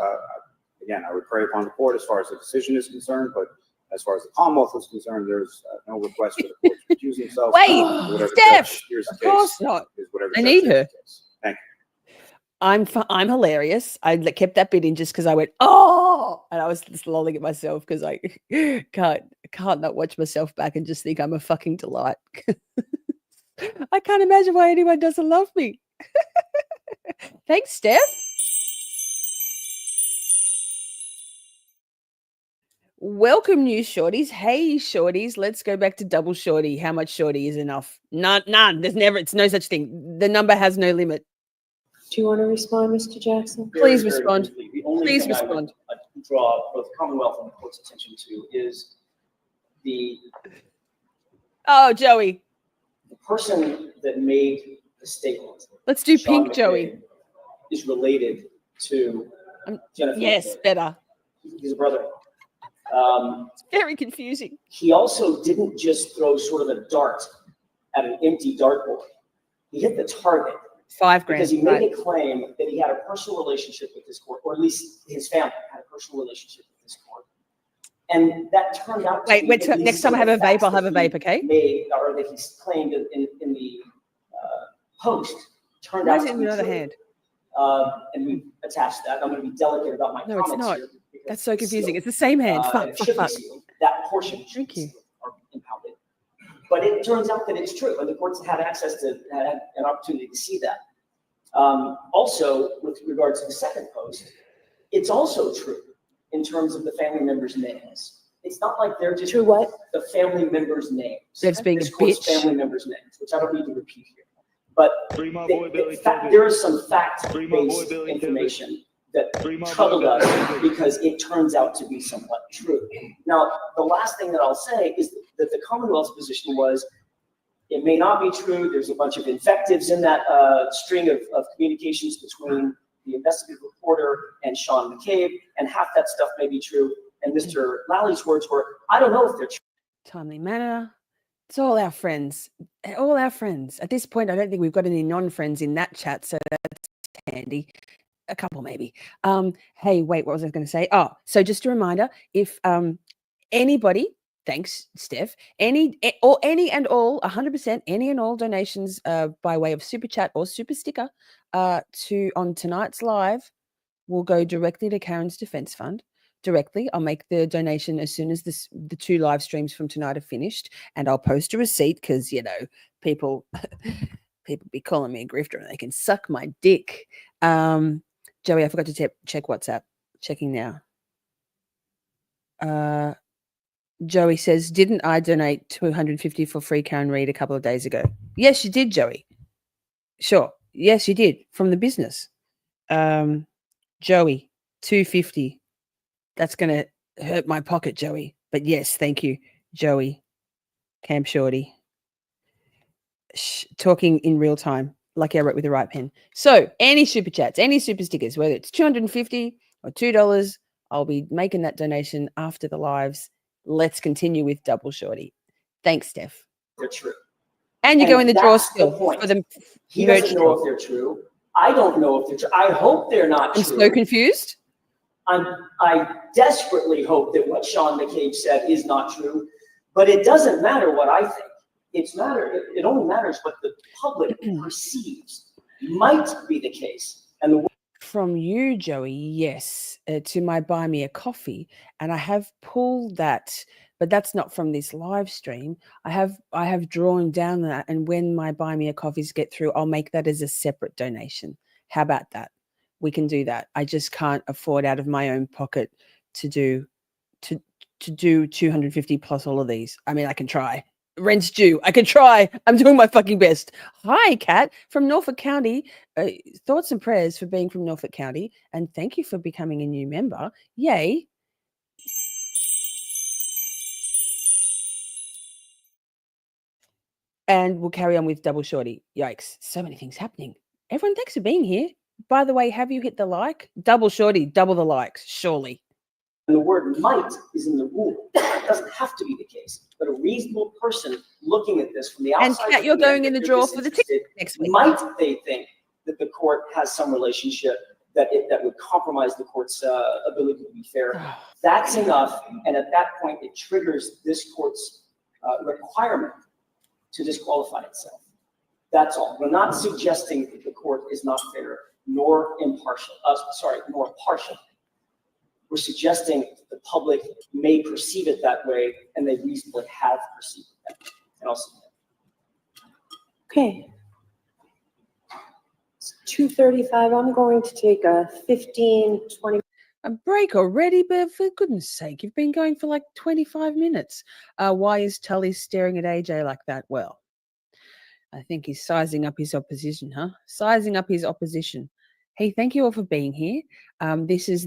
again, I would pray upon the court as far as the decision is concerned, but as far as the Commonwealth is concerned, there's no request for the court to recuse themselves. Wait, Whatever Steph, judge hears the of course case not. is whatever I judge need hears her. the case. Thank you. I'm hilarious. I kept that bit in just because I went, oh, and I was just lolling at myself because I can't not watch myself back and just think I'm a fucking delight. I can't imagine why anyone doesn't love me. Thanks, Steph. Welcome, new shorties. Hey, shorties. Let's go back to double shorty. How much shorty is enough? None. It's no such thing. The number has no limit. Do you want to respond, Mr. Jackson? Please Very respond. briefly, the only Please thing I would, respond. draw both Commonwealth and the court's attention to is the Joey. person that made the statement. Let's do Sean pink, Joey. McCabe, is related to Jennifer. Yes, McCabe. better. He's a brother. It's very confusing. He also didn't just throw sort of a dart at an empty dartboard. He hit the target. $5,000. Because he made a claim that he had a personal relationship with this court, or at least his family had a personal relationship with this court. And that turned out to be Next time I have a vape, I'll have a vape, okay? Made, or that he's claimed in the post turned Why out is it to in be the other true. hand? And we attached that. I'm going to be delicate about my No, it's comments not. here. That's so confusing. It's the same hand. And it should be sealed. That portion should be sealed or impounded. But it turns out that it's true, and the courts had access to, had an opportunity to see that. Also, with regard to the second post, it's also true in terms of the family members' names. It's not like they're just True what? the family members' names. That's being this a court's bitch. family members' names, which I don't need to repeat here. But there is some fact-based information that troubled us because it turns out to be somewhat true. Now, the last thing that I'll say is that the Commonwealth's position was it may not be true. There's a bunch of invectives in that string of communications between the investigative reporter and Sean McCabe, and half that stuff may be true. And Mr. Lally's words were, I don't know if they're true. Timely manner. It's all our friends. All our friends. At this point, I don't think we've got any non-friends in that chat, so that's handy. A couple maybe. Hey, wait, what was I going to say? Oh, so just a reminder, if anybody, thanks, Steph, any and all, 100%, any and all donations by way of super chat or super sticker on tonight's live will go directly to Karen's Defense Fund. Directly, I'll make the donation as soon as the 2 live streams from tonight are finished, and I'll post a receipt because people be calling me a grifter and they can suck my dick. Joey, I forgot to check WhatsApp. Checking now. Joey says, didn't I donate $250 for free Karen Reid a couple of days ago? Yes, you did, Joey. Sure. Yes, you did from the business. Joey, $250. That's going to hurt my pocket, Joey. But yes, thank you, Joey. Camp Shorty. Talking in real time, like I wrote with the right pen. So any super chats, any super stickers, whether it's $250 or $2, I'll be making that donation after the lives. Let's continue with Double Shorty. Thanks, Steph. They're true. And you go in the drawer that's still the point. for the He merch doesn't know drawer. if they're true. I don't know if they're true. I hope they're not I'm true. so confused. I desperately hope that what Sean McCabe said is not true, but it doesn't matter what I think. It only matters what the public perceives might be the case. And From you, Joey, yes, to my buy me a coffee, and I have pulled that, but that's not from this live stream. I have drawn down that, and when my buy me a coffees get through, I'll make that as a separate donation. How about that? We can do that. I just can't afford out of my own pocket to do 250 plus all of these. I mean, I can try. Rent's due. I can try. I'm doing my fucking best. Hi, Kat from Norfolk County. Thoughts and prayers for being from Norfolk County, and thank you for becoming a new member. Yay. And we'll carry on with Double Shorty. Yikes. So many things happening. Everyone, thanks for being here. By the way, have you hit the like? Double Shorty, double the likes, surely. And the word might is in the rule. It doesn't have to be the case. But a reasonable person looking at this from the outside. And Kat, you're going in the drawer for the ticket next week. Might they think that the court has some relationship that would compromise the court's ability to be fair. That's enough, and at that point, it triggers this court's requirement to disqualify itself. That's all. We're not suggesting that the court is not fair nor impartial. Nor partial. We're suggesting that the public may perceive it that way, and they reasonably have perceived it that way. And I'll submit. Okay. It's 2:35. I'm going to take a 15-20. A break already, Bev? For goodness sake, you've been going for like 25 minutes. Why is Tully staring at AJ like that? Well, I think he's sizing up his opposition, huh? Sizing up his opposition. Hey, thank you all for being here. This is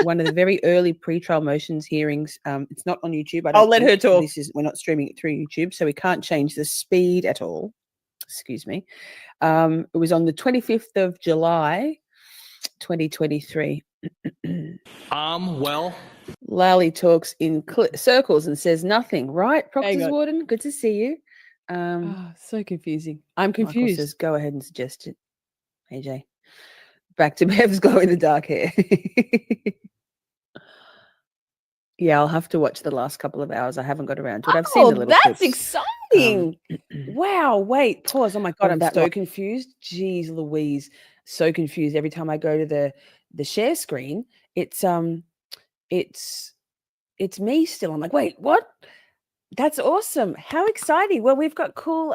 one of the very early pretrial motions hearings. It's not on YouTube. I'll let her talk. We're not streaming it through YouTube, so we can't change the speed at all. Excuse me. It was on the 25th of July, 2023. Well. Lally talks in circles and says nothing, right? Proctor's Warden, good to see you. So confusing. I'm confused. Says, go ahead and suggest it, AJ. Back to Bev's glow in the dark hair. Yeah, I'll have to watch the last couple of hours. I haven't got around to it. I've seen the little that's clips. exciting. Wow, wait, pause. Oh my God, I'm that so confused. Jeez Louise. So confused. Every time I go to the share screen, it's me still. I'm like, wait, what? That's awesome. How exciting. Well, we've got cool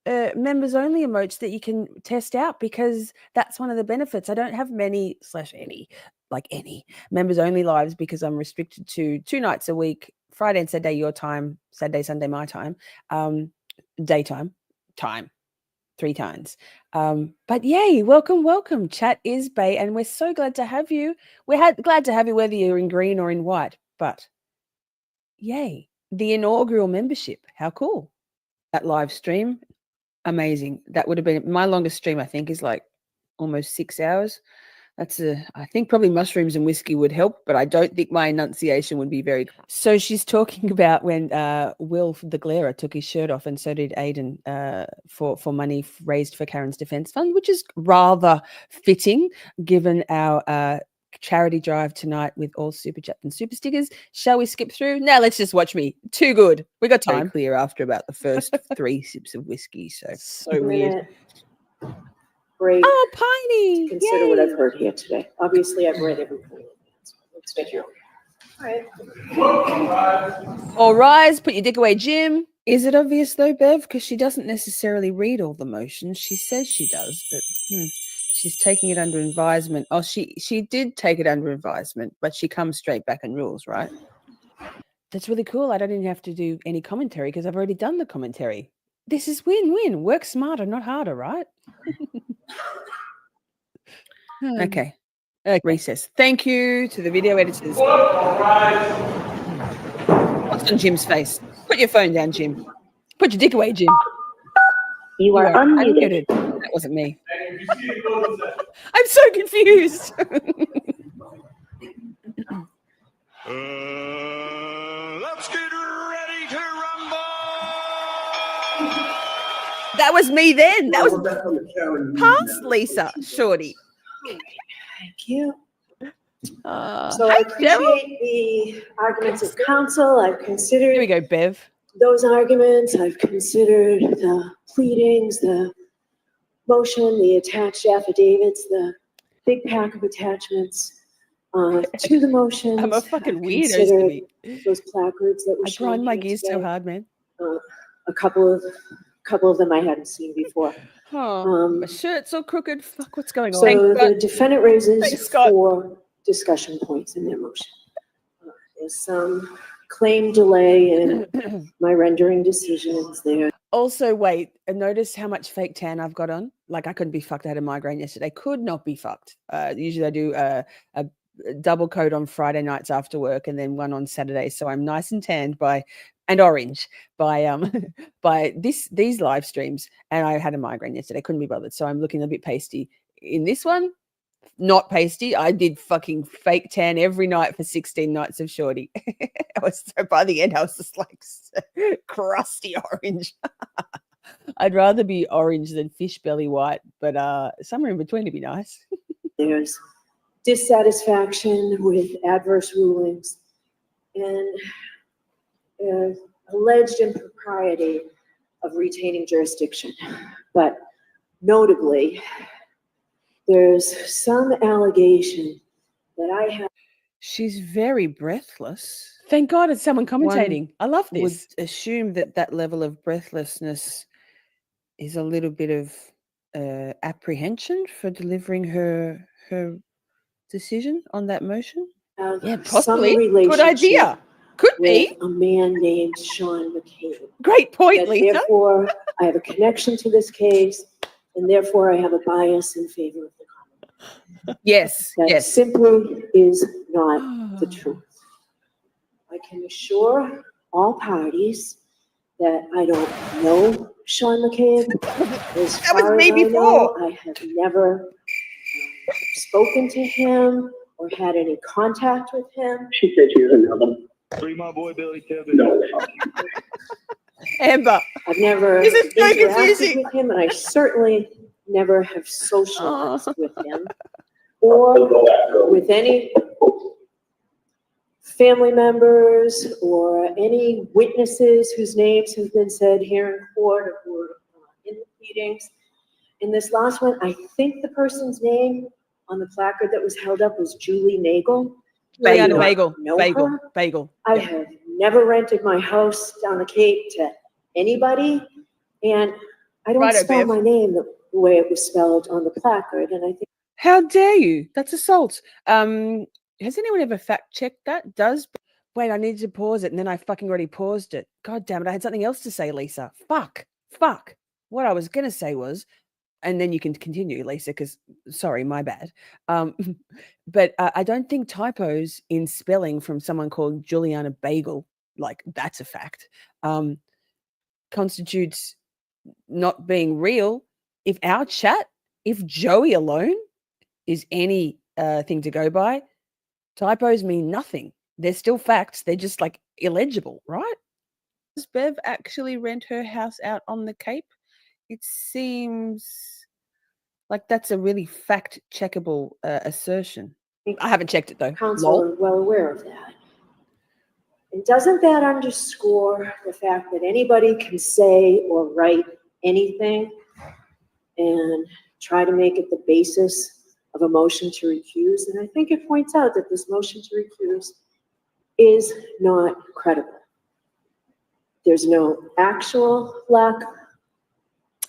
members only emotes that you can test out, because that's one of the benefits. I don't have any members only lives because I'm restricted to 2 nights a week, Friday and Saturday your time, Saturday, Sunday my time, daytime time, 3 times. But yay, welcome. Chat is Bay, and we're so glad to have you. We're glad to have you whether you're in green or in white. But yay, the inaugural membership. How cool. That live stream. Amazing. That would have been my longest stream, I think, is like almost 6 hours. I think probably mushrooms and whiskey would help, but I don't think my enunciation would be very. So she's talking about when Will the Glarer took his shirt off, and so did Aiden, for money raised for Karen's Defence Fund, which is rather fitting given our charity drive tonight with all super chat and super stickers. Shall we skip through? Now let's just watch me. Too good. We got time. Clear after about the first 3 sips of whiskey. So weird. Break. Oh, Piney. Consider Yay. what I've heard here today. Obviously, I've read everything. Thank you. All right. All rise. Put your dick away, Jim. Is it obvious though, Bev? Because she doesn't necessarily read all the motions. She says she does, but she's taking it under advisement. Oh, she did take it under advisement, but she comes straight back and rules, right? That's really cool. I don't even have to do any commentary because I've already done the commentary. This is win-win. Work smarter, not harder, right? Okay. Recess. Thank you to the video editors. What's on Jim's face? Put your phone down, Jim. Put your dick away, Jim. You are unmuted. That wasn't me. I'm so confused. Let's get ready to rumble. That was me then. That was past Lisa Shorty. Thank you. So I appreciate the arguments of counsel. I've considered. Here we go, Bev. Those arguments. I've considered the pleadings, the motion, the attached affidavits, the big pack of attachments to the motions. I'm a fucking weirdo to me. Those placards that were I grind my gears so hard, man. A couple of them I hadn't seen before. My shirt's all crooked. Fuck, what's going on? So the defendant raises 4 discussion points in their motion. There's some claim delay in my rendering decisions there. Also, wait, notice how much fake tan I've got on. Like, I couldn't be fucked. I had a migraine yesterday. Could not be fucked. Usually I do a double coat on Friday nights after work and then one on Saturday. So I'm nice and tanned and orange by these live streams. And I had a migraine yesterday. Couldn't be bothered. So I'm looking a bit pasty. In this one, not pasty. I did fucking fake tan every night for 16 nights of Shorty. By the end, I was just like crusty orange. I'd rather be orange than fish belly white, but somewhere in between would be nice. There's dissatisfaction with adverse rulings and alleged impropriety of retaining jurisdiction. But notably, there's some allegation that I have. She's very breathless. Thank God it's someone commentating. I love Would this. assume that that level of breathlessness is a little bit of apprehension for delivering her decision on that motion. Yeah, possibly. Good idea. Could with be. a man named Sean McCabe. Great point, That Lisa. Therefore, I have a connection to this case, and therefore I have a bias in favor of the Commonwealth. Yes, That yes. simply is not the truth. I can assure all parties that I don't know Sean McCabe. As That was far me as I before. know, I have never spoken to him or had any contact with him. She said she was another. Free my boy Billy Kevin. No. Amber. I've never This is so interacted confusing. with him, and I certainly never have socialized with him or with any family members or any witnesses whose names have been said here in court or who were in the meetings. In this last one, I think the person's name on the placard that was held up was Julie Nagel. Juliana I Bagel. don't know Bagel. her. Bagel. I have never rented my house down the Cape to anybody, and I don't Righto, spell Bev. my name the way it was spelled on the placard, and I think How dare you? That's assault. Has anyone ever fact checked that? Wait, I needed to pause it and then I fucking already paused it. God damn it. I had something else to say, Lisa. Fuck. What I was going to say was, and then you can continue, Lisa, because sorry, my bad. But I don't think typos in spelling from someone called Juliana Bagel, like that's a fact, constitutes not being real. If our chat, if Joey alone is any thing to go by, typos mean nothing. They're still facts. They're just like illegible, right? Does Bev actually rent her house out on the Cape? It seems like that's a really fact checkable assertion. I haven't checked it though. council Lol. are well aware of that. And doesn't that underscore the fact that anybody can say or write anything and try to make it the basis of a motion to recuse? And I think it points out that this motion to recuse is not credible. There's no actual lack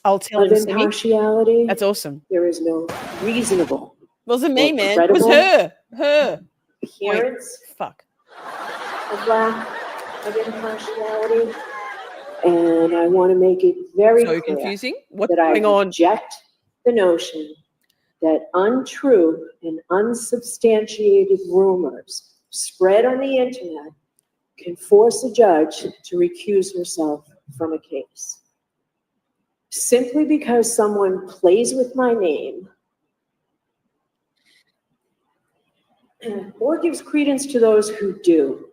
I'll tell of him, Simi. impartiality. That's awesome. There is no reasonable Wasn't me, or man. It was credible her. appearance Wait, fuck. of lack of impartiality. And I want to make it very So clear confusing. What's that I going on? reject the notion that untrue and unsubstantiated rumors spread on the internet can force a judge to recuse herself from a case. Simply because someone plays with my name or gives credence to those who do.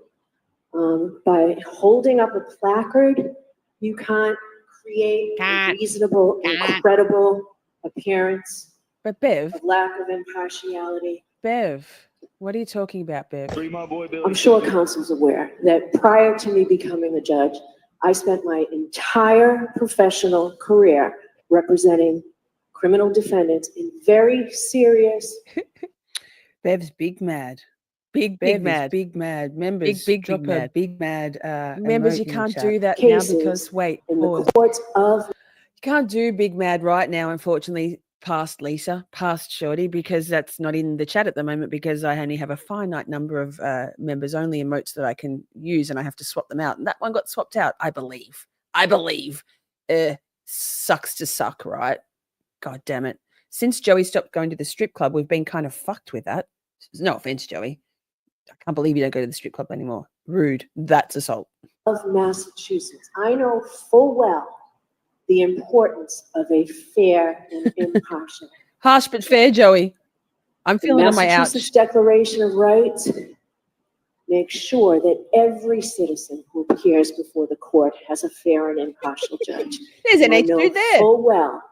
By holding up a placard, you can't create a reasonable and credible appearance But Bev, of lack of impartiality. Bev, what are you talking about, Bev? Free my boy Billy I'm sure Kevin. council's aware that prior to me becoming a judge, I spent my entire professional career representing criminal defendants in very serious. Bev's big mad. Big mad. Big mad. Members, Big drop mad. a big mad. Members, you emote in the can't chat. do that Cases now because, wait, in pause. the courts of You can't do big mad right now, unfortunately, past Lisa, past Shorty, because that's not in the chat at the moment because I only have a finite number of members only emotes that I can use and I have to swap them out. And that one got swapped out, I believe. Sucks to suck, right? God damn it. Since Joey stopped going to the strip club, we've been kind of fucked with that. No offense, Joey. I can't believe you don't go to the strip club anymore. Rude. That's assault. of Massachusetts. I know full well the importance of a fair and impartial. Harsh but fair, Joey. I'm The feeling on my Massachusetts ouch. Declaration of Rights makes sure that every citizen who appears before the court has a fair and impartial judge. There's an And I H know dude there. full well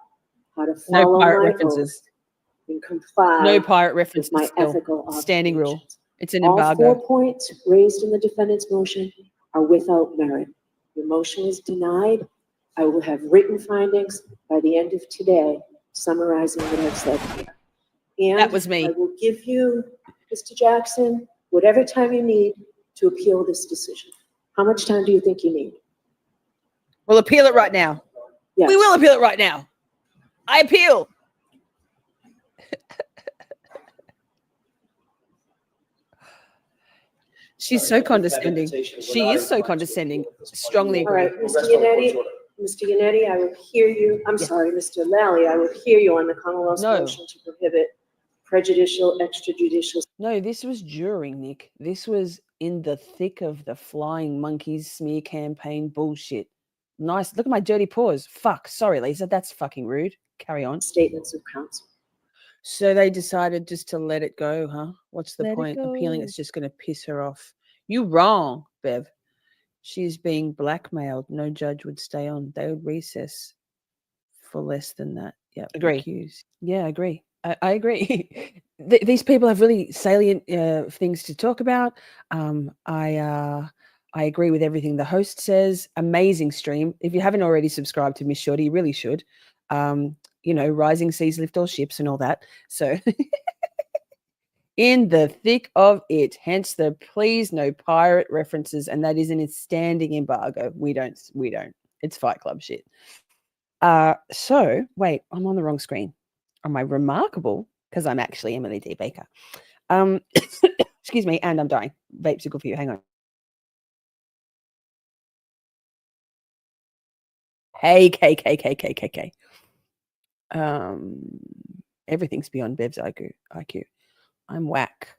how to No follow pirate my references. oath and comply No pirate reference with my still. ethical Standing rule. obligations. It's an All embargo. 4 points raised in the defendant's motion are without merit. Your motion is denied. I will have written findings by the end of today summarizing what I've said here. And That was me. I will give you, Mr. Jackson, whatever time you need to appeal this decision. How much time do you think you need? We'll appeal it right now. Yes. We will appeal it right now. I appeal. She's so condescending. She is so condescending. Strongly All agree. right, Mr. Yannetti, I will hear you. I'm sorry, Mr. Lally, I will hear you on the Commonwealth's No. motion to prohibit prejudicial, extrajudicial. No, this was during, Nick. This was in the thick of the flying monkeys smear campaign bullshit. Nice. Look at my dirty paws. Fuck. Sorry, Lisa. That's fucking rude. Carry on. Statements of counsel. So they decided just to let it go, huh? What's the Let it point? Appealing, go. it's just going to piss her off. You wrong, Bev. She's being blackmailed. No judge would stay on. They would recess for less than that. Yeah, Agree. accused. Yeah, I agree. I agree. These people have really salient things to talk about. I agree with everything the host says. Amazing stream. If you haven't already subscribed to Miss Shorty, you really should. You know, rising seas lift all ships and all that. So in the thick of it, hence the please no pirate references, and that is in its standing embargo. We don't. It's Fight Club shit. So wait, I'm on the wrong screen. Am I remarkable? Because I'm actually Emily D. Baker. Excuse me, and I'm dying. Vapes are good for you. Hang on. Hey, K. Everything's beyond Bev's IQ. I'm whack.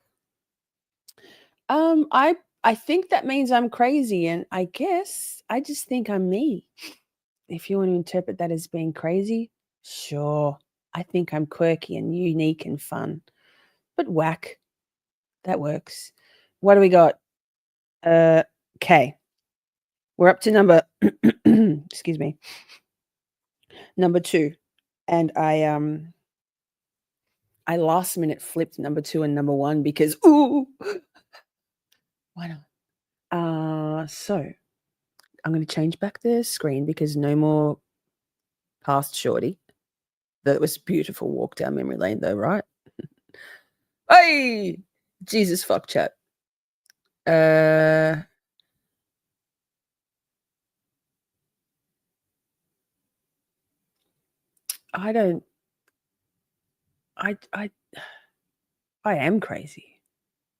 I think that means I'm crazy, and I guess I just think I'm me. If you want to interpret that as being crazy, sure. I think I'm quirky and unique and fun. But whack. That works. What do we got? K. We're up to number excuse me. Number 2. And I last minute flipped number 2 and number 1 because ooh. Why not? So I'm going to change back the screen because no more past Shorty. That was beautiful walk down memory lane though, right? Hey, Jesus fuck chat. I am crazy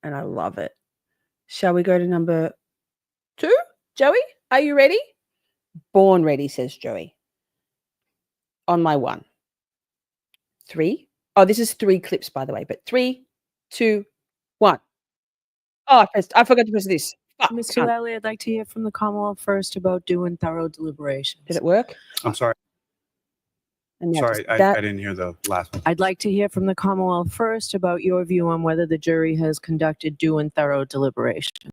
and I love it. Shall we go to number 2? Joey, are you ready? Born ready, says Joey. On my 1. 3. Oh, this is 3 clips, by the way, but 3, 2, 1. Oh, I forgot to press this. Fuck, Mr. cunt. Lally, I'd like to hear from the Commonwealth first about doing thorough deliberations. Did it work? I'm sorry. And Sorry, I didn't hear the last one. I'd like to hear from the Commonwealth first about your view on whether the jury has conducted due and thorough deliberations.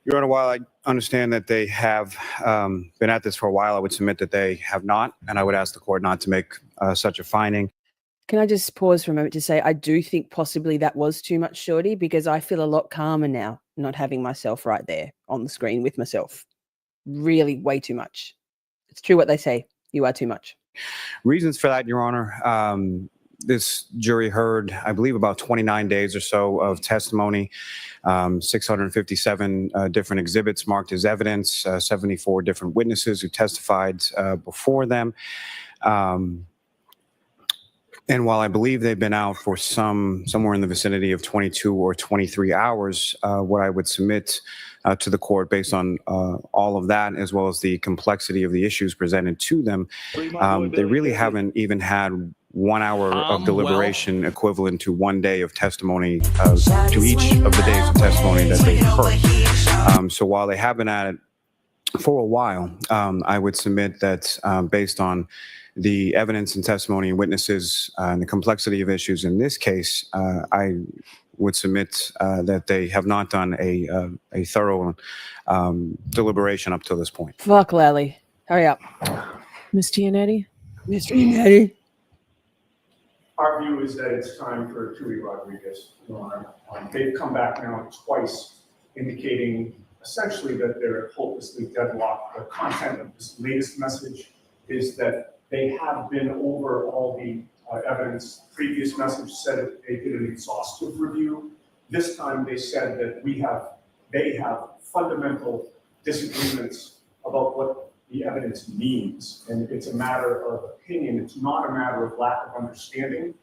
Your Honor, while I understand that they have been at this for a while, I would submit that they have not, and I would ask the court not to make such a finding. Can I just pause for a moment to say I do think possibly that was too much, Shorty, because I feel a lot calmer now not having myself right there on the screen with myself. Really way too much. It's true what they say. You are too much. Reasons for that, Your Honor. This jury heard, I believe, about 29 days or so of testimony, 657 different exhibits marked as evidence, 74 different witnesses who testified before them. And while I believe they've been out for somewhere in the vicinity of 22 or 23 hours, what I would submit to the court based on all of that, as well as the complexity of the issues presented to them, they really haven't even had 1 hour of deliberation equivalent to 1 day of testimony to each of the days of testimony that they heard. So while they have been at it for a while, I would submit that based on the evidence and testimony and witnesses and the complexity of issues in this case, I would submit that they have not done a thorough deliberation up to this point. Fuck, Lally. Hurry up. Mr. Yannetti? Mr. Yannetti. Our view is that it's time for Tui Rodriguez, Your Honor. They've come back now twice indicating essentially that they're hopelessly deadlocked. The content of this latest message is that they have been over all the evidence. Previous message said that they did an exhaustive review. This time they said that they have fundamental disagreements about what the evidence means, and it's a matter of opinion. It's not a matter of lack of understanding.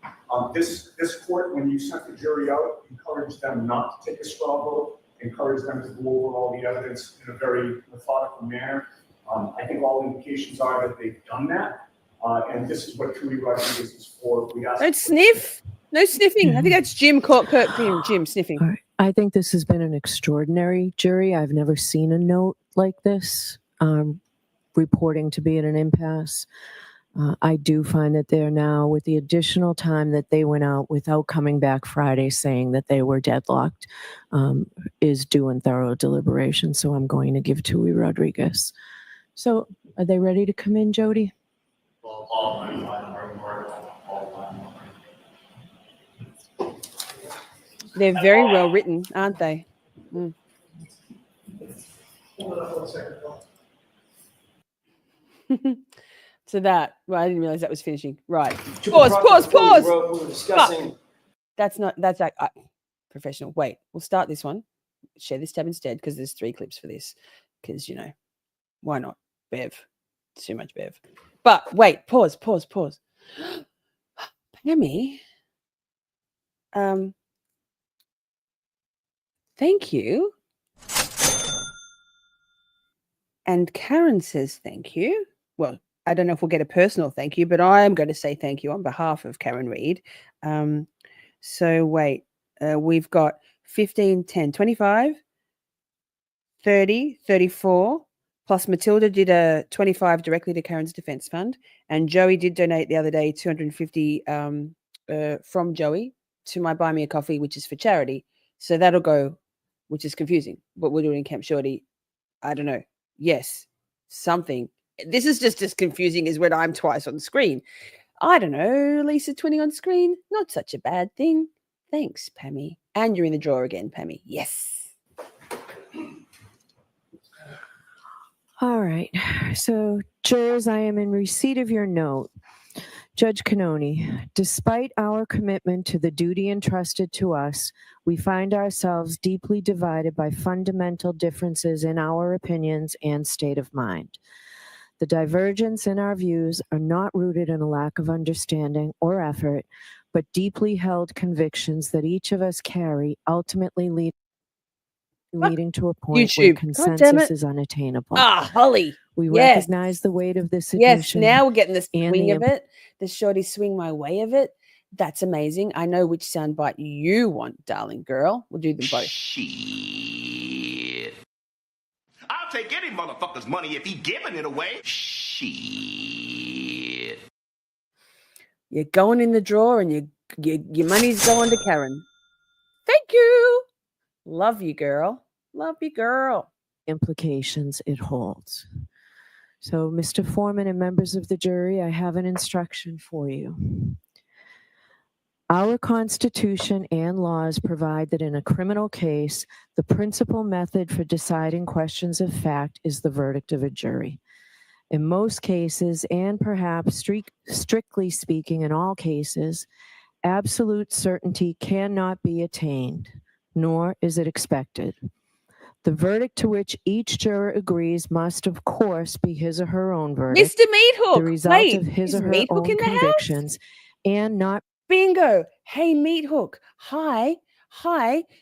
This court, when you sent the jury out, encouraged them not to take a straw vote, encouraged them to go over all the evidence in a very methodical manner. I think all indications are that they've done that, and this is what Tui Rodriguez is for. Don't sniff. No sniffing. I think that's Jim Jim sniffing. All right. I think this has been an extraordinary jury. I've never seen a note like this reporting to be at an impasse. I do find that they're now, with the additional time that they went out without coming back Friday saying that they were deadlocked, is due in thorough deliberation. So I'm going to give Tui Rodriguez. So are they ready to come in, Jody? They're very well written, aren't they? Mm. So that, well, I didn't realize that was finishing. Right. Pause. We were discussing. Fuck. That's like professional. Wait, we'll start this one. Share this tab instead because there's 3 clips for this. Because, why not? Bev. Too much Bev. But wait, pause. Pammy. Thank you. And Karen says thank you. Well, I don't know if we'll get a personal thank you, but I'm going to say thank you on behalf of Karen Reed. So wait, we've got 15, 10, 25, 30, 34, plus Matilda did a 25 directly to Karen's defense fund. And Joey did donate the other day 250 from Joey to my Buy Me a Coffee, which is for charity. So that'll go, which is confusing. What we're doing in Camp Shorty, I don't know. Yes, something. This is just as confusing as when I'm twice on screen. I don't know, Lisa twinning on screen. Not such a bad thing. Thanks, Pammy. And you're in the drawer again, Pammy. Yes. All right. So, jurors, I am in receipt of your note. Judge Canone, despite our commitment to the duty entrusted to us, we find ourselves deeply divided by fundamental differences in our opinions and state of mind. The divergence in our views are not rooted in a lack of understanding or effort, but deeply held convictions that each of us carry, ultimately leading to a point where consensus is unattainable. Holly. We Yes. recognize the weight of this Yes, admission. now we're getting the and swing the of it. The Shorty swing my way of it. That's amazing. I know which soundbite you want, darling girl. We'll do them both. Shit. I'll take any motherfucker's money if he giving it away. Shit. You're going in the drawer and your money's going to Karen. Thank you. Love you, girl. Love you, girl. Implications it holds. So, Mr. Foreman and members of the jury, I have an instruction for you. Our Constitution and laws provide that in a criminal case, the principal method for deciding questions of fact is the verdict of a jury. In most cases, and perhaps strictly speaking in all cases, absolute certainty cannot be attained, nor is it expected. The verdict to which each juror agrees must, of course, be his or her own verdict. Mr. Meathook. The result Wait, of his is or her Meathook own in the house? convictions, and not Bingo. Hey, Meathook. Hi.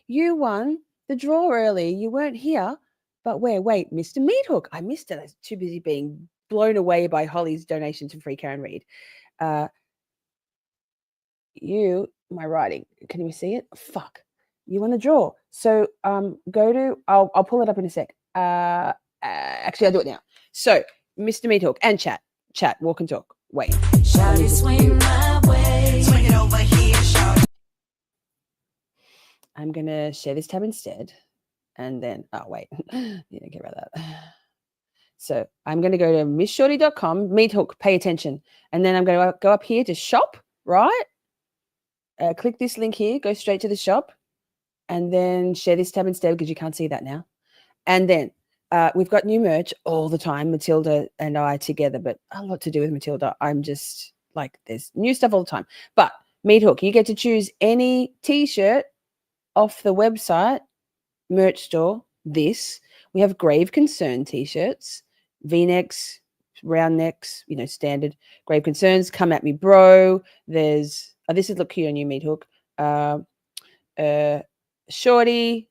You won the draw earlier. You weren't here. But where? Wait, Mr. Meathook. I missed it. I was too busy being blown away by Holly's donation to Free Karen Reed. My writing. Can we see it? Fuck. You won the draw. So go to, I'll pull it up in a sec. Actually, I'll do it now. So, Mr. Meathook and chat, walk and talk. Wait. Shawty, swing my way. Swing it over here, shawty. I'm going to share this tab instead. And then, oh, wait. You don't care about that. So I'm going to go to missshorty.com, Meathook, pay attention. And then I'm going to go up here to shop, right? click this link here, go straight to the shop, and then share this tab instead because you can't see that now. And then we've got new merch all the time, Matilda and I together, but a lot to do with Matilda. I'm just like, there's new stuff all the time. But Meat Hook, you get to choose any T-shirt off the website merch store. We have Grave Concern T-shirts, V-necks, round necks, standard Grave Concerns. Come at me, bro. There's this is look here on you, Meat Hook. Shorty,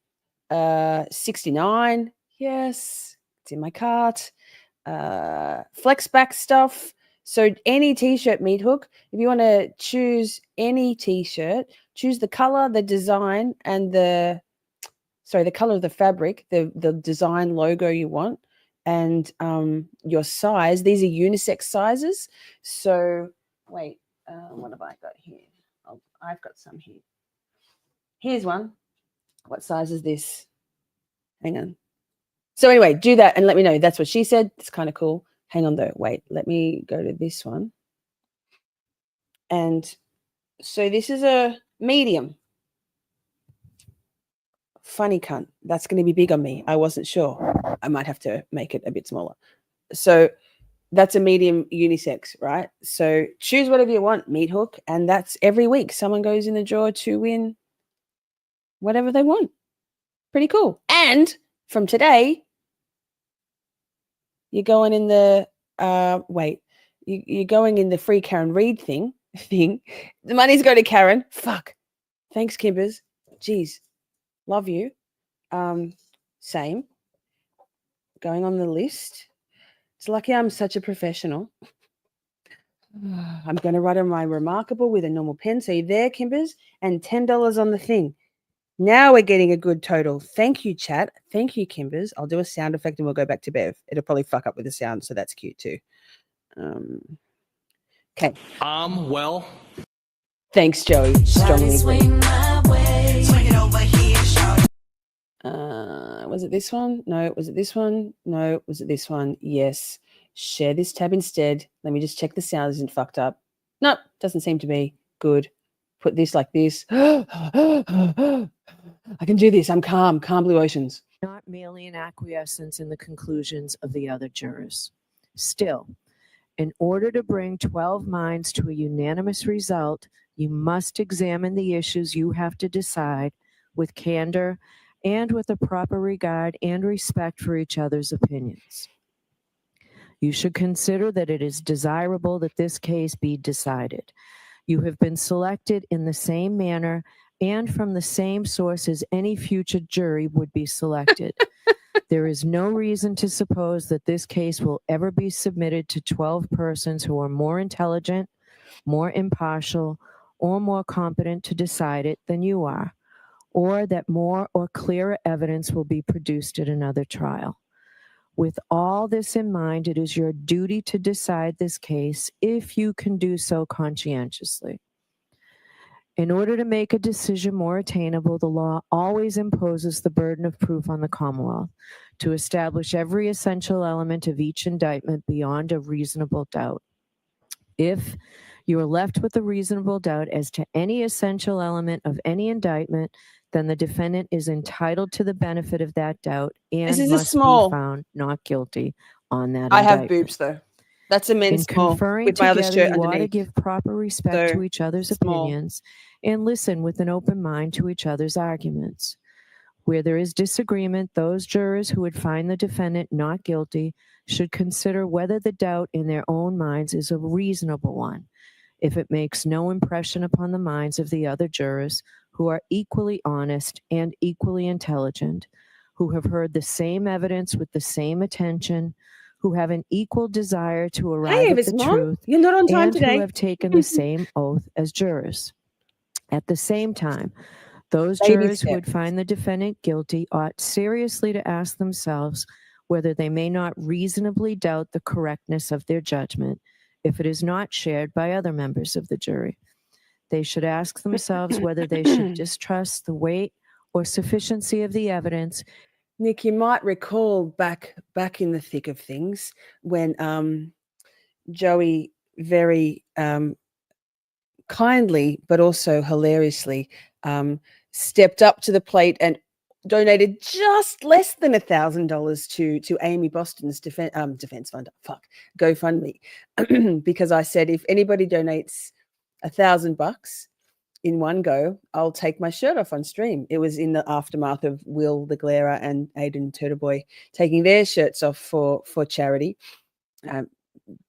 69. Yes, it's in my cart. Flex back stuff. So any T-shirt, Meat Hook. If you want to choose any T-shirt, choose the color, the design, and the color of the fabric, the design logo you want, and your size. These are unisex sizes. So wait, what have I got here? I've got some here. Here's one. What size is this? Hang on. So anyway, do that and let me know. That's what she said. It's kind of cool. Hang on though. Wait, let me go to this one. And so this is a medium. Funny cunt. That's going to be big on me. I wasn't sure. I might have to make it a bit smaller. So that's a medium unisex, right? So choose whatever you want, Meat Hook. And that's every week. Someone goes in the draw to win whatever they want. Pretty cool. And from today, you're going in the you're going in the free Karen Reid thing. The money's going to Karen. Fuck. Thanks, Kimbers. Jeez. Love you. Same. Going on the list. It's lucky I'm such a professional. I'm going to write on my remarkable with a normal pen. So you there, Kimbers? And $10 on the thing. Now we're getting a good total. Thank you, chat. Thank you, Kimbers. I'll do a sound effect and we'll go back to Bev. It'll probably fuck up with the sound, so that's cute too. Okay. Well. Thanks, Joey. Strongly agree. Was it this one? No. Was it this one? No. Was it this one? Yes. Share this tab instead. Let me just check the sound isn't fucked up. Nope. Doesn't seem to be. Good. Put this like this. I can do this. I'm calm. Calm blue oceans. Not merely an acquiescence in the conclusions of the other jurors. Still, in order to bring 12 minds to a unanimous result, you must examine the issues you have to decide with candor and with a proper regard and respect for each other's opinions. You should consider that it is desirable that this case be decided. You have been selected in the same manner and from the same source as any future jury would be selected. There is no reason to suppose that this case will ever be submitted to 12 persons who are more intelligent, more impartial, or more competent to decide it than you are, or that more or clearer evidence will be produced at another trial. With all this in mind, it is your duty to decide this case if you can do so conscientiously. In order to make a decision more attainable, the law always imposes the burden of proof on the Commonwealth to establish every essential element of each indictment beyond a reasonable doubt. If you are left with a reasonable doubt as to any essential element of any indictment, then the defendant is entitled to the benefit of that doubt and This is must a small. be found not guilty on that I indictment. have boobs though. That's a men's In small conferring with my other together, shirt you ought to underneath. give proper respect So, to each other's small. opinions and listen with an open mind to each other's arguments. Where there is disagreement, those jurors who would find the defendant not guilty should consider whether the doubt in their own minds is a reasonable one. If it makes no impression upon the minds of the other jurors, who are equally honest and equally intelligent, who have heard the same evidence with the same attention, who have an equal desire to arrive at Ava's the mom. truth, You're not on time and today. who have taken the same oath as jurors. At the same time, those Baby jurors who step. would find the defendant guilty ought seriously to ask themselves whether they may not reasonably doubt the correctness of their judgment if it is not shared by other members of the jury. They should ask themselves whether they should distrust the weight or sufficiency of the evidence. Nick, you might recall back in the thick of things when Joey very kindly but also hilariously stepped up to the plate and donated just less than $1,000 to Amy Boston's defense fund. GoFundMe, because I said if anybody donates $1,000 in one go, I'll take my shirt off on stream. It was in the aftermath of Will the Glairer and Aiden Turtleboy taking their shirts off for charity.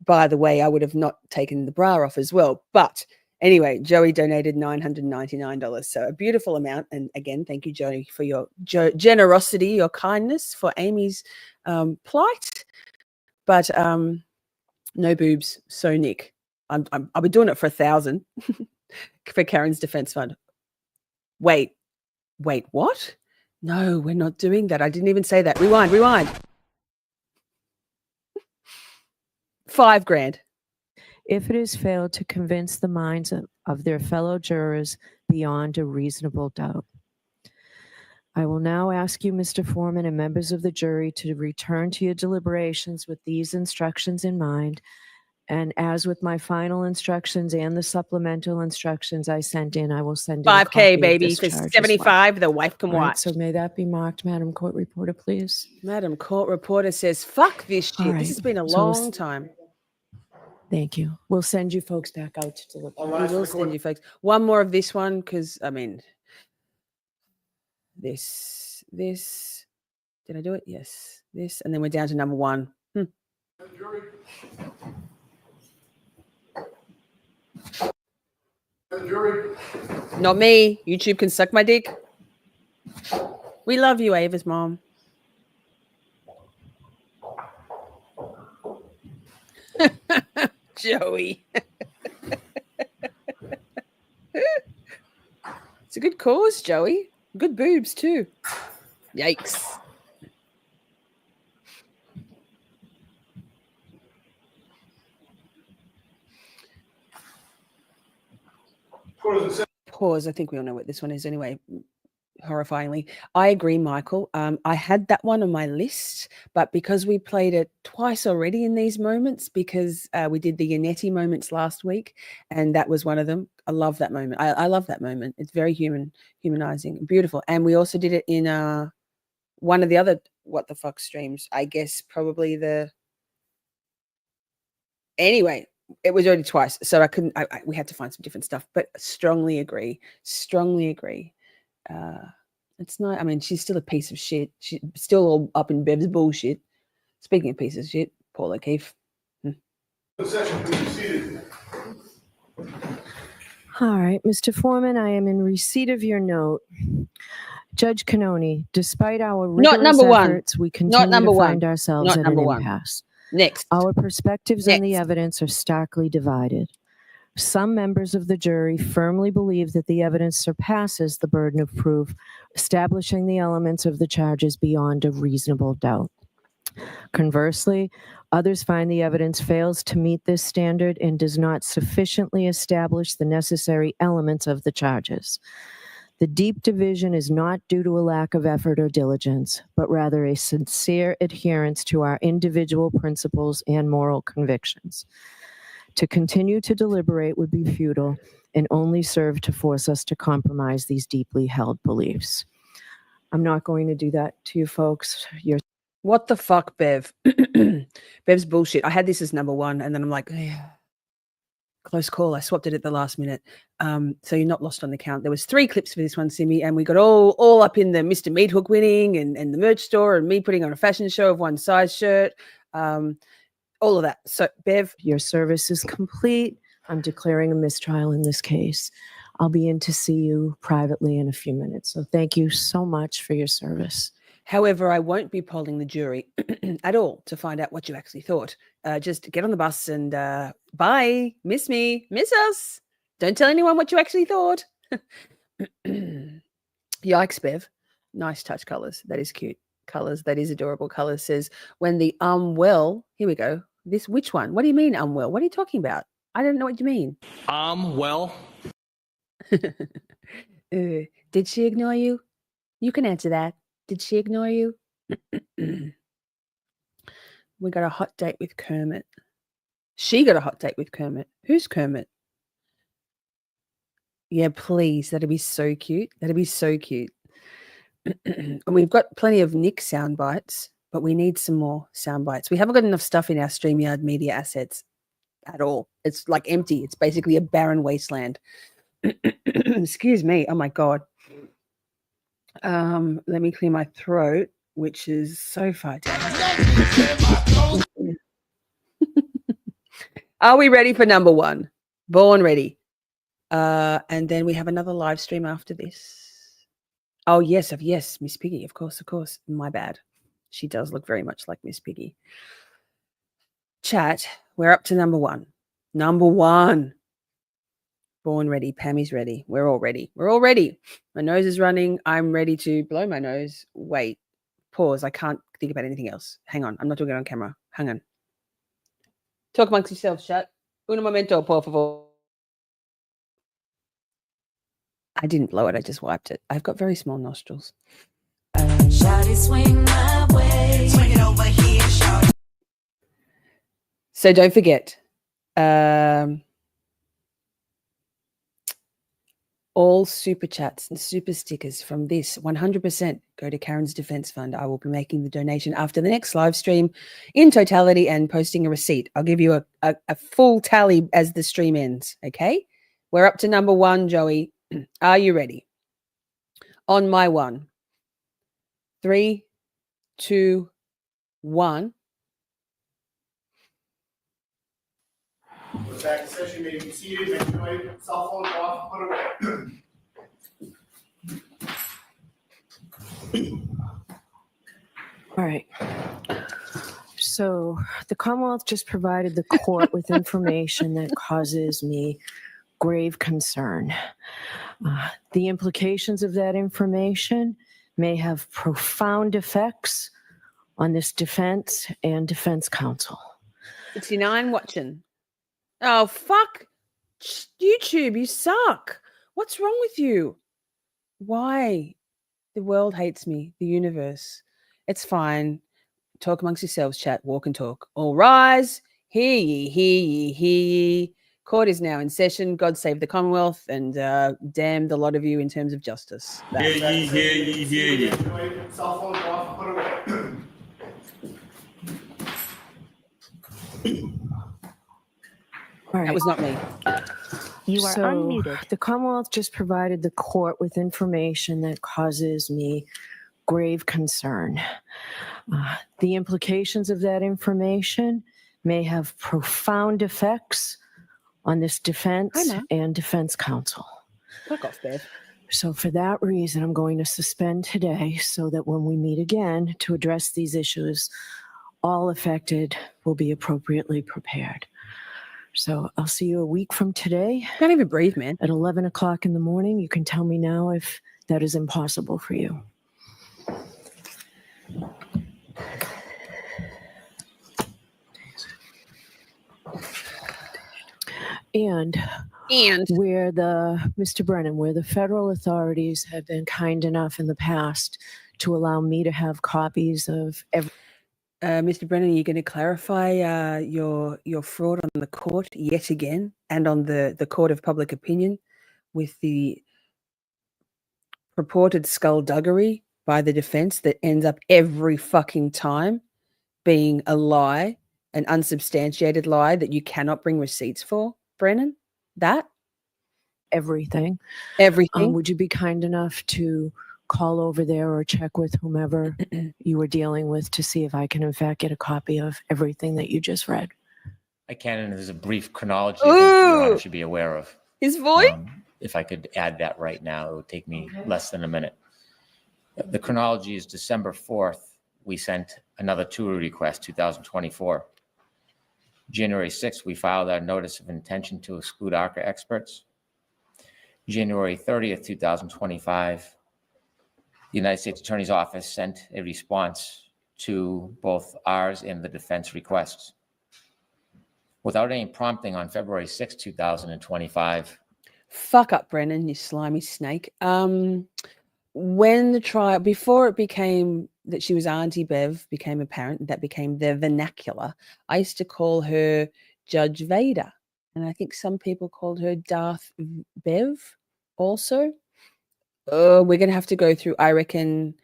By the way, I would have not taken the bra off as well. But anyway, Joey donated $999. So a beautiful amount. And again, thank you, Joey, for your generosity, your kindness for Amy's plight. But no boobs. So Nick, I'll be doing it for $1,000 for Karen's defense fund. Wait, what? No, we're not doing that. I didn't even say that. Rewind. $5,000. If it has failed to convince the minds of their fellow jurors beyond a reasonable doubt. I will now ask you, Mr. Foreman, and members of the jury to return to your deliberations with these instructions in mind. And as with my final instructions and the supplemental instructions I sent in, I will send in a copy $5,000, of baby, this for charge as 75. well. The wife can All right, watch. so may that be marked, Madam Court Reporter, please. Madam Court Reporter says, fuck this shit. All right, This has been a so long time. Thank you. We'll send you folks back out to deliver. We will send you folks. One more of this one, because, I mean, this. Did I do it? Yes. This, and then we're down to number one. Not me. YouTube can suck my dick. We love you, Ava's mom. Joey. It's a good cause, Joey. Good boobs, too. Yikes. Pause. I think we all know what this one is anyway. Horrifyingly. I agree, Michael. I had that one on my list, but because we played it twice already in these moments, because we did the Yannetti moments last week, and that was one of them. I love that moment. I love that moment. It's very humanizing, beautiful. And we also did it in one of the other What the Fuck streams. I guess probably anyway, it was already twice, so I couldn't. We had to find some different stuff, but strongly agree. It's not. I mean, she's still a piece of shit. She's still all up in Bev's bullshit. Speaking of pieces of shit, Paul O'Keefe. All right, Mr. Foreman, I am in receipt of your note. Judge Canone, despite our rigorous efforts, we continue to find ourselves at an impasse. Next. Our perspectives on the evidence are starkly divided. Some members of the jury firmly believe that the evidence surpasses the burden of proof, establishing the elements of the charges beyond a reasonable doubt. Conversely, others find the evidence fails to meet this standard and does not sufficiently establish the necessary elements of the charges. The deep division is not due to a lack of effort or diligence, but rather a sincere adherence to our individual principles and moral convictions. To continue to deliberate would be futile and only serve to force us to compromise these deeply held beliefs. I'm not going to do that to you folks. What the fuck, Bev? Bev's bullshit. I had this as number one, and then I'm like, yeah, close call. I swapped it at the last minute. So you're not lost on the count. There was 3 clips for this one, Simi, and we got all up in the Mr. Meat Hook winning and the merch store and me putting on a fashion show of one size shirt. All of that. So, Bev, your service is complete. I'm declaring a mistrial in this case. I'll be in to see you privately in a few minutes. So thank you so much for your service. However, I won't be polling the jury at all to find out what you actually thought. Just get on the bus and bye. Miss me. Miss us. Don't tell anyone what you actually thought. Yikes, Bev. Nice touch colors. That is cute. Colors. That is adorable. Colors says, when the well, here we go. This, which one? What do you mean well? What are you talking about? I don't know what you mean. Well. Did she ignore you? You can answer that. Did she ignore you? We got a hot date with Kermit. She got a hot date with Kermit. Who's Kermit? Yeah, please. That'd be so cute. That'd be so cute. And we've got plenty of Nick sound bites, but we need some more sound bites. We haven't got enough stuff in our StreamYard media assets at all. It's like empty. It's basically a barren wasteland. Excuse me. Oh my God. Let me clear my throat, which is so far down. Are we ready for number one? Born ready. And then we have another live stream after this. Oh, yes, Miss Piggy, of course. My bad. She does look very much like Miss Piggy. Chat, we're up to number one. Number one. Born ready. Pammy's ready. We're all ready. My nose is running. I'm ready to blow my nose. Wait. Pause. I can't think about anything else. Hang on. I'm not doing it on camera. Hang on. Talk amongst yourselves, chat. Uno momento, por favor. I didn't blow it. I just wiped it. I've got very small nostrils. Shawty, swing my way. Swing it over here, shawty. So don't forget, all super chats and super stickers from this 100% go to Karen's Defense Fund. I will be making the donation after the next live stream in totality and posting a receipt. I'll give you a full tally as the stream ends. Okay. We're up to number one, Joey. Are you ready? On my one. 3, 2, 1. We're back in session. You may be seated. Make your way. Cell phone off. Put away. All right. So the Commonwealth just provided the court with information that causes me grave concern. The implications of that information may have profound effects on this defense and defense counsel. 69 watching. Oh, fuck. YouTube, you suck. What's wrong with you? Why? The world hates me. The universe. It's fine. Talk amongst yourselves, chat. Walk and talk. All rise. Hear ye, hear ye, hear ye. Court is now in session. God save the Commonwealth and damn the lot of you in terms of justice. Hear ye, hear ye, hear ye. Cell phone off. Put away. All right. That was not me. You are unmuted. The Commonwealth just provided the court with information that causes me grave concern. The implications of that information may have profound effects on this defense and defense counsel. Fuck off, Bev. So for that reason, I'm going to suspend today so that when we meet again to address these issues, all affected will be appropriately prepared. So I'll see you a week from today. Can't even breathe, man. At 11 o'clock in the morning. You can tell me now if that is impossible for you. And where Mr. Brennan, where the federal authorities have been kind enough in the past to allow me to have copies of every. Mr. Brennan, are you going to clarify your fraud on the court yet again and on the court of public opinion with the purported skullduggery by the defense that ends up every fucking time being a lie, an unsubstantiated lie that you cannot bring receipts for, Brennan? That? Everything. Would you be kind enough to call over there or check with whomever you were dealing with to see if I can in fact get a copy of everything that you just read? I can, and there's a brief chronology I think Your Honor should be aware of. His voice? If I could add that right now, it would take me less than a minute. The chronology is December 4th, we sent another tour request, 2024. January 6th, we filed our notice of intention to exclude ARCA experts. January 30th, 2025, the United States Attorney's Office sent a response to both ours and the defense requests. Without any prompting on February 6, 2025. Fuck up, Brennan, you slimy snake. When the trial, before it became that she was Auntie Bev, became apparent, that became their vernacular, I used to call her Judge Vader. And I think some people called her Darth Bev. also. We're going to have to go through, I reckon,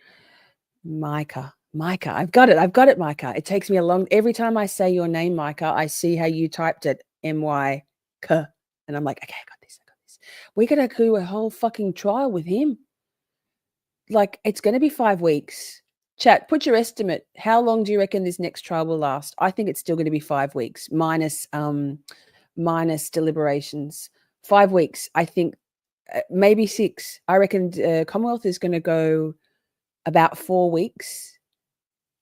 Micah. I've got it, Micah. It takes me every time I say your name, Micah, I see how you typed it, M-Y-K. And I'm like, okay, I got this. We're going to do a whole fucking trial with him. Like, it's going to be 5 weeks. Chat, put your estimate. How long do you reckon this next trial will last? I think it's still going to be 5 weeks, minus deliberations. 5 weeks. I think maybe 6. I reckon Commonwealth is going to go about 4 weeks,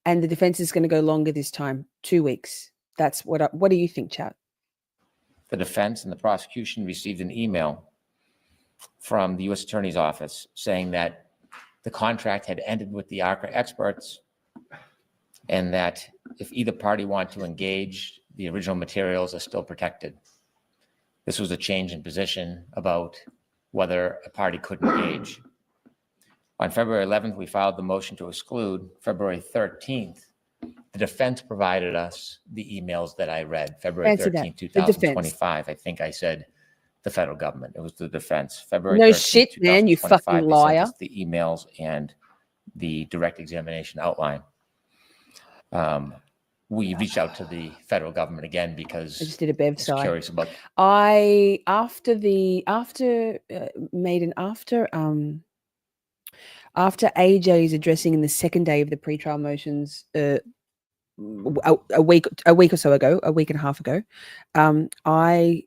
and the defense is going to go longer this time, 2 weeks. That's what do you think, chat? The defense and the prosecution received an email from the U.S. Attorney's Office saying that the contract had ended with the ARCA experts, and that if either party wanted to engage, the original materials are still protected. This was a change in position about whether a party could engage. On February 11th, we filed the motion to exclude. February 13th, the defense provided us the emails that I read. February 13th, 2025. I think I said the federal government. It was the defense. February 13th, shit, man, you fucking liar. They sent us the emails and the direct examination outline. We reached out to the federal government again because I just did a Bev side. Curious about. After AJ's addressing in the second day of the pretrial motions, a week or so ago, a week and a half ago, I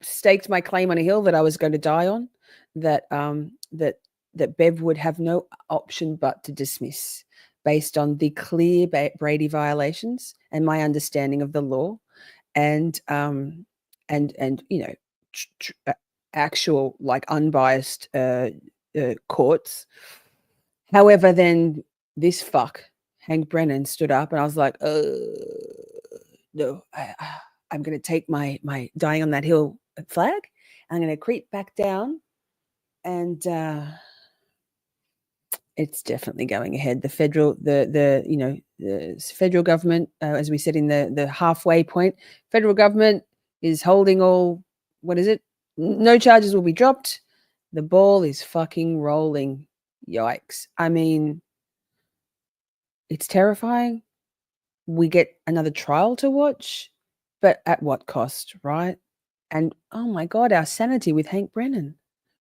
staked my claim on a hill that I was going to die on, that Bev would have no option but to dismiss based on the clear Brady violations and my understanding of the law, and actual like unbiased courts. However, then this fuck Hank Brennan stood up, and I was like, no, I'm going to take my dying on that hill flag. I'm going to creep back down, and it's definitely going ahead. The federal, the federal government, as we said in the halfway point, federal government is holding all. What is it? No charges will be dropped. The ball is fucking rolling. Yikes! I mean, it's terrifying. We get another trial to watch, but at what cost, right? And oh my God, our sanity with Hank Brennan.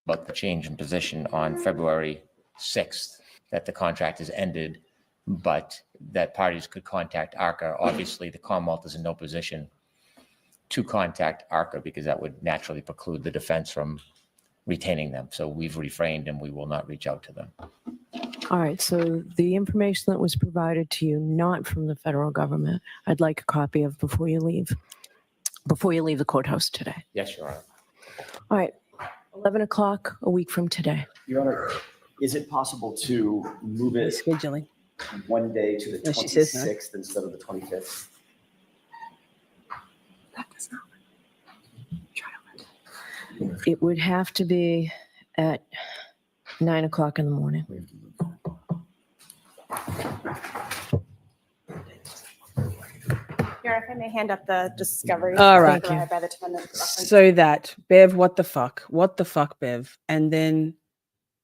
About the change in position on February 6th, that the contract has ended, but that parties could contact ARCA. Obviously, the Commonwealth is in no position to contact ARCA because that would naturally preclude the defense from retaining them. So we've refrained and we will not reach out to them. All right. So the information that was provided to you, not from the federal government, I'd like a copy of before you leave the courthouse today. Yes, Your Honor. All right. 11 o'clock a week from today. Your Honor, is it possible to move it scheduling one day to the 26th instead of the 25th? That does not. It would have to be at 9 o'clock in the morning. Here, if I may hand up the discovery. All right. provided by the defendant. So that Bev, what the fuck, Bev? And then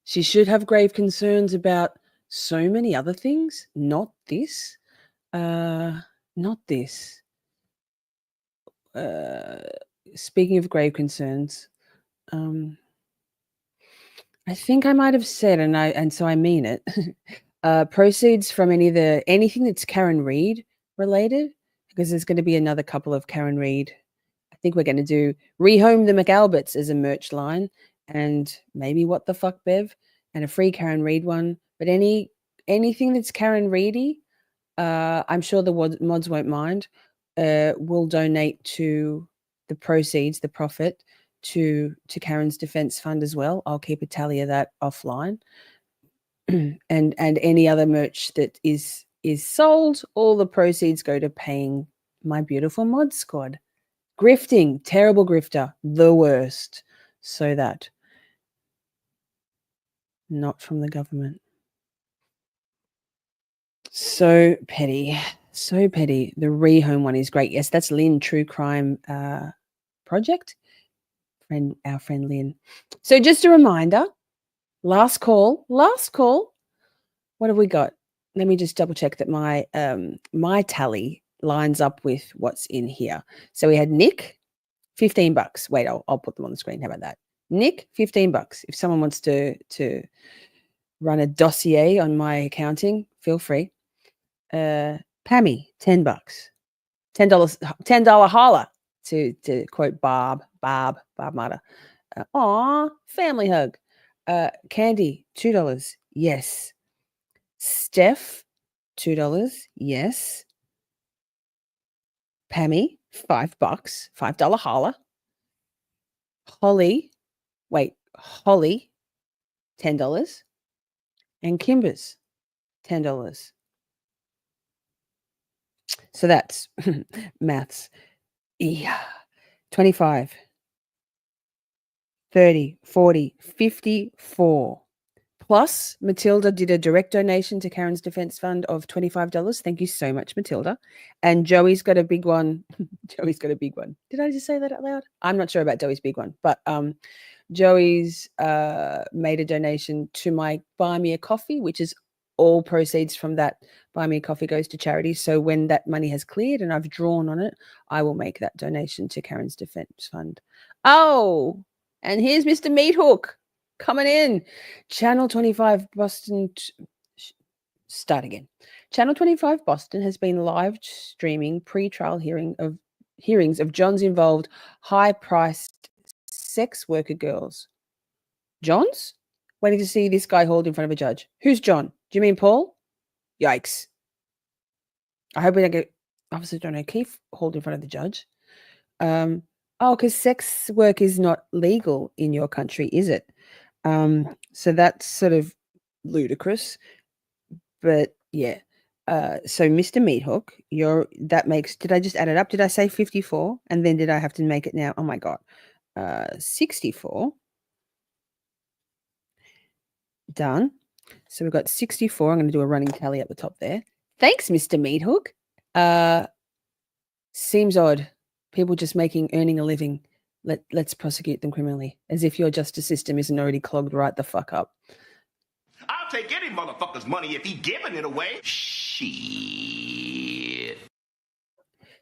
she should have grave concerns about so many other things, not this. Speaking of grave concerns, I think I might have said, and so I mean it. Proceeds from anything that's Karen Reed related, because there's going to be another couple of Karen Reed. I think we're going to do Rehome the McAlberts as a merch line, and maybe What the Fuck Bev, and a free Karen Reed one. But anything that's Karen Reedy, I'm sure the mods won't mind. We'll donate to the proceeds, the profit, to Karen's defense fund as well. I'll keep a tally of that offline. and any other merch that is sold, all the proceeds go to paying my beautiful mod squad. Grifting, terrible grifter, the worst. So that not from the government. So petty. The Rehome one is great. Yes, that's Lynn True Crime Project. our friend Lynn. So just a reminder, last call. What have we got? Let me just double check that my my tally lines up with what's in here. So we had Nick, $15. Wait, I'll put them on the screen. How about that? Nick, $15. If someone wants to run a dossier on my accounting, feel free. Pammy, $10. $10 holla, to quote Barb Mata. Family hug. Candy, $2. Yes. Steph, $2. Yes. Pammy, $5. $5 holla. Holly, $10. And Kimbers, $10. So that's maths. Yeah. 25, 30, 40, 54. Plus, Matilda did a direct donation to Karen's Defense Fund of $25. Thank you so much, Matilda. And Joey's got a big one. Joey's got a big one. Did I just say that out loud? I'm not sure about Joey's big one, but Joey's made a donation to my Buy Me a Coffee, which is all proceeds from that Buy Me a Coffee goes to charity. So when that money has cleared and I've drawn on it, I will make that donation to Karen's Defense Fund. Oh, and here's Mr. Meathook coming in. Channel 25 Boston. Start again. Channel 25 Boston has been live streaming pre-trial hearings of John's involved high-priced sex worker girls. John's? Waiting to see this guy hauled in front of a judge. Who's John? Do you mean Paul? Yikes. I hope we don't get Officer John O'Keefe hauled in front of the judge. Because sex work is not legal in your country, is it? So that's sort of ludicrous. But yeah. So Mr. Meathook, did I just add it up? Did I say 54? And then did I have to make it now? Oh my God. 64. Done. So we've got 64. I'm going to do a running tally at the top there. Thanks, Mr. Meathook. Seems odd. People just earning a living. Let's prosecute them criminally, as if your justice system isn't already clogged right the fuck up. I'll take any motherfucker's money if he giving it away. Shit.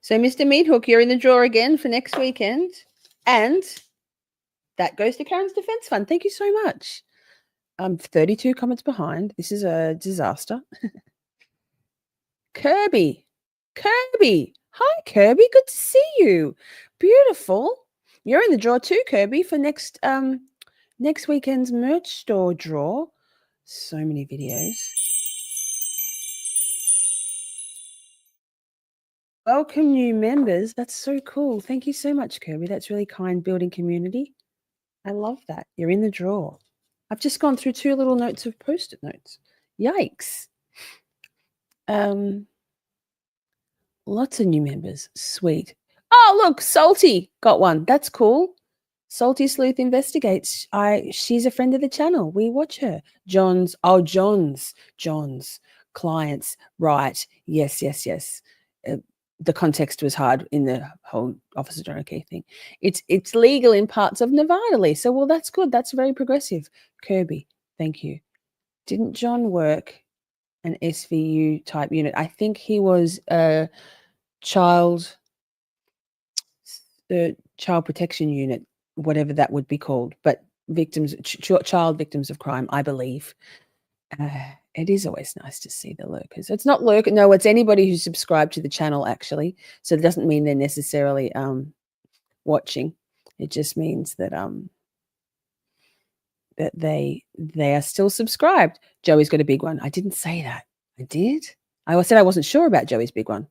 So, Mr. Meathook, you're in the draw again for next weekend. And that goes to Karen's Defense Fund. Thank you so much. 32 comments behind. This is a disaster. Kirby. Hi, Kirby. Good to see you. Beautiful. You're in the draw too, Kirby, for next weekend's merch store draw. So many videos. Welcome new members. That's so cool. Thank you so much, Kirby. That's really kind, building community. I love that. You're in the draw. I've just gone through 2 little notes of Post-it notes. Yikes. Lots of new members. Sweet. Oh, look, Salty got one. That's cool. Salty Sleuth Investigates. She's a friend of the channel. We watch her. John's clients. Right. Yes. The context was hard in the whole Officer John O'Keefe thing. It's legal in parts of Nevada, Lisa. Well, that's good. That's very progressive. Kirby, thank you. Didn't John work an SVU type unit? I think he was a child protection unit, whatever that would be called, but child victims of crime, I believe. It is always nice to see the lurkers. It's not lurker. No, it's anybody who's subscribed to the channel, actually. So it doesn't mean they're necessarily watching. It just means that that they are still subscribed. Joey's got a big one. I didn't say that. I did? I said I wasn't sure about Joey's big one.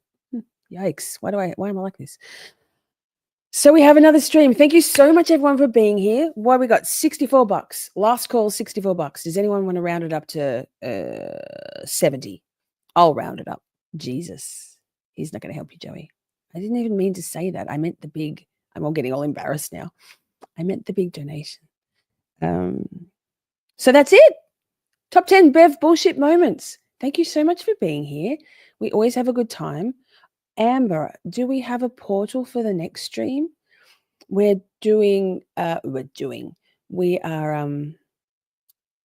Yikes. Why am I like this? So we have another stream. Thank you so much, everyone, for being here. What we got? $64. Last call, $64. Does anyone want to round it up to 70? I'll round it up. Jesus. He's not going to help you, Joey. I didn't even mean to say that. I meant the big. I'm all getting all embarrassed now. I meant the big donation. So that's it. Top 10 Bev bullshit moments. Thank you so much for being here. We always have a good time. Amber, do we have a portal for the next stream? we're doing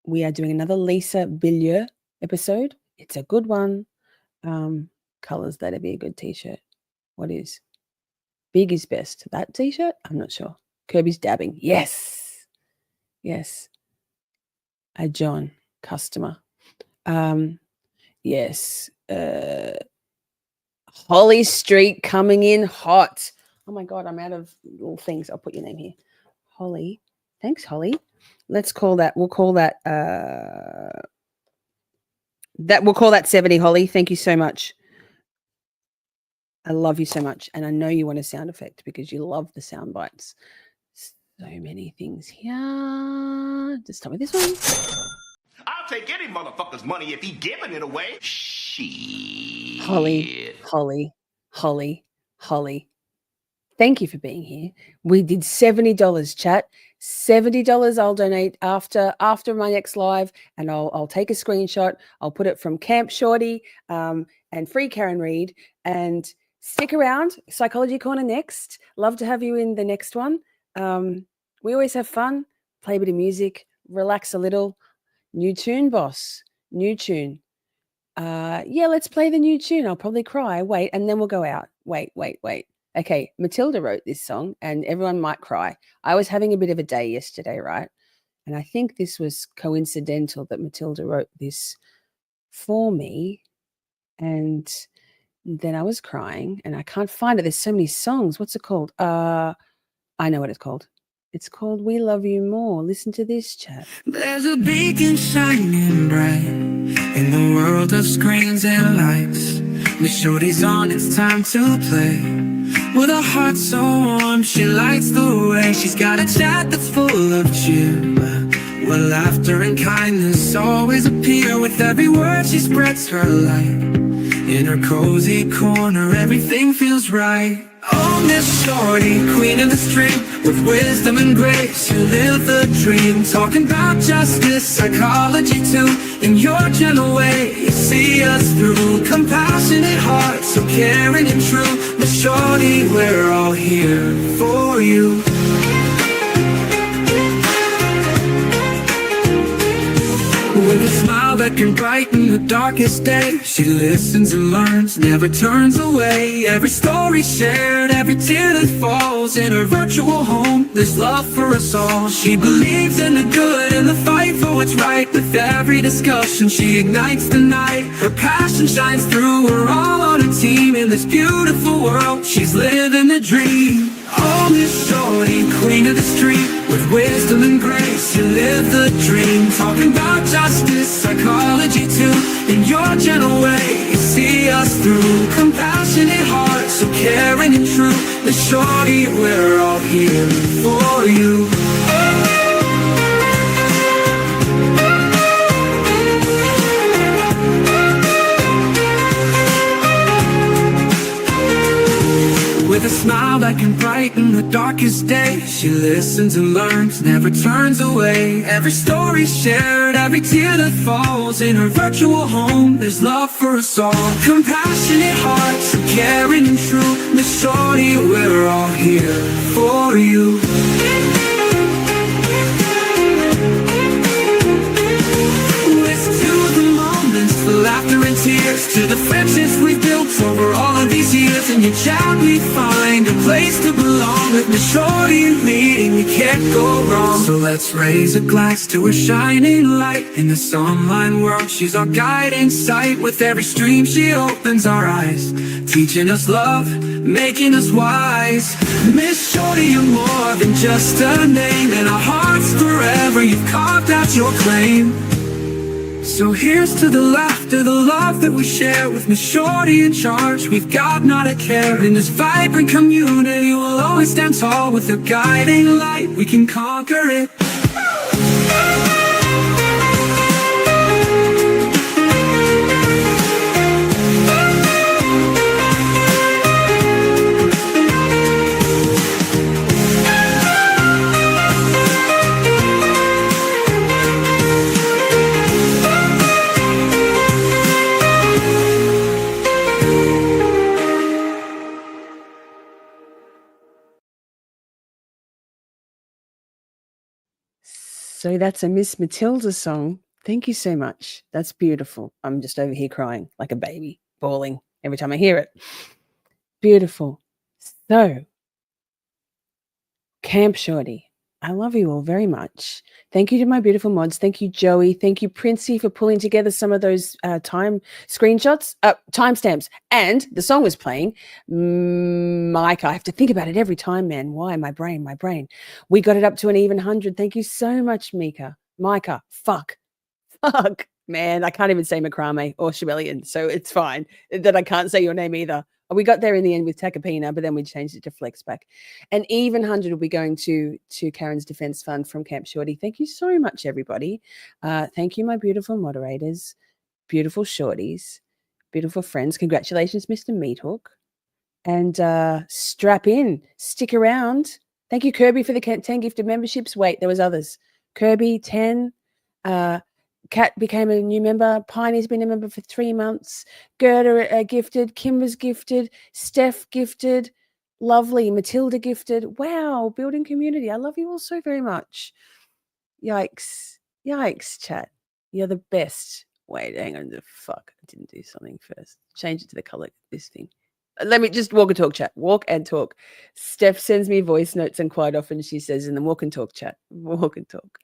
we are doing another Lisa Billier episode. It's a good one. Colors, that'd be a good t-shirt. What is big is best? That t-shirt? I'm not sure. Kirby's dabbing. Yes. A John customer. Yes. Holly Street coming in hot. Oh my God, I'm out of little things. I'll put your name here. Holly. Thanks, Holly. We'll call that we'll call that 70, Holly. Thank you so much. I love you so much. And I know you want a sound effect because you love the sound bites. So many things here. Just start with this one. I'll take any motherfucker's money if he giving it away. Shit. Holly. Thank you for being here. We did $70, chat. $70 I'll donate after my next live, and I'll take a screenshot. I'll put it from Camp Shorty and Free Karen Reed. And stick around. Psychology Corner next. Love to have you in the next one. We always have fun. Play a bit of music. Relax a little. New tune, boss. New tune. Yeah, let's play the new tune. I'll probably cry. Wait, and then we'll go out. Wait. Okay, Matilda wrote this song, and everyone might cry. I was having a bit of a day yesterday, right? And I think this was coincidental that Matilda wrote this for me. And then I was crying, and I can't find it. There's so many songs. What's it called? I know what it's called. It's called We Love You More. Listen to this, chat. There's a beacon shining bright in the world of screens and lights. Miss Shorty's on, it's time to play. With a heart so warm, she lights the way. She's got a chat that's full of cheer, where laughter and kindness always appear. With every word she spreads her light. In her cozy corner, everything feels right. Oh, Miss Shorty, queen of the street, with wisdom and grace, you live the dream. Talking about justice, psychology too. In your gentle way, you see us through. Compassionate heart, so caring and true. Miss Shorty, we're all here for you. With a smile that can brighten the darkest day, she listens and learns, never turns away. Every story shared, every tear that falls. In her virtual home, there's love for us all. She believes in the good and the fight for what's right. With every discussion, she ignites the night. Her passion shines through, we're all on a team. In this beautiful world, she's living the dream. Oh, Miss Shorty, queen of the street, with wisdom and grace, you live the dream. Talking about justice, psychology too. In your gentle way, you see us through. Compassionate heart, so caring and true. Miss Shorty, we're all here for you. With a smile that can brighten the darkest day, she listens and learns, never turns away. Every story shared, every tear that falls. In her virtual home, there's love for us all. Compassionate hearts, so caring and true. Miss Shorty, we're all here for you. The laughter and tears, to the friendships we've built over all of these years. In your chat we find a place to belong. With Miss Shorty leading, you can't go wrong. So let's raise a glass to her shining light. In this online world, she's our guiding sight. With every stream she opens our eyes, teaching us love, making us wise. Miss Shorty, you're more than just a name. In our hearts forever, you've carved out your claim. So here's to the laughter, the love that we share. With Miss Shorty in charge, we've got not a care. In this vibrant community, we'll always stand tall. With a guiding light, we can conquer it. So that's a Miss Matilda song. Thank you so much. That's beautiful. I'm just over here crying like a baby, bawling every time I hear it. Beautiful. So, Camp Shorty, I love you all very much. Thank you to my beautiful mods. Thank you, Joey. Thank you, Princey, for pulling together some of those time screenshots, timestamps. And the song was playing. Mike, I have to think about it every time, man. Why? My brain. We got it up to an even 100. Thank you so much, Micah. Fuck, man. I can't even say Macrame or Shibelian, so it's fine that I can't say your name either. We got there in the end with Takapina, but then we changed it to Flexback. An even 100 will be going to Karen's Defense Fund from Camp Shorty. Thank you so much, everybody. Thank you, my beautiful moderators, beautiful shorties, beautiful friends. Congratulations, Mr. Meathook. And strap in, stick around. Thank you, Kirby, for the 10 gifted memberships. Wait, there was others. Kirby, 10. Kat became a new member. Piney's been a member for 3 months. Gerda gifted. Kim was gifted. Steph gifted. Lovely. Matilda gifted. Wow, building community. I love you all so very much. Yikes, chat. You're the best. Wait, hang on. Fuck, I didn't do something first. Change it to the color. This thing. Let me just walk and talk, chat. Walk and talk. Steph sends me voice notes, and quite often she says in the walk and talk chat. Walk and talk.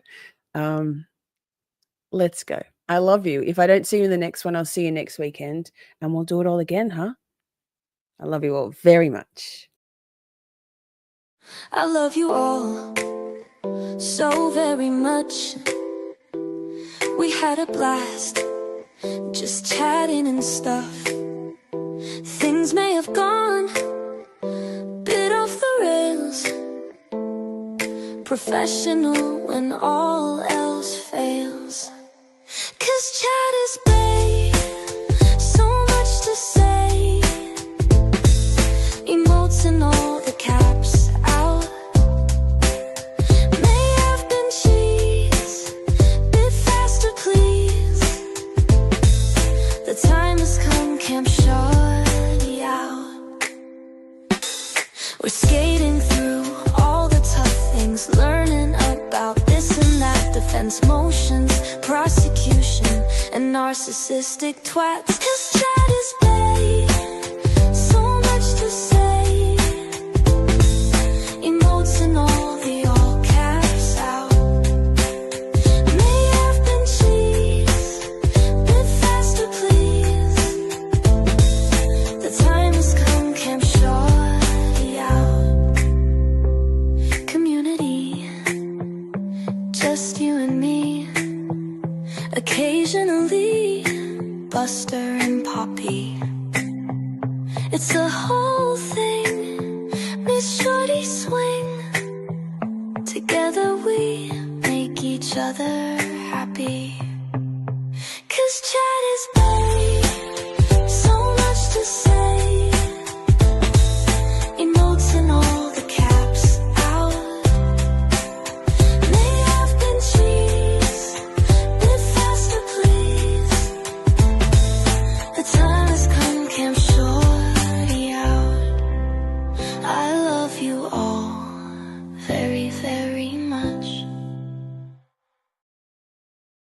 Let's go. I love you. If I don't see you in the next one, I'll see you next weekend, and we'll do it all again, huh? I love you all very much. I love you all so very much. We had a blast just chatting and stuff. Things may have gone a bit off the rails. Professional when all else fails. 'Cause chat is babe, so much to say. Emotes and all the caps out. May have been cheese, bit faster please. The time has come, Camp Shorty out. We're skating through all the tough things, learning about this and that, defense motions, prosecution, and narcissistic twats. 'Cause chat is babe, so much to say. Emotes and all the all caps out. May have been cheese, bit faster please. The time has come, Camp Shorty out. Community, just you and me. Occasionally, Buster and Poppy. It's the whole thing, Miss Shorty swing. Together we make each other happy.